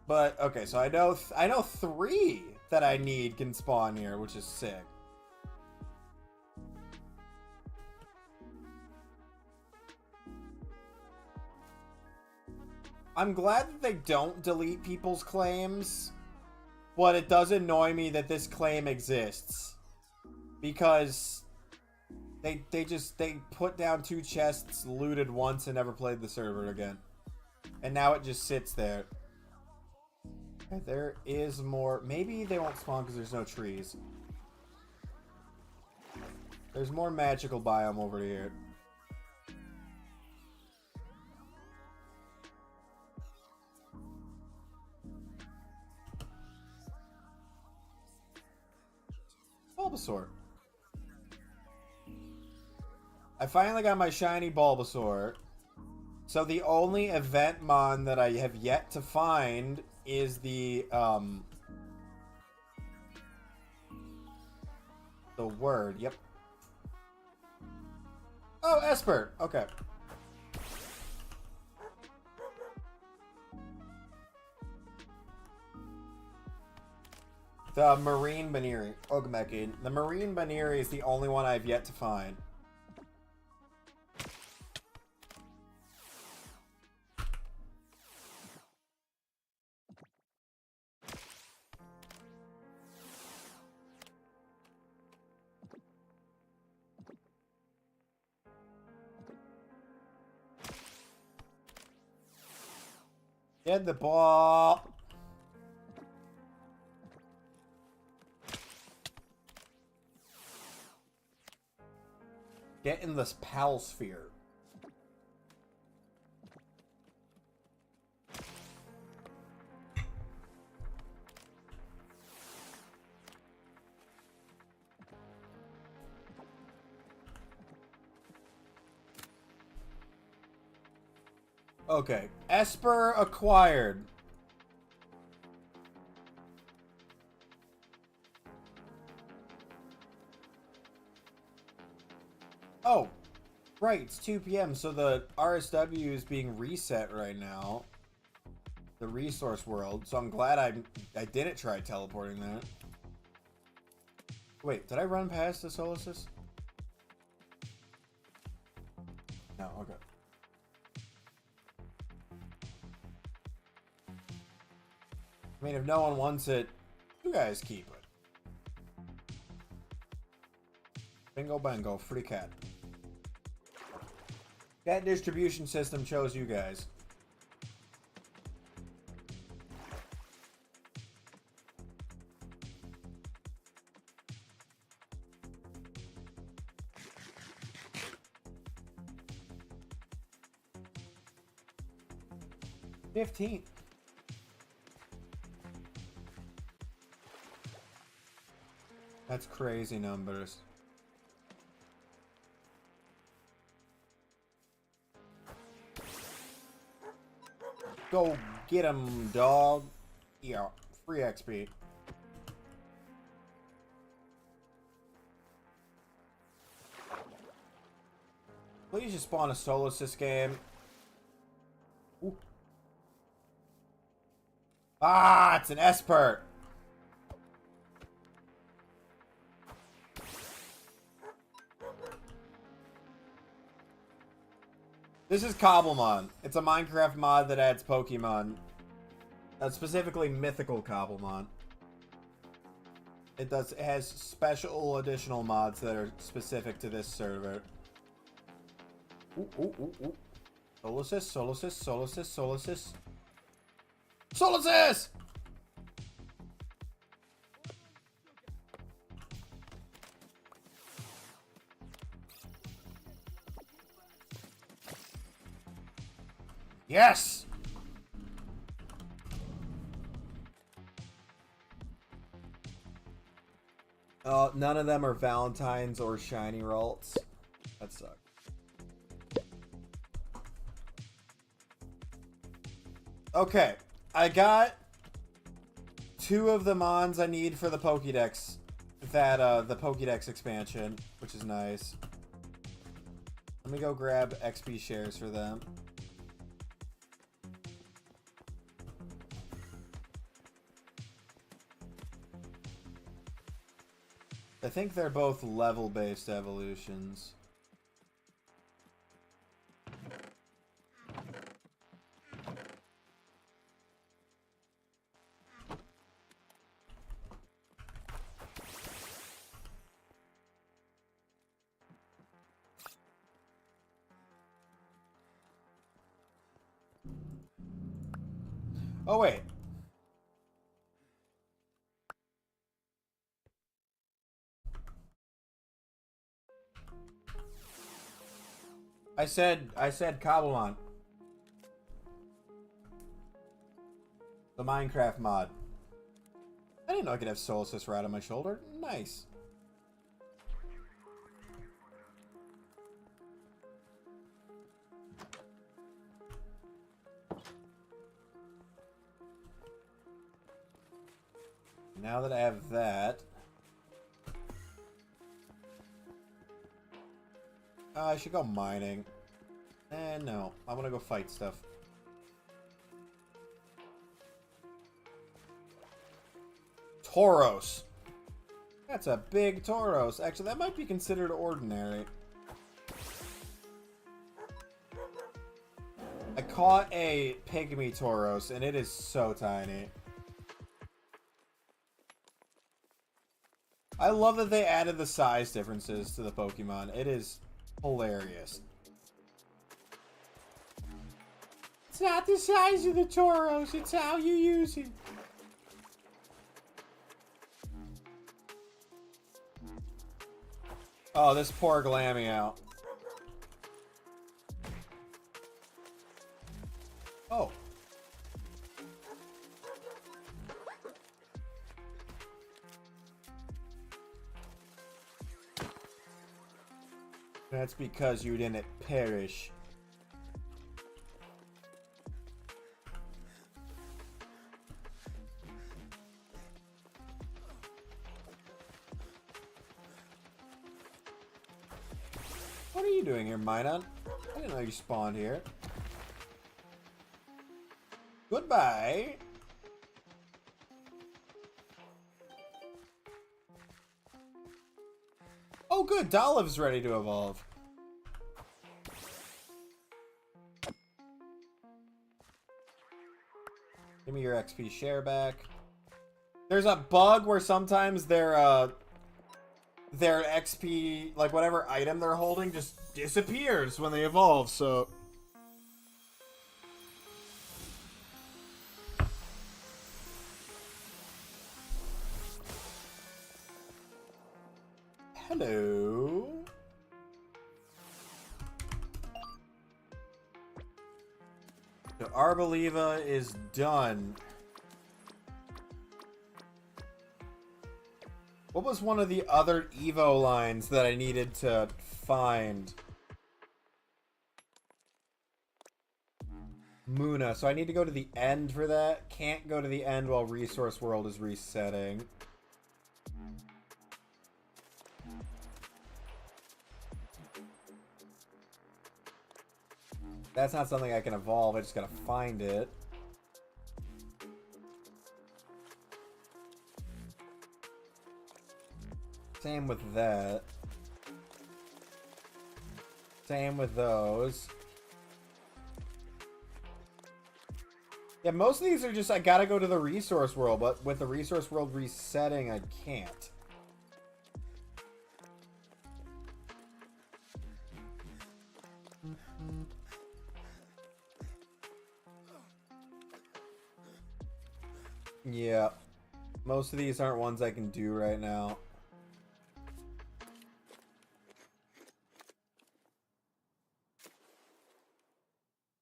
But okay, so I know 3 that I need can spawn here, which is sick. I'm glad that they don't delete people's claims, but it does annoy me that this claim exists. Because they put down 2 chests, looted once, and never played the server again. And now it just sits there. Okay, there is more. Maybe they won't spawn because there's no trees. There's more magical biome over here. Bulbasaur. I finally got my shiny Bulbasaur. So the only event mon that I have yet to find is the word. Yep. Oh, Esper. Okay. The Marine Baniri. Ogmekin. The Marine Baniri is the only one I've yet to find. Get the ball. Get in this pal sphere. Okay, Esper acquired. Oh, right, it's 2 p.m. So the RSW is being reset right now. The resource world. So I'm glad I didn't try teleporting that. Wait, did I run past the Solosis? No, okay. I mean, if no one wants it, you guys keep it. Bingo bango, free cat. Cat distribution system chose you guys. $15. That's crazy numbers. Go get him, dog. Yeah, free XP. Please just spawn a Solosis game. Ooh. Ah, it's an Esper. This is Cobblemon. It's a Minecraft mod that adds Pokemon. Specifically mythical Cobblemon. It has special additional mods that are specific to this server. Ooh, ooh, ooh, ooh. Solosis, Solosis, Solosis, Solosis. Solosis! Yes! None of them are Valentine's or shiny rolls. That sucks. Okay, I got 2 of the mons I need for the Pokédex. The Pokédex expansion, which is nice. Let me go grab XP shares for them. I think they're both level-based evolutions. Oh, wait. I said Cobblemon. The Minecraft mod. I didn't know I could have Soul Assist right on my shoulder. Nice. Now that I have that, I should go mining. No, I want to go fight stuff. Tauros. That's a big Tauros. Actually, that might be considered ordinary. I caught a pygmy Tauros, and it is so tiny. I love that they added the size differences to the Pokemon. It is hilarious. It's not the size of the Tauros, it's how you use it. Oh, this poor Glameow. Oh. That's because you didn't perish. What are you doing here, Minin? I didn't know you spawned here. Goodbye. Oh good, Doliv's ready to evolve. Give me your XP share back. There's a bug where sometimes their XP, like whatever item they're holding, just disappears when they evolve, so... Hello. So Arboliva is done. What was one of the other Evo lines that I needed to find? Muna. So I need to go to the end for that. Can't go to the end while Resource World is resetting. That's not something I can evolve, I just gotta find it. Same with that. Same with those. Yeah, most of these are just, I gotta go to the Resource World, but with the Resource World resetting, I can't. Yeah, most of these aren't ones I can do right now.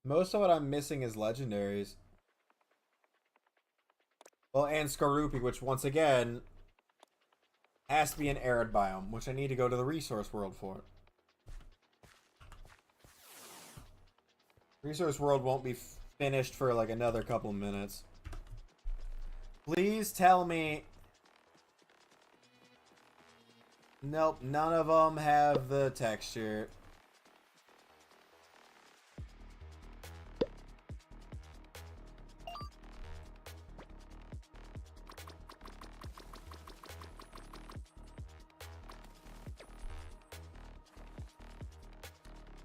Most of what I'm missing is legendaries. Well, and Skorupi, which once again has to be an arid biome, which I need to go to the Resource World for. Resource World won't be finished for like another couple minutes. Please tell me. Nope, none of them have the texture.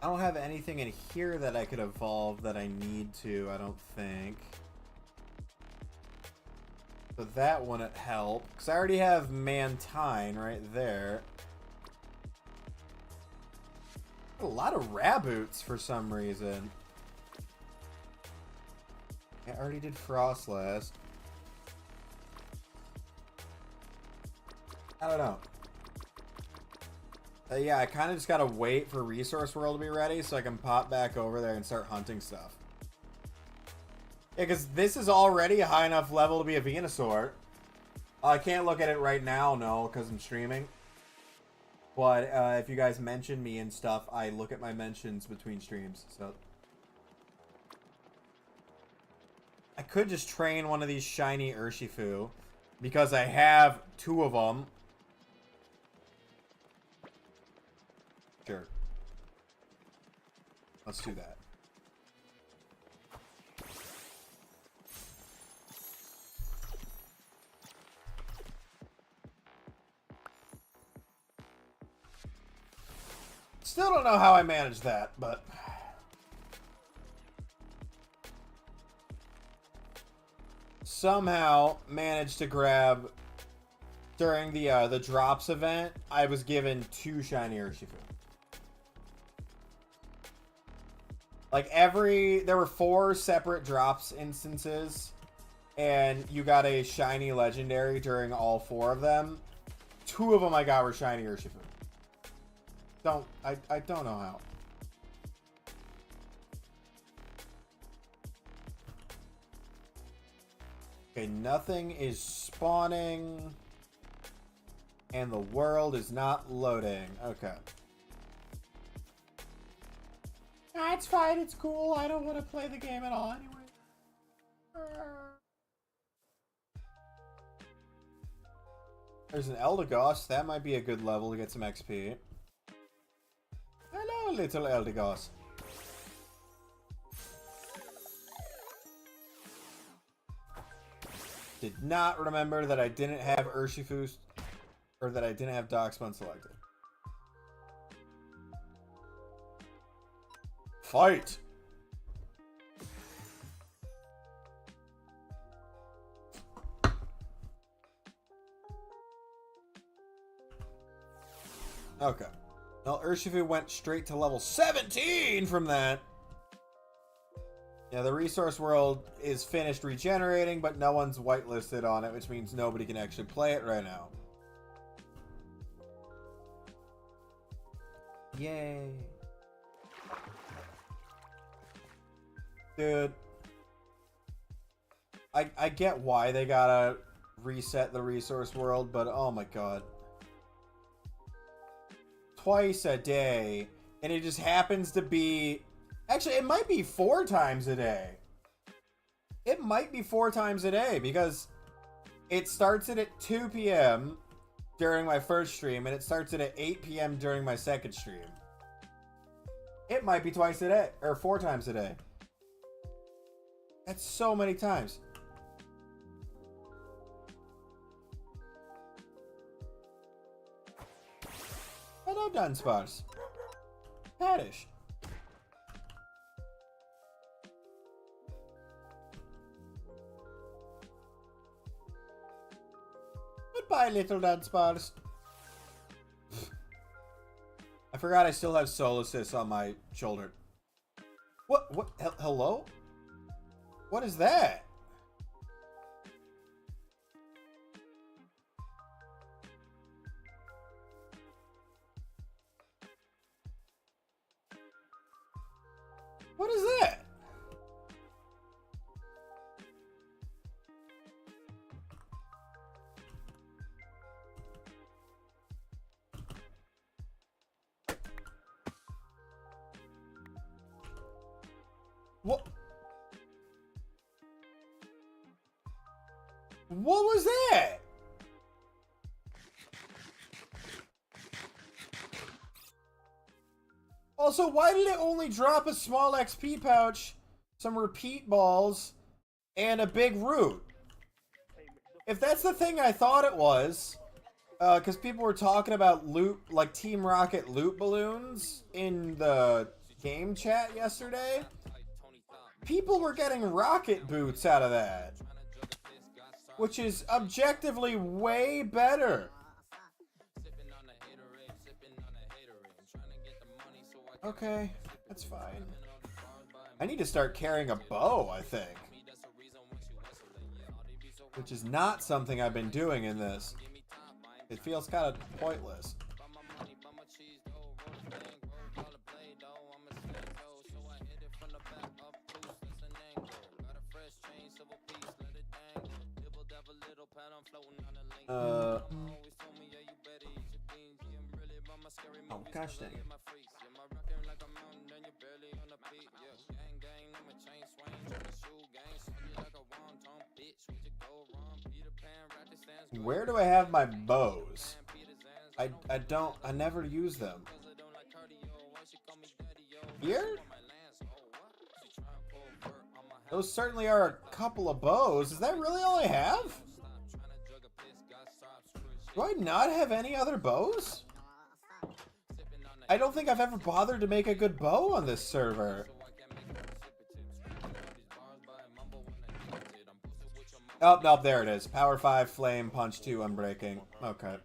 I don't have anything in here that I could evolve that I need to, I don't think. So that wouldn't help. Because I already have Mantine right there. A lot of Raboots for some reason. I already did Frost last. I don't know. Yeah, I kind of just gotta wait for Resource World to be ready so I can pop back over there and start hunting stuff. Yeah, because this is already a high enough level to be a Venusaur. I can't look at it right now, no, because I'm streaming. But if you guys mention me and stuff, I look at my mentions between streams, so... I could just train one of these shiny Urshifu, because I have 2 of them. Sure. Let's do that. Still don't know how I managed that, but... somehow managed to grab... during the drops event, I was given 2 shiny Urshifu. Like there were 4 separate drops instances, and you got a shiny legendary during all 4 of them. 2 of them I got were shiny Urshifu. I don't know how. Okay, nothing is spawning, and the world is not loading. Okay. That's fine, it's cool. I don't want to play the game at all anyway. There's an Eldegoss. That might be a good level to get some XP. Hello, little Eldegoss. Did not remember that I didn't have Urshifu, or that I didn't have Darkspawn selected. Fight! Okay. Well, Urshifu went straight to level 17 from that. Yeah, the resource world is finished regenerating, but no one's whitelisted on it, which means nobody can actually play it right now. Yay. Dude. I get why they gotta reset the resource world, but oh my god. Twice a day, and it just happens to be... Actually, it might be 4 times a day. It might be 4 times a day, because it starts it at 2 p.m. during my first stream, and it starts it at 8 p.m. during my second stream. It might be twice a day, or 4 times a day. That's so many times. Hello, Dunsparce. Paddish. Goodbye, little Dunsparce. I forgot I still have Solasis on my shoulder. What? Hello? What is that? What is that? What? What was that? Also, why did it only drop a small XP pouch, some repeat balls, and a big root? If that's the thing I thought it was, because people were talking about loot, like Team Rocket loot balloons in the game chat yesterday, people were getting rocket boots out of that, which is objectively way better. Okay, that's fine. I need to start carrying a bow, I think. Which is not something I've been doing in this. It feels kind of pointless. Oh, gosh dang it. Where do I have my bows? I never use them. Here? Those certainly are a couple of bows. Is that really all I have? Do I not have any other bows? I don't think I've ever bothered to make a good bow on this server. Oh, no, there it is. Power 5, Flame, Punch 2, Unbreaking. Okay.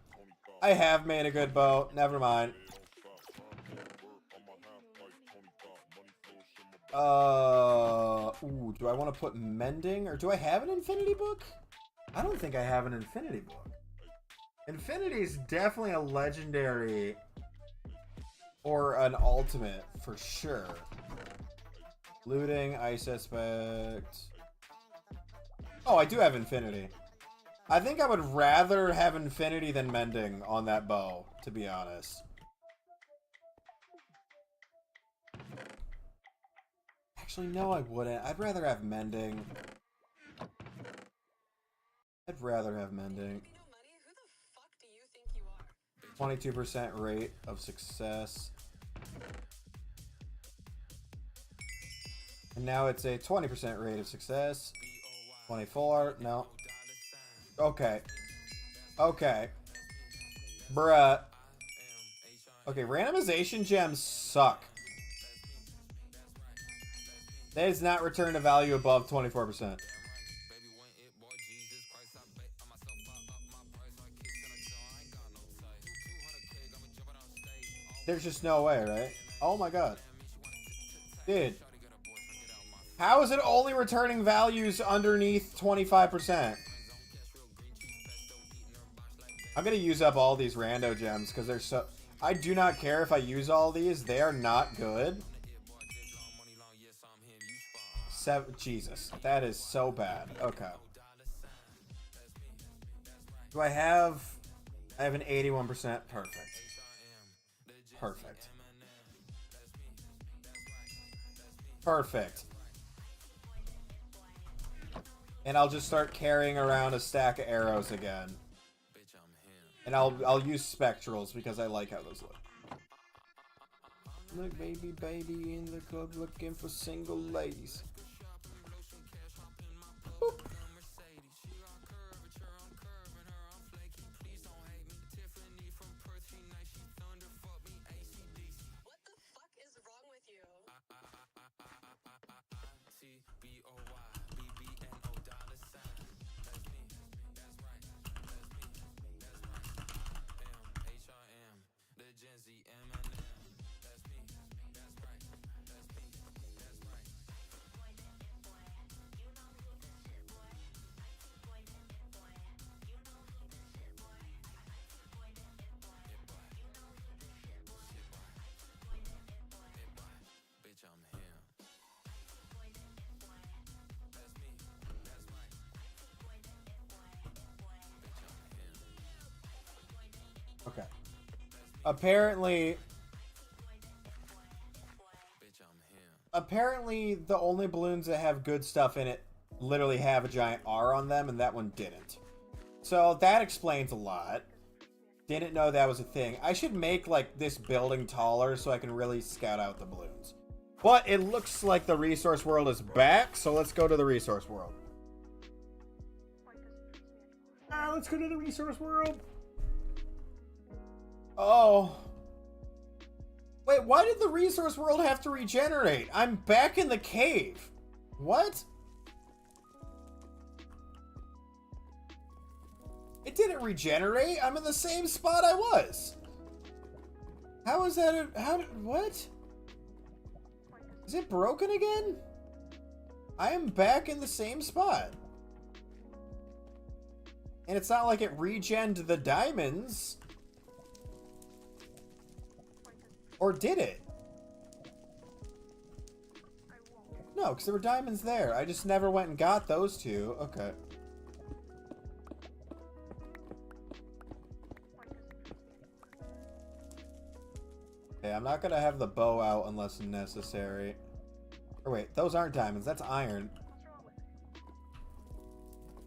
I have made a good bow. Never mind. Ooh, do I want to put Mending? Or do I have an Infinity book? I don't think I have an Infinity book. Infinity is definitely a legendary or an ultimate for sure. Looting, I suspect. Oh, I do have Infinity. I think I would rather have Infinity than Mending on that bow, to be honest. Actually, no, I wouldn't. I'd rather have Mending. I'd rather have Mending. 22% rate of success. And now it's a 20% rate of success. 24, no. Okay. Okay. Bruh. Okay, randomization gems suck. That does not return a value above 24%. There's just no way, right? Oh my god. Dude. How is it only returning values underneath 25%? I'm gonna use up all these rando gems because they're so... I do not care if I use all these. They are not good. Jesus. That is so bad. Okay. Do I have... I have an 81%. Perfect. Perfect. Perfect. And I'll just start carrying around a stack of arrows again. And I'll use spectrals because I like how those look. Look, baby in the club looking for single ladies. Boop. Okay. Apparently the only balloons that have good stuff in it literally have a giant R on them, and that one didn't. So that explains a lot. Didn't know that was a thing. I should make like this building taller so I can really scout out the balloons. But it looks like the resource world is back, so let's go to the resource world. Let's go to the resource world. Oh. Wait, why did the resource world have to regenerate? I'm back in the cave. What? It didn't regenerate. I'm in the same spot I was. How is that? What? Is it broken again? I am back in the same spot. And it's not like it regened the diamonds. Or did it? No, because there were diamonds there. I just never went and got those two. Okay. Okay, I'm not gonna have the bow out unless necessary. Or wait, those aren't diamonds. That's iron.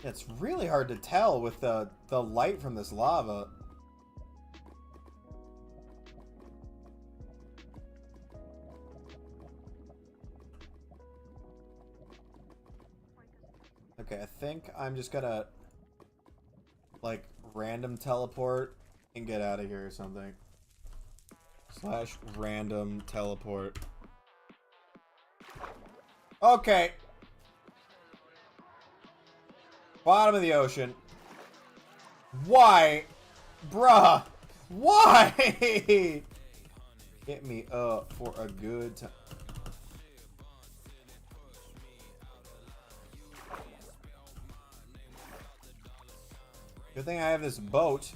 It's really hard to tell with the light from this lava. Okay, I think I'm just gonna, like, random teleport and get out of here or something. Slash random teleport. Okay. Bottom of the ocean. Why? Bruh. Why? Get me up for a good time. Good thing I have this boat.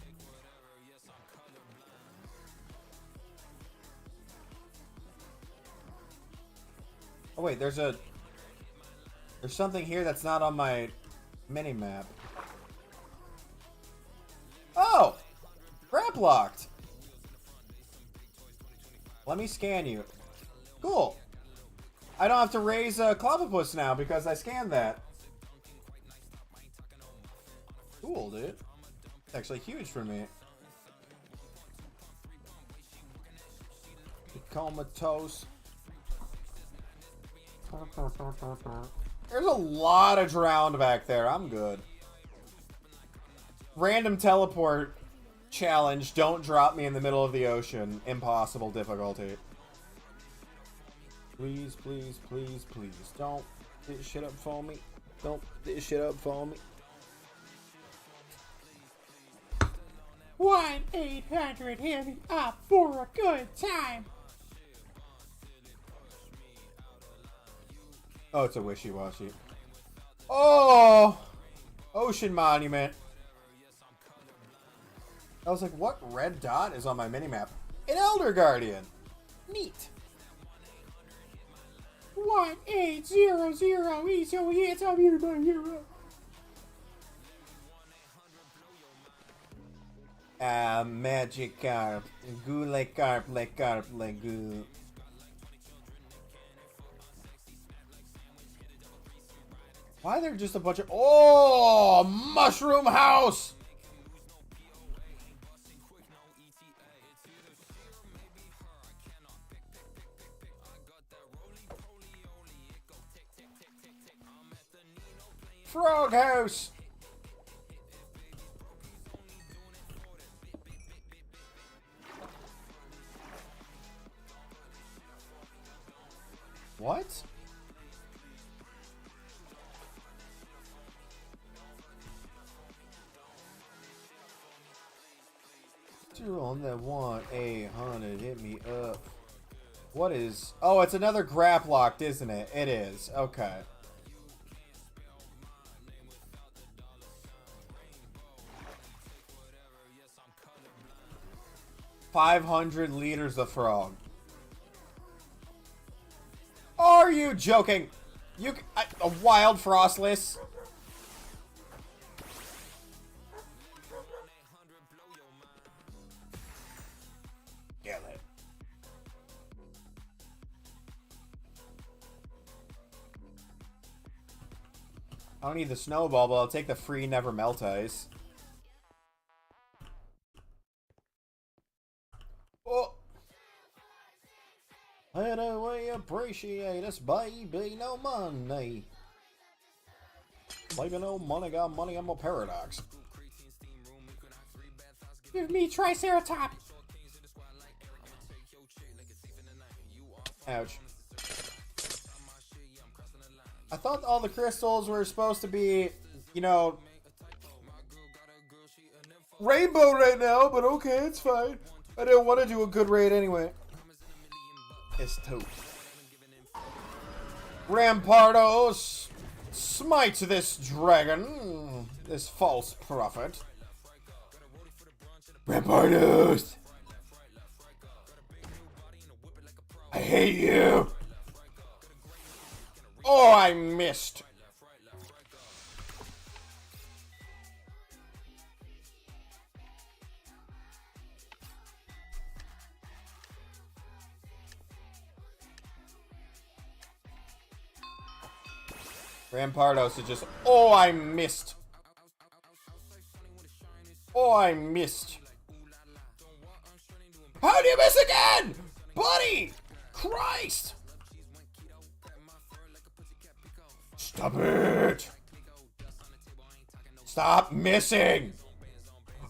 Oh wait, there's something here that's not on my mini-map. Oh! Grab locked! Let me scan you. Cool. I don't have to raise a Clobbopus now because I scanned that. Cool, dude. It's actually huge for me. Comatose. There's a lot of drowned back there. I'm good. Random teleport challenge. Don't drop me in the middle of the ocean. Impossible difficulty. Please, please, please, please. Don't this shit up for me. Don't this shit up for me. 1-800 hit me up for a good time. Oh, it's a wishy-washy. Oh! Ocean Monument. I was like, what red dot is on my minimap? An Elder Guardian. Neat. 1800 so it's a beautiful hero. Magikarp. Gulekarp, lekarp, legu. Why are there just a bunch of... Oh! Mushroom House! Frog House! What? You're on that 1-800, hit me up. What is... Oh, it's another grap locked, isn't it? It is. Okay. $500 liters of frog. Are you joking? A wild frostless? Kill it. I don't need the snowball, but I'll take the free never melt ice. Oh! And we appreciate us, baby, no money. Baby, no money, got money, I'm a paradox. Give me Triceratops. Ouch. I thought all the crystals were supposed to be, you know, rainbow right now, but okay, it's fine. I didn't want to do a good raid anyway. It's toast. Rampardos, smite this dragon, this false prophet. Rampardos! I hate you! Oh, I missed! Rampardos is just... Oh, I missed! Oh, I missed! How do you miss again? Buddy! Christ! Stop it! Stop missing!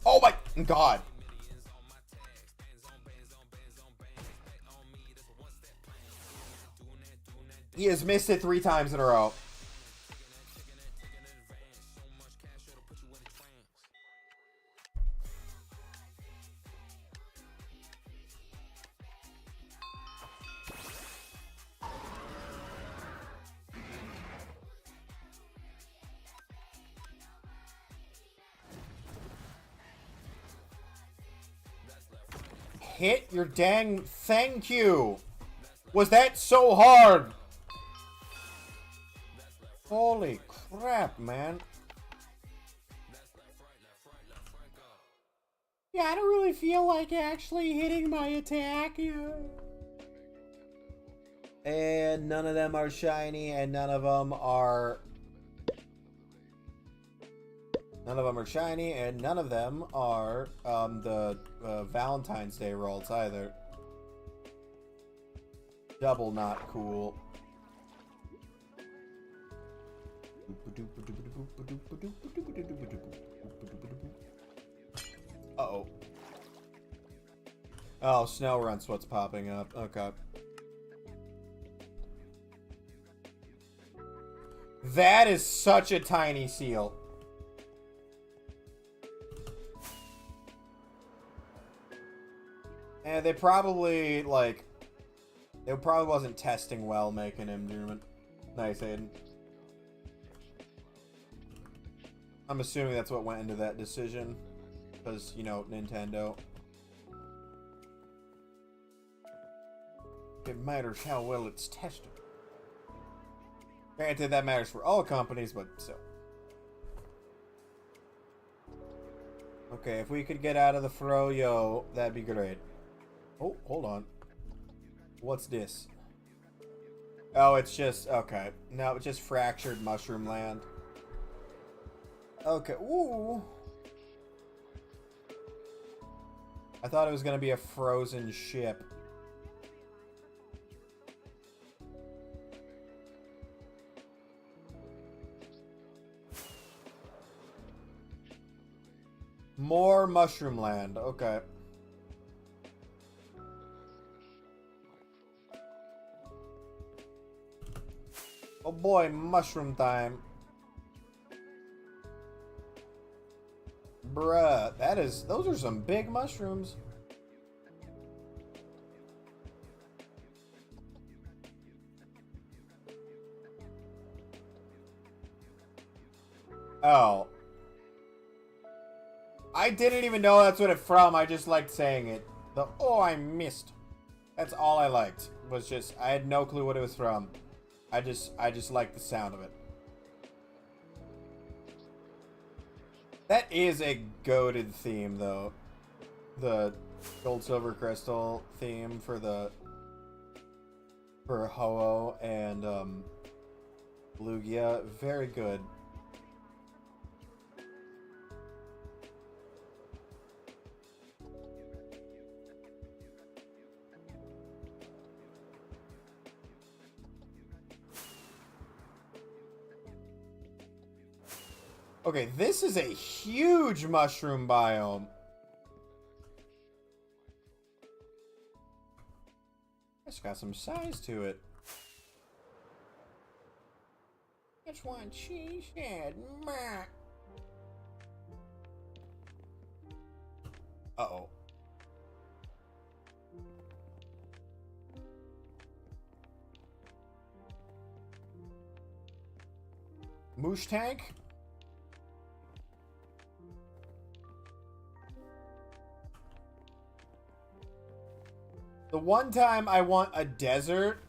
Oh my god! He has missed it 3 times in a row. Hit your dang thank you. Was that so hard? Holy crap, man. Yeah, I don't really feel like actually hitting my attack. And none of them are shiny, and none of them are... None of them are shiny, and none of them are the Valentine's Day rolls either. Double not cool. Uh-oh. Oh, snow runt's what's popping up. Okay. That is such a tiny seal. And they probably, like... It probably wasn't testing well making him do it. Nice, Aiden. I'm assuming that's what went into that decision. Because, you know, Nintendo. It matters how well it's tested. Granted, that matters for all companies, but still. Okay, if we could get out of the froyo, that'd be great. Oh, hold on. What's this? Oh, it's just... Okay. No, it's just fractured mushroom land. Okay. Ooh. I thought it was going to be a frozen ship. More mushroom land. Okay. Oh boy, mushroom time. Bruh, that is... Those are some big mushrooms. Oh. I didn't even know that's what it's from. I just liked saying it. The oh, I missed. That's all I liked. Was just... I had no clue what it was from. I just like the sound of it. That is a goated theme, though. The gold, silver, crystal theme for Ho-Oh and Lugia. Very good. Okay, this is a huge mushroom biome. It's got some size to it. That's what she said. Meh. Uh-oh. Moosh tank? The one time I want a desert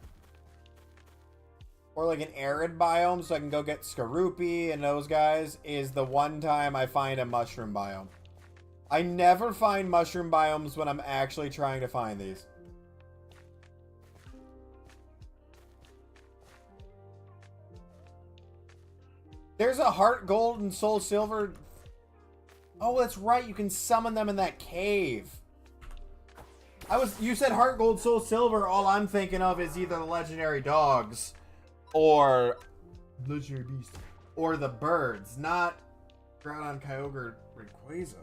or like an arid biome so I can go get Skorupi and those guys is the one time I find a mushroom biome. I never find mushroom biomes when I'm actually trying to find these. There's a heart gold and soul silver. Oh, that's right. You can summon them in that cave. You said heart gold, soul silver. All I'm thinking of is either the legendary dogs or legendary beast or the birds, not Groudon, Kyogre, Rayquaza.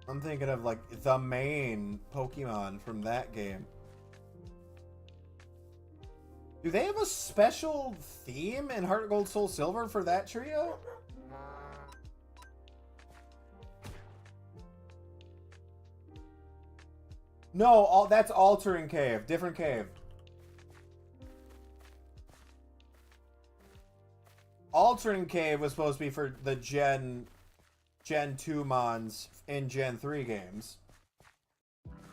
I'm thinking of like the main Pokemon from that game. Do they have a special theme in Heart Gold Soul Silver for that trio? No, that's Altering Cave. Different cave. Altering Cave was supposed to be for the Gen 2 mons in Gen 3 games.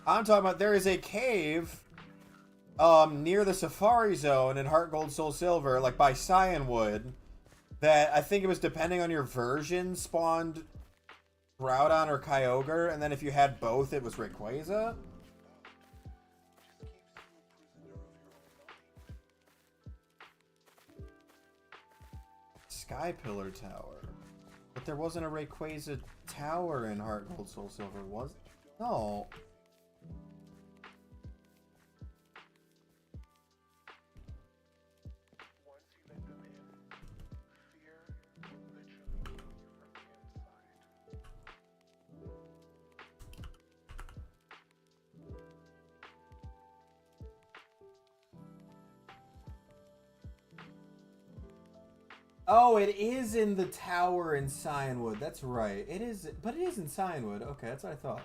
I'm talking about there is a cave near the Safari Zone in Heart Gold Soul Silver, like by Cyanwood, that I think it was depending on your version spawned Groudon or Kyogre, and then if you had both, it was Rayquaza. Sky Pillar Tower. But there wasn't a Rayquaza tower in Heart Gold Soul Silver, was it? No. Oh, it is in the tower in Cyanwood. That's right. It is, but it is in Cyanwood. Okay, that's what I thought.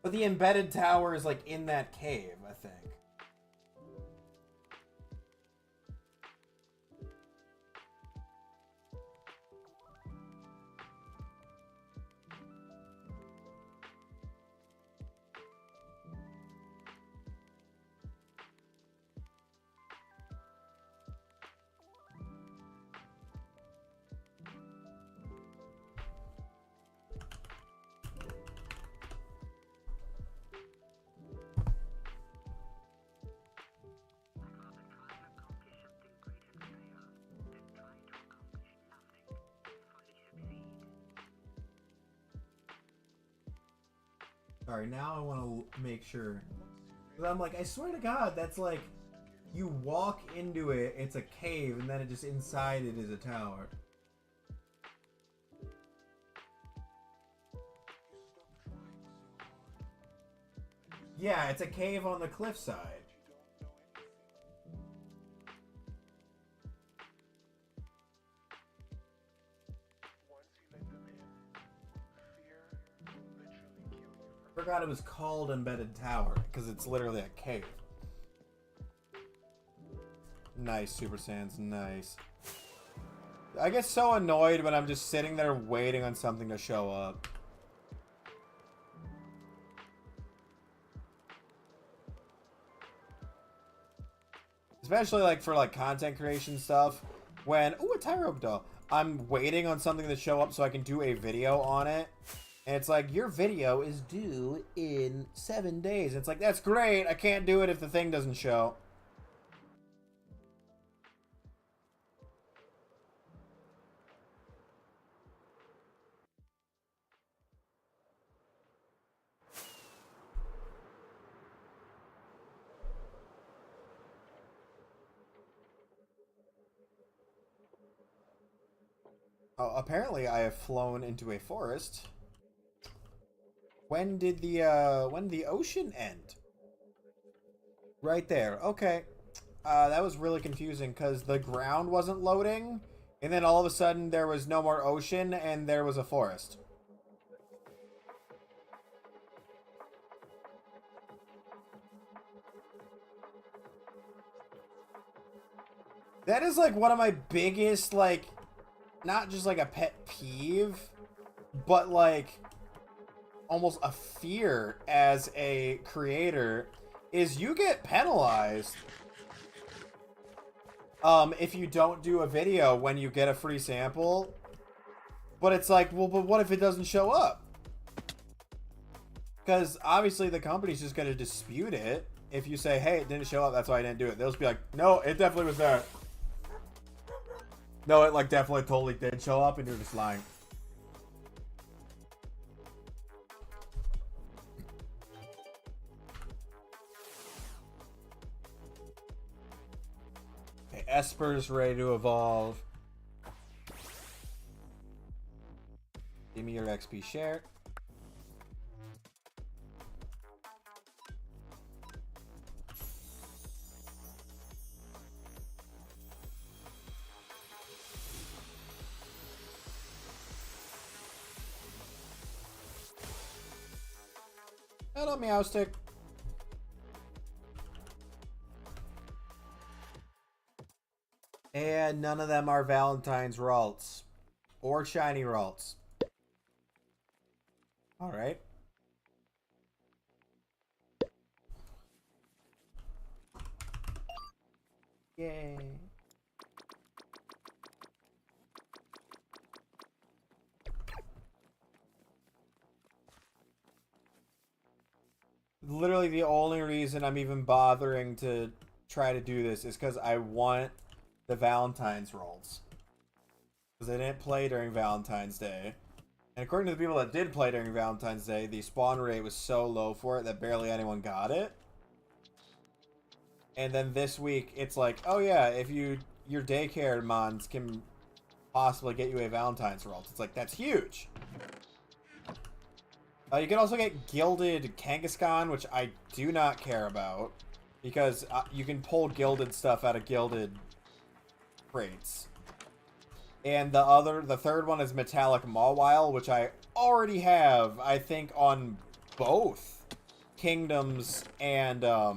But the embedded tower is like in that cave, I think. Sorry, now I want to make sure. Because I'm like, I swear to God, that's like, you walk into it, it's a cave, and then it just inside it is a tower. Yeah, it's a cave on the cliffside. Forgot it was called Embedded Tower because it's literally a cave. Nice, Super Saiyans, nice. I get so annoyed when I'm just sitting there waiting on something to show up. Especially like for like content creation stuff. When, ooh, a Tyrobe doll. I'm waiting on something to show up so I can do a video on it. And it's like, your video is due in 7 days. It's like, that's great. I can't do it if the thing doesn't show. Oh, apparently I have flown into a forest. When did the ocean end? Right there. Okay. That was really confusing because the ground wasn't loading, and then all of a sudden there was no more ocean and there was a forest. That is like one of my biggest, like, not just like a pet peeve, but like almost a fear as a creator, is you get penalized if you don't do a video when you get a free sample. But it's like, well, but what if it doesn't show up? Because obviously the company's just going to dispute it. If you say, hey, it didn't show up, that's why I didn't do it. They'll just be like, no, it definitely was there. No, it like definitely totally did show up, and you're just lying. Okay, Esper's ready to evolve. Give me your XP share. Hello, Meowstick. And none of them are Valentine's Ralts. Or Shiny Ralts. Alright. Yay. Literally the only reason I'm even bothering to try to do this is because I want the Valentine's rolls. Because they didn't play during Valentine's Day. And according to the people that did play during Valentine's Day, the spawn rate was so low for it that barely anyone got it. And then this week, it's like, oh yeah, if your daycare mons can possibly get you a Valentine's roll. It's like, that's huge. You can also get gilded Kangaskhan, which I do not care about, because you can pull gilded stuff out of gilded crates. And the third one is metallic Mawile, which I already have, I think, on both Kingdoms and I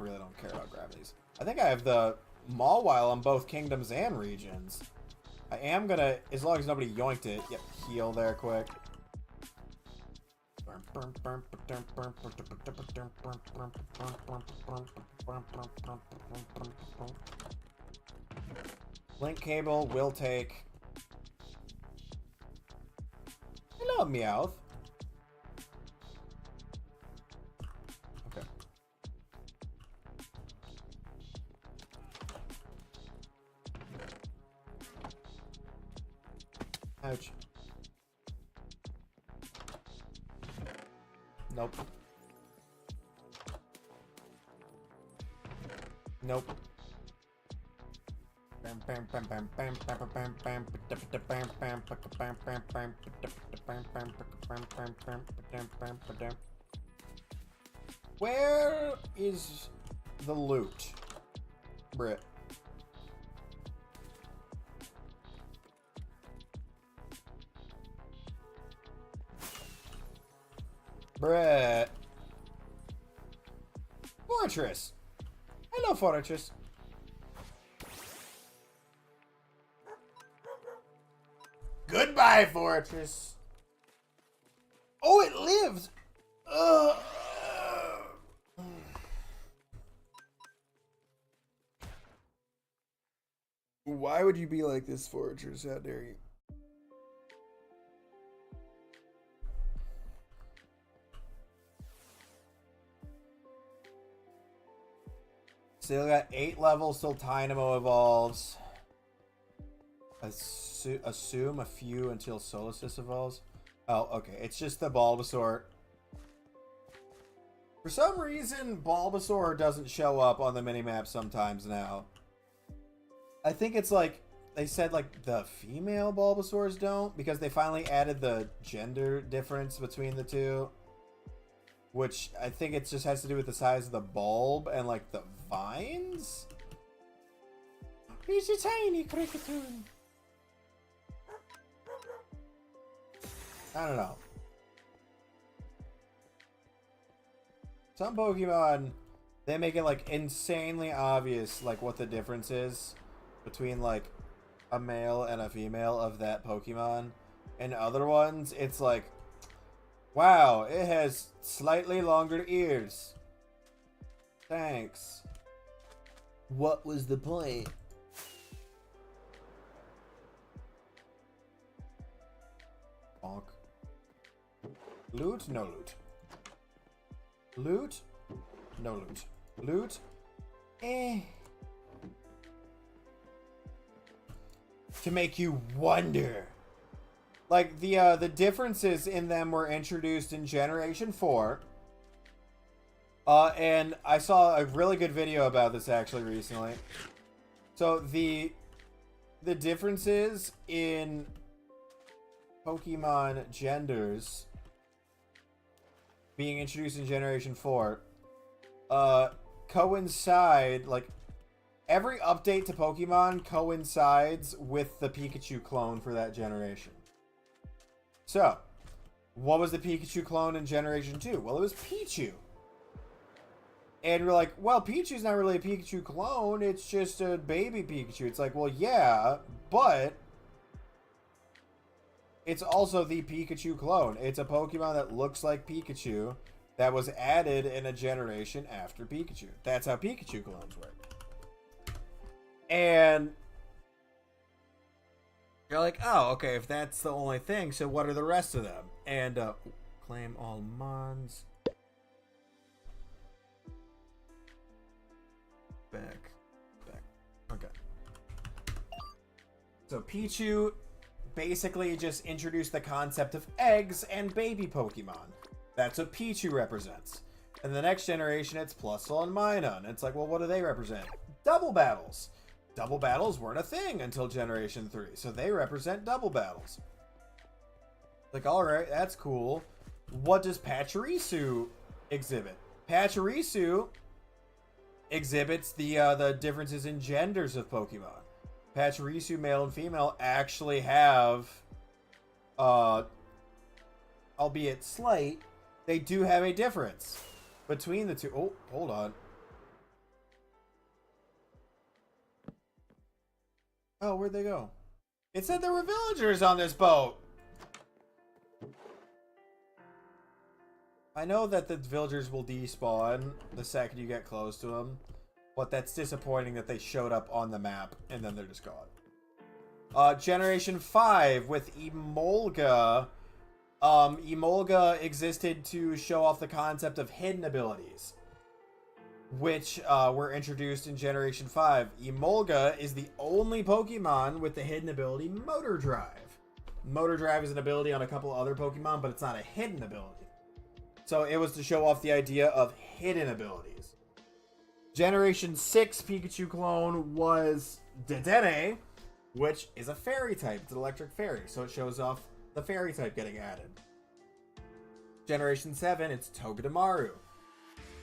really don't care about gravities. I think I have the Mawile on both Kingdoms and regions. I am gonna, as long as nobody yoinked it, yep, heal there quick. Link cable will take. Hello, Meowth. Okay. Ouch. Nope. Nope. Where is the loot, Brit? Brett. Fortress. Hello, Fortress. Goodbye, Fortress. Oh, it lives. Why would you be like this, Fortress? How dare you? Still got 8 levels till Dynamo evolves. Assume a few until Solstice evolves. Oh, okay. It's just the Bulbasaur. For some reason, Bulbasaur doesn't show up on the minimap sometimes now. I think it's like they said like the female Bulbasaurs don't, because they finally added the gender difference between the two, which I think it just has to do with the size of the bulb and like the vines. He's a tiny cricketun. I don't know. Some Pokemon, they make it like insanely obvious like what the difference is between like a male and a female of that Pokemon. And other ones, it's like, wow, it has slightly longer ears. Thanks. What was the point? Bonk. Loot? No loot. Loot? No loot. Loot? Eh. To make you wonder. Like, the differences in them were introduced in Generation 4. And I saw a really good video about this actually recently. So, the differences in Pokemon genders being introduced in Generation 4 coincide, like, every update to Pokemon coincides with the Pikachu clone for that generation. So, what was the Pikachu clone in Generation 2? Well, it was Pichu. And we're like, well, Pichu's not really a Pikachu clone, it's just a baby Pikachu. It's like, well, yeah, but it's also the Pikachu clone. It's a Pokemon that looks like Pikachu that was added in a generation after Pikachu. That's how Pikachu clones work. And you're like, oh, okay, if that's the only thing, so what are the rest of them? And, claim all mons. Back. Okay. So Pichu basically just introduced the concept of eggs and baby Pokemon. That's what Pichu represents. And the next generation, it's Plusle and Minun. It's like, well, what do they represent? Double battles. Double battles weren't a thing until Generation 3, so they represent double battles. Like, alright, that's cool. What does Pachirisu exhibit? Pachirisu exhibits the differences in genders of Pokemon. Pachirisu, male and female, actually have, albeit slight, they do have a difference between the two. Oh, hold on. Oh, where'd they go? It said there were villagers on this boat. I know that the villagers will despawn the second you get close to them, but that's disappointing that they showed up on the map and then they're just gone. Generation 5 with Emolga. Emolga existed to show off the concept of hidden abilities, which were introduced in Generation 5. Emolga is the only Pokemon with the hidden ability Motor Drive. Motor Drive is an ability on a couple other Pokemon, but it's not a hidden ability. So it was to show off the idea of hidden abilities. Generation 6 Pikachu clone was Dedenne, which is a fairy type. It's an electric fairy, so it shows off the fairy type getting added. Generation 7, it's Togedemaru.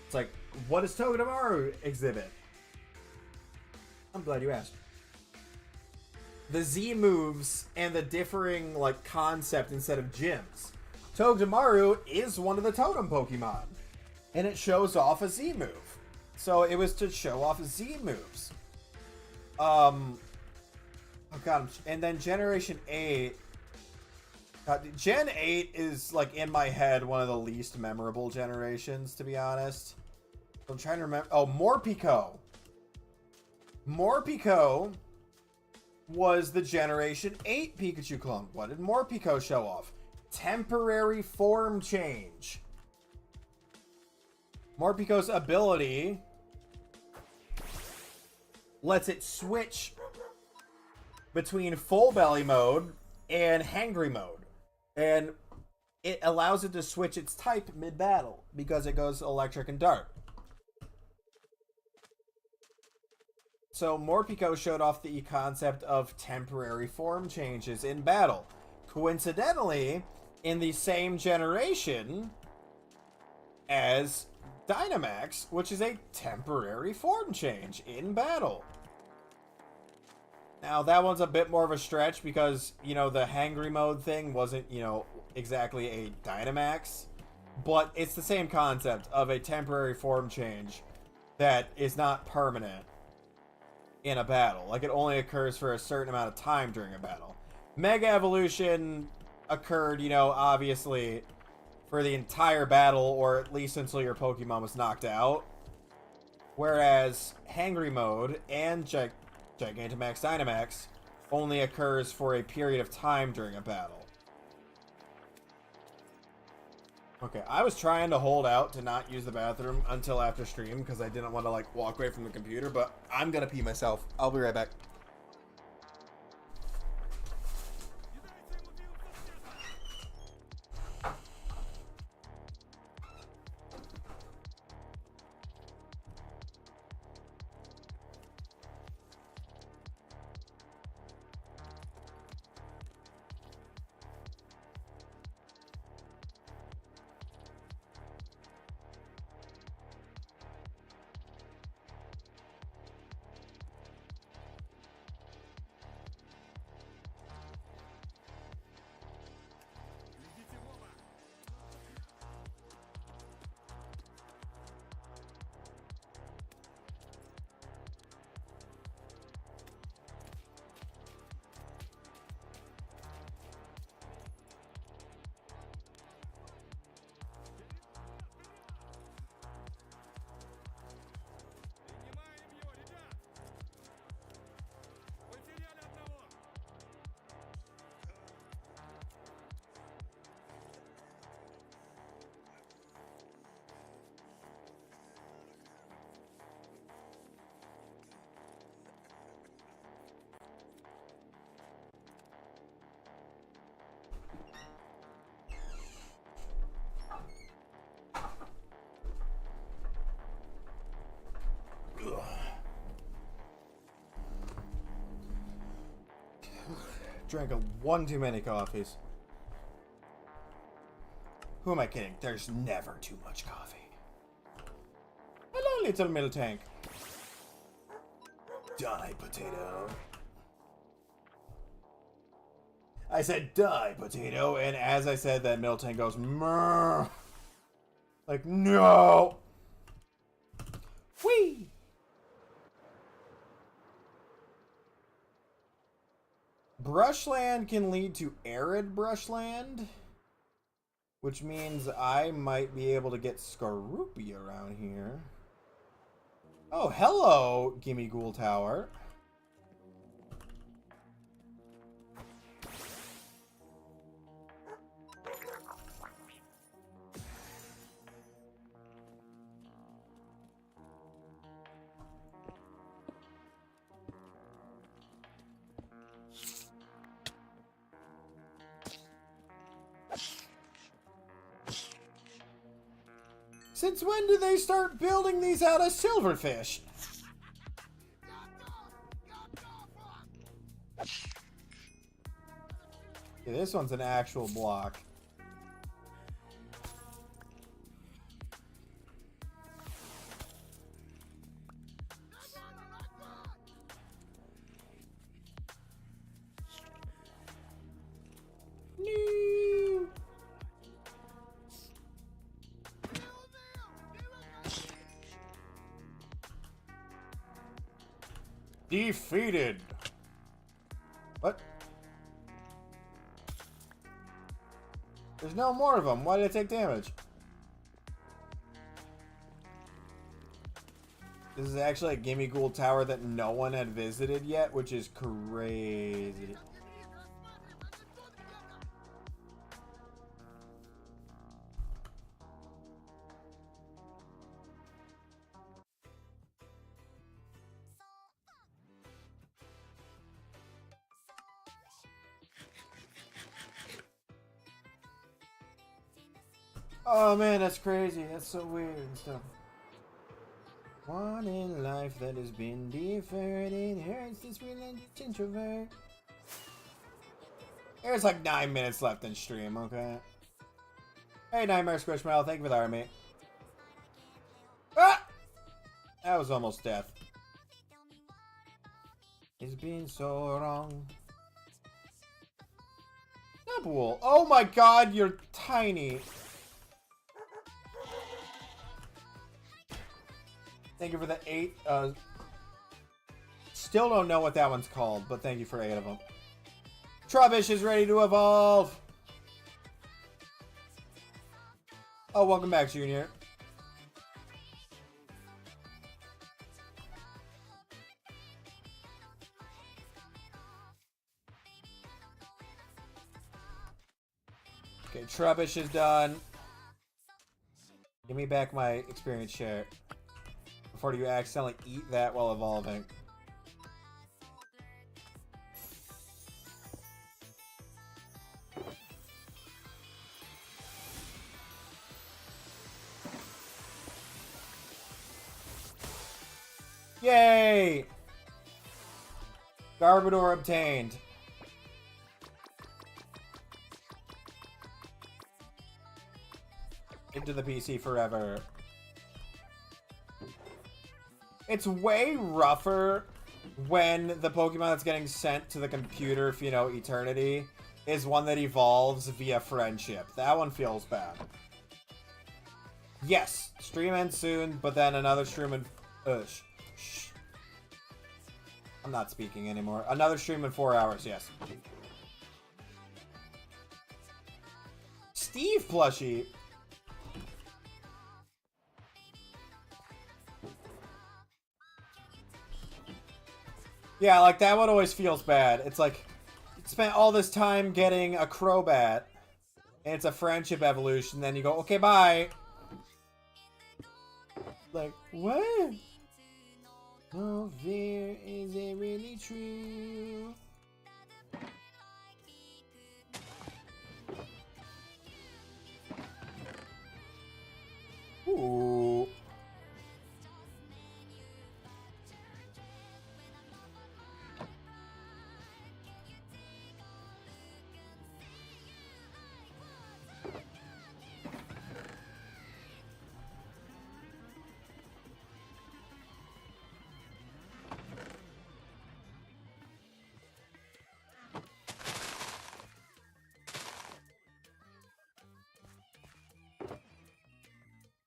It's like, what does Togedemaru exhibit? I'm glad you asked. The Z moves and the differing like concept instead of gyms. Togedemaru is one of the totem Pokemon, and it shows off a Z move. So it was to show off Z moves. Oh god, and then Generation 8. Gen 8 is, like, in my head, one of the least memorable generations, to be honest. I'm trying to remember. Oh, Morpeko. Morpeko was the Generation 8 Pikachu clone. What did Morpeko show off? Temporary form change. Morpeko's ability lets it switch between full belly mode and hangry mode. And it allows it to switch its type mid-battle because it goes electric and dark. So Morpeko showed off the concept of temporary form changes in battle. Coincidentally, in the same generation as Dynamax, which is a temporary form change in battle. Now, that one's a bit more of a stretch because, you know, the Hangry Mode thing wasn't, you know, exactly a Dynamax. But it's the same concept of a temporary form change that is not permanent in a battle. Like, it only occurs for a certain amount of time during a battle. Mega Evolution occurred, you know, obviously for the entire battle, or at least until your Pokemon was knocked out. Whereas Hangry Mode and Gigantamax Dynamax only occurs for a period of time during a battle. Okay, I was trying to hold out to not use the bathroom until after stream because I didn't want to, like, walk away from the computer, but I'm gonna pee myself. I'll be right back. Drank one too many coffees. Who am I kidding? There's never too much coffee. Hello, little Miltank. Die, potato. I said die, potato, and as I said that, Miltank goes, Murr. Like, no! Whee! Brushland can lead to arid brushland, which means I might be able to get Skorupi around here. Oh, hello, Gimme Ghoul Tower. Since when did they start building these out of silverfish? Yeah, this one's an actual block. No. Defeated. What? There's no more of them. Why did I take damage? This is actually a Gimme Ghoul Tower that no one had visited yet, which is crazy. Oh man, that's crazy. That's so weird and stuff. One in life that has been deferred. It hurts this relentless introvert. There's like 9 minutes left in stream, okay? Hey, Nightmare Squishmallow, thank you for the army. Ah! That was almost death. It's been so wrong. Snapwool. Oh my god, you're tiny. Thank you for the 8. Still don't know what that one's called, but thank you for 8 of them. Trubbish is ready to evolve. Oh, welcome back, Junior. Okay, Trubbish is done. Give me back my experience share. Before you accidentally eat that while evolving. Yay! Garbodor obtained. Into the PC forever. It's way rougher when the Pokemon that's getting sent to the computer for, you know, eternity is one that evolves via friendship. That one feels bad. Yes, stream ends soon, but then another stream in... shh. I'm not speaking anymore. Another stream in 4 hours, yes. Steve plushie. Yeah, like, that one always feels bad. It's like, spent all this time getting a Crobat, and it's a friendship evolution, then you go, okay, bye. Like, what? No fear, is it really true? Ooh.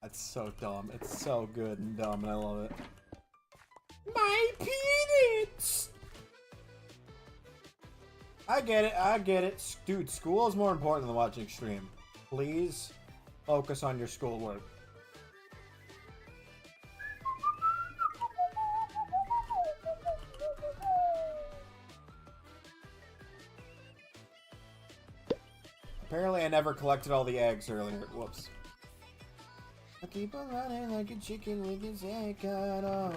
That's so dumb. It's so good and dumb, and I love it. My peanuts! I get it, I get it. Dude, school is more important than watching stream. Please focus on your schoolwork. Apparently I never collected all the eggs earlier. Whoops. I keep on running like a chicken with its head cut off.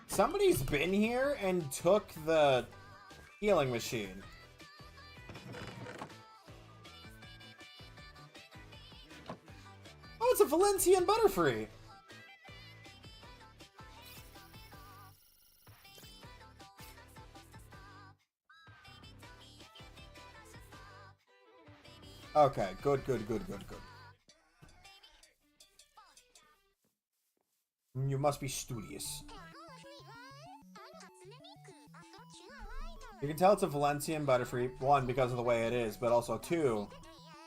Somebody's been here and took the healing machine. Oh, it's a Valencian Butterfree. Okay, good. You must be studious. You can tell it's a Valencian Butterfree, one, because of the way it is, but also two,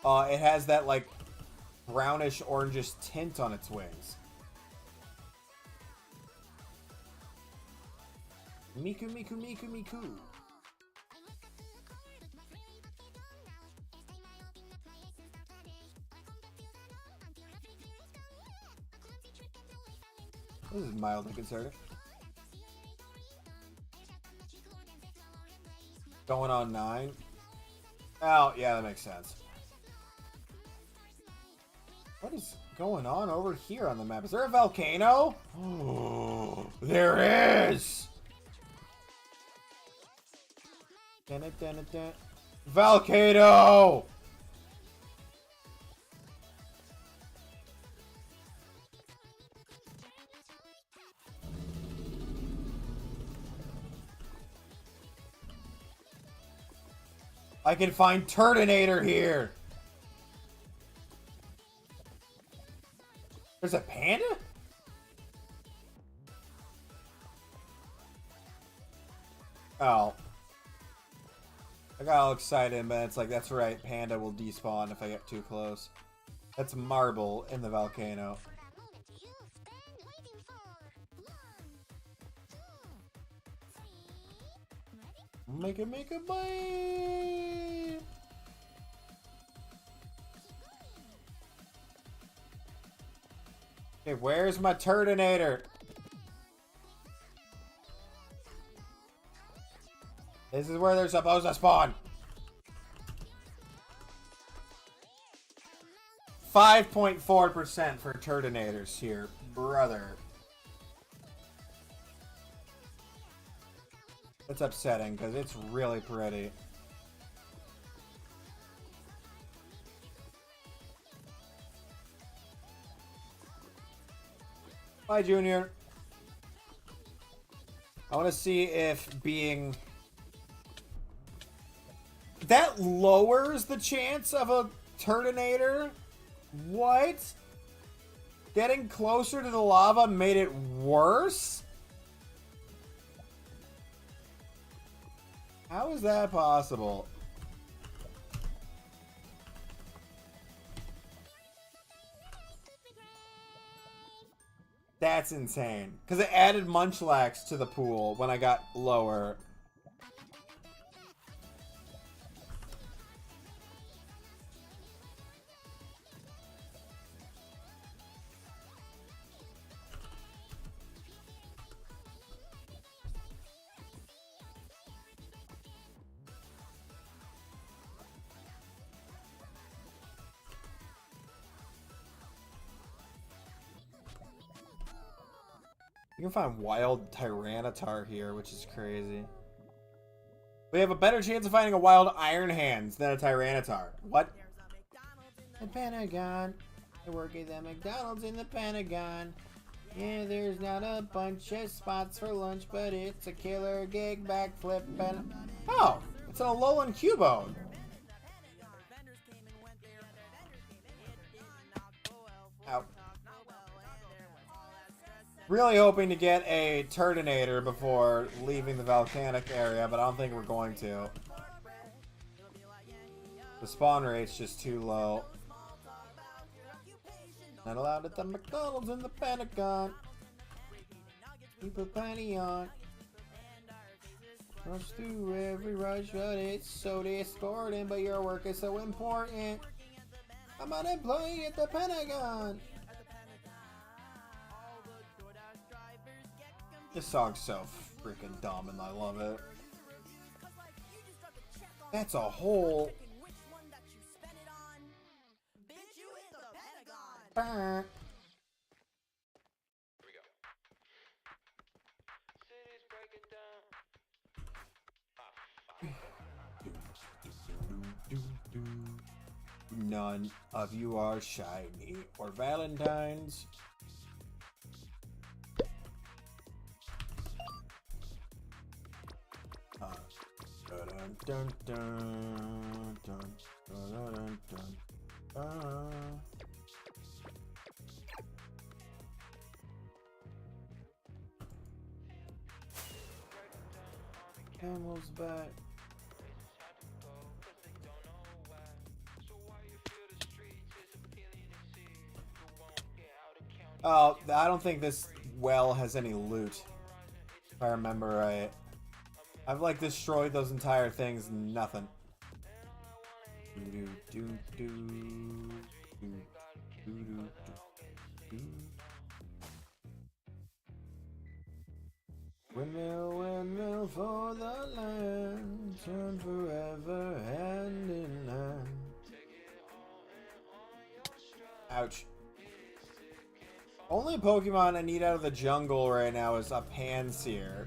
it has that, like, brownish orangish tint on its wings. Miku. This is mildly concerning. Going on 9. Oh, yeah, that makes sense. What is going on over here on the map? Is there a volcano? Oh, there is! Volcano! I can find Turtonator here. There's a panda? Oh. I got all excited, but it's like, that's right, panda will despawn if I get too close. That's marble in the volcano. Make a bite! Okay, where's my Turtonator? This is where they're supposed to spawn. 5.4% for Turtonators here, brother. That's upsetting because it's really pretty. Bye, Junior. I want to see if being... That lowers the chance of a Turtonator? What? Getting closer to the lava made it worse? How is that possible? That's insane. Because it added Munchlax to the pool when I got lower. You can find wild Tyranitar here, which is crazy. We have a better chance of finding a wild Iron Hands than a Tyranitar. What? The Pentagon. I work at the McDonald's in the Pentagon. Yeah, there's not a bunch of spots for lunch, but it's a killer gig backflip and... Oh, it's an Alolan Cubone. Ow. Really hoping to get a Turtonator before leaving the volcanic area, but I don't think we're going to. The spawn rate's just too low. Not allowed at the McDonald's in the Pentagon. Keep a penny on. Rush through every rush, but it's so discordant. But your work is so important. I'm an employee at the Pentagon. This song's so freaking dumb and I love it. That's a whole... Burr. None of you are shiny or Valentines. Dun, dun, dun, dun, dun, dun, dun, dun. Camel's back. Oh, I don't think this well has any loot, if I remember right. I've like destroyed those entire things, nothing. Windmill, windmill for the land, turn forever hand in hand. Ouch. Only Pokemon I need out of the jungle right now is a Panseer.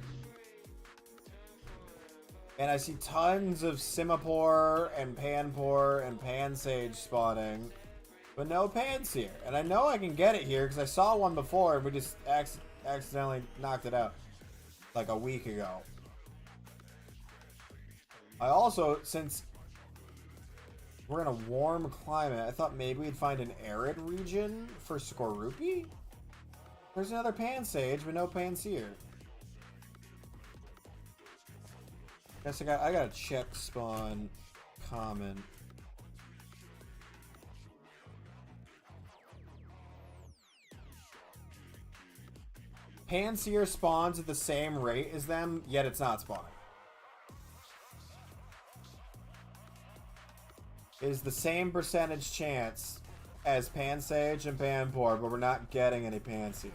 And I see tons of Simipour and Panpour and Pansage spawning, but no Panseer. And I know I can get it here because I saw one before and we just accidentally knocked it out like a week ago. I also, since We're in a warm climate. I thought maybe we'd find an arid region for Skorupi. There's another Pansage, but no Panseer. Guess I gotta check spawn common. Panseer spawns at the same rate as them, yet it's not spawning. It is the same percentage chance as Pansage and Panpour, but we're not getting any Panseer.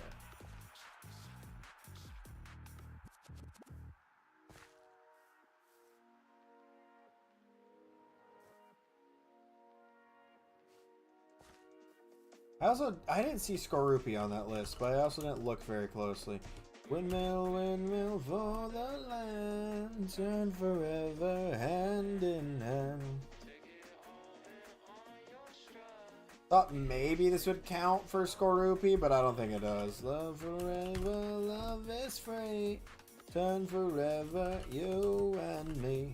I didn't see Skorupi on that list, but I also didn't look very closely. Windmill, windmill for the land, turn forever hand in hand. Thought maybe this would count for Skorupi, but I don't think it does. Love forever, love is free. Turn forever, you and me.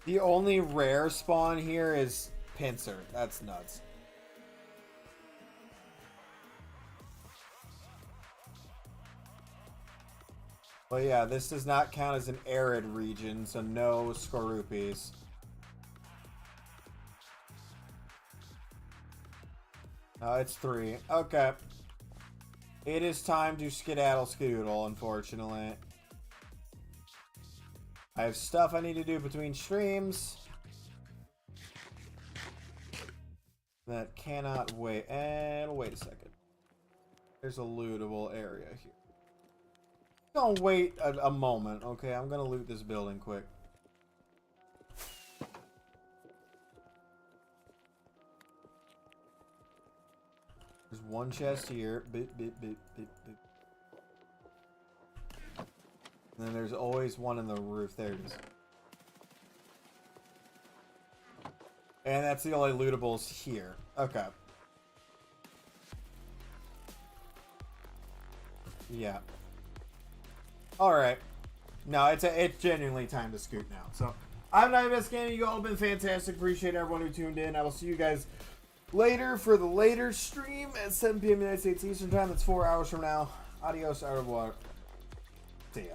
The only rare spawn here is Pinsir. That's nuts. But yeah, this does not count as an arid region, so no Skorupis. It's 3. Okay. It is time to skedaddle skedoodle, unfortunately. I have stuff I need to do between streams that cannot wait. And wait a second. There's a lootable area here. Don't wait a moment, okay? I'm gonna loot this building quick. There's one chest here. Beep, beep, beep, beep, beep. And then there's always one in the roof. There it is. And that's the only lootables here. Okay. Yeah. Alright. No, it's genuinely time to scoot now. So, I'm Nightbest Gaming. You all have been fantastic. Appreciate everyone who tuned in. I will see you guys later for the later stream at 7 p.m. United States Eastern Time. That's 4 hours from now. Adios, out of water. See ya.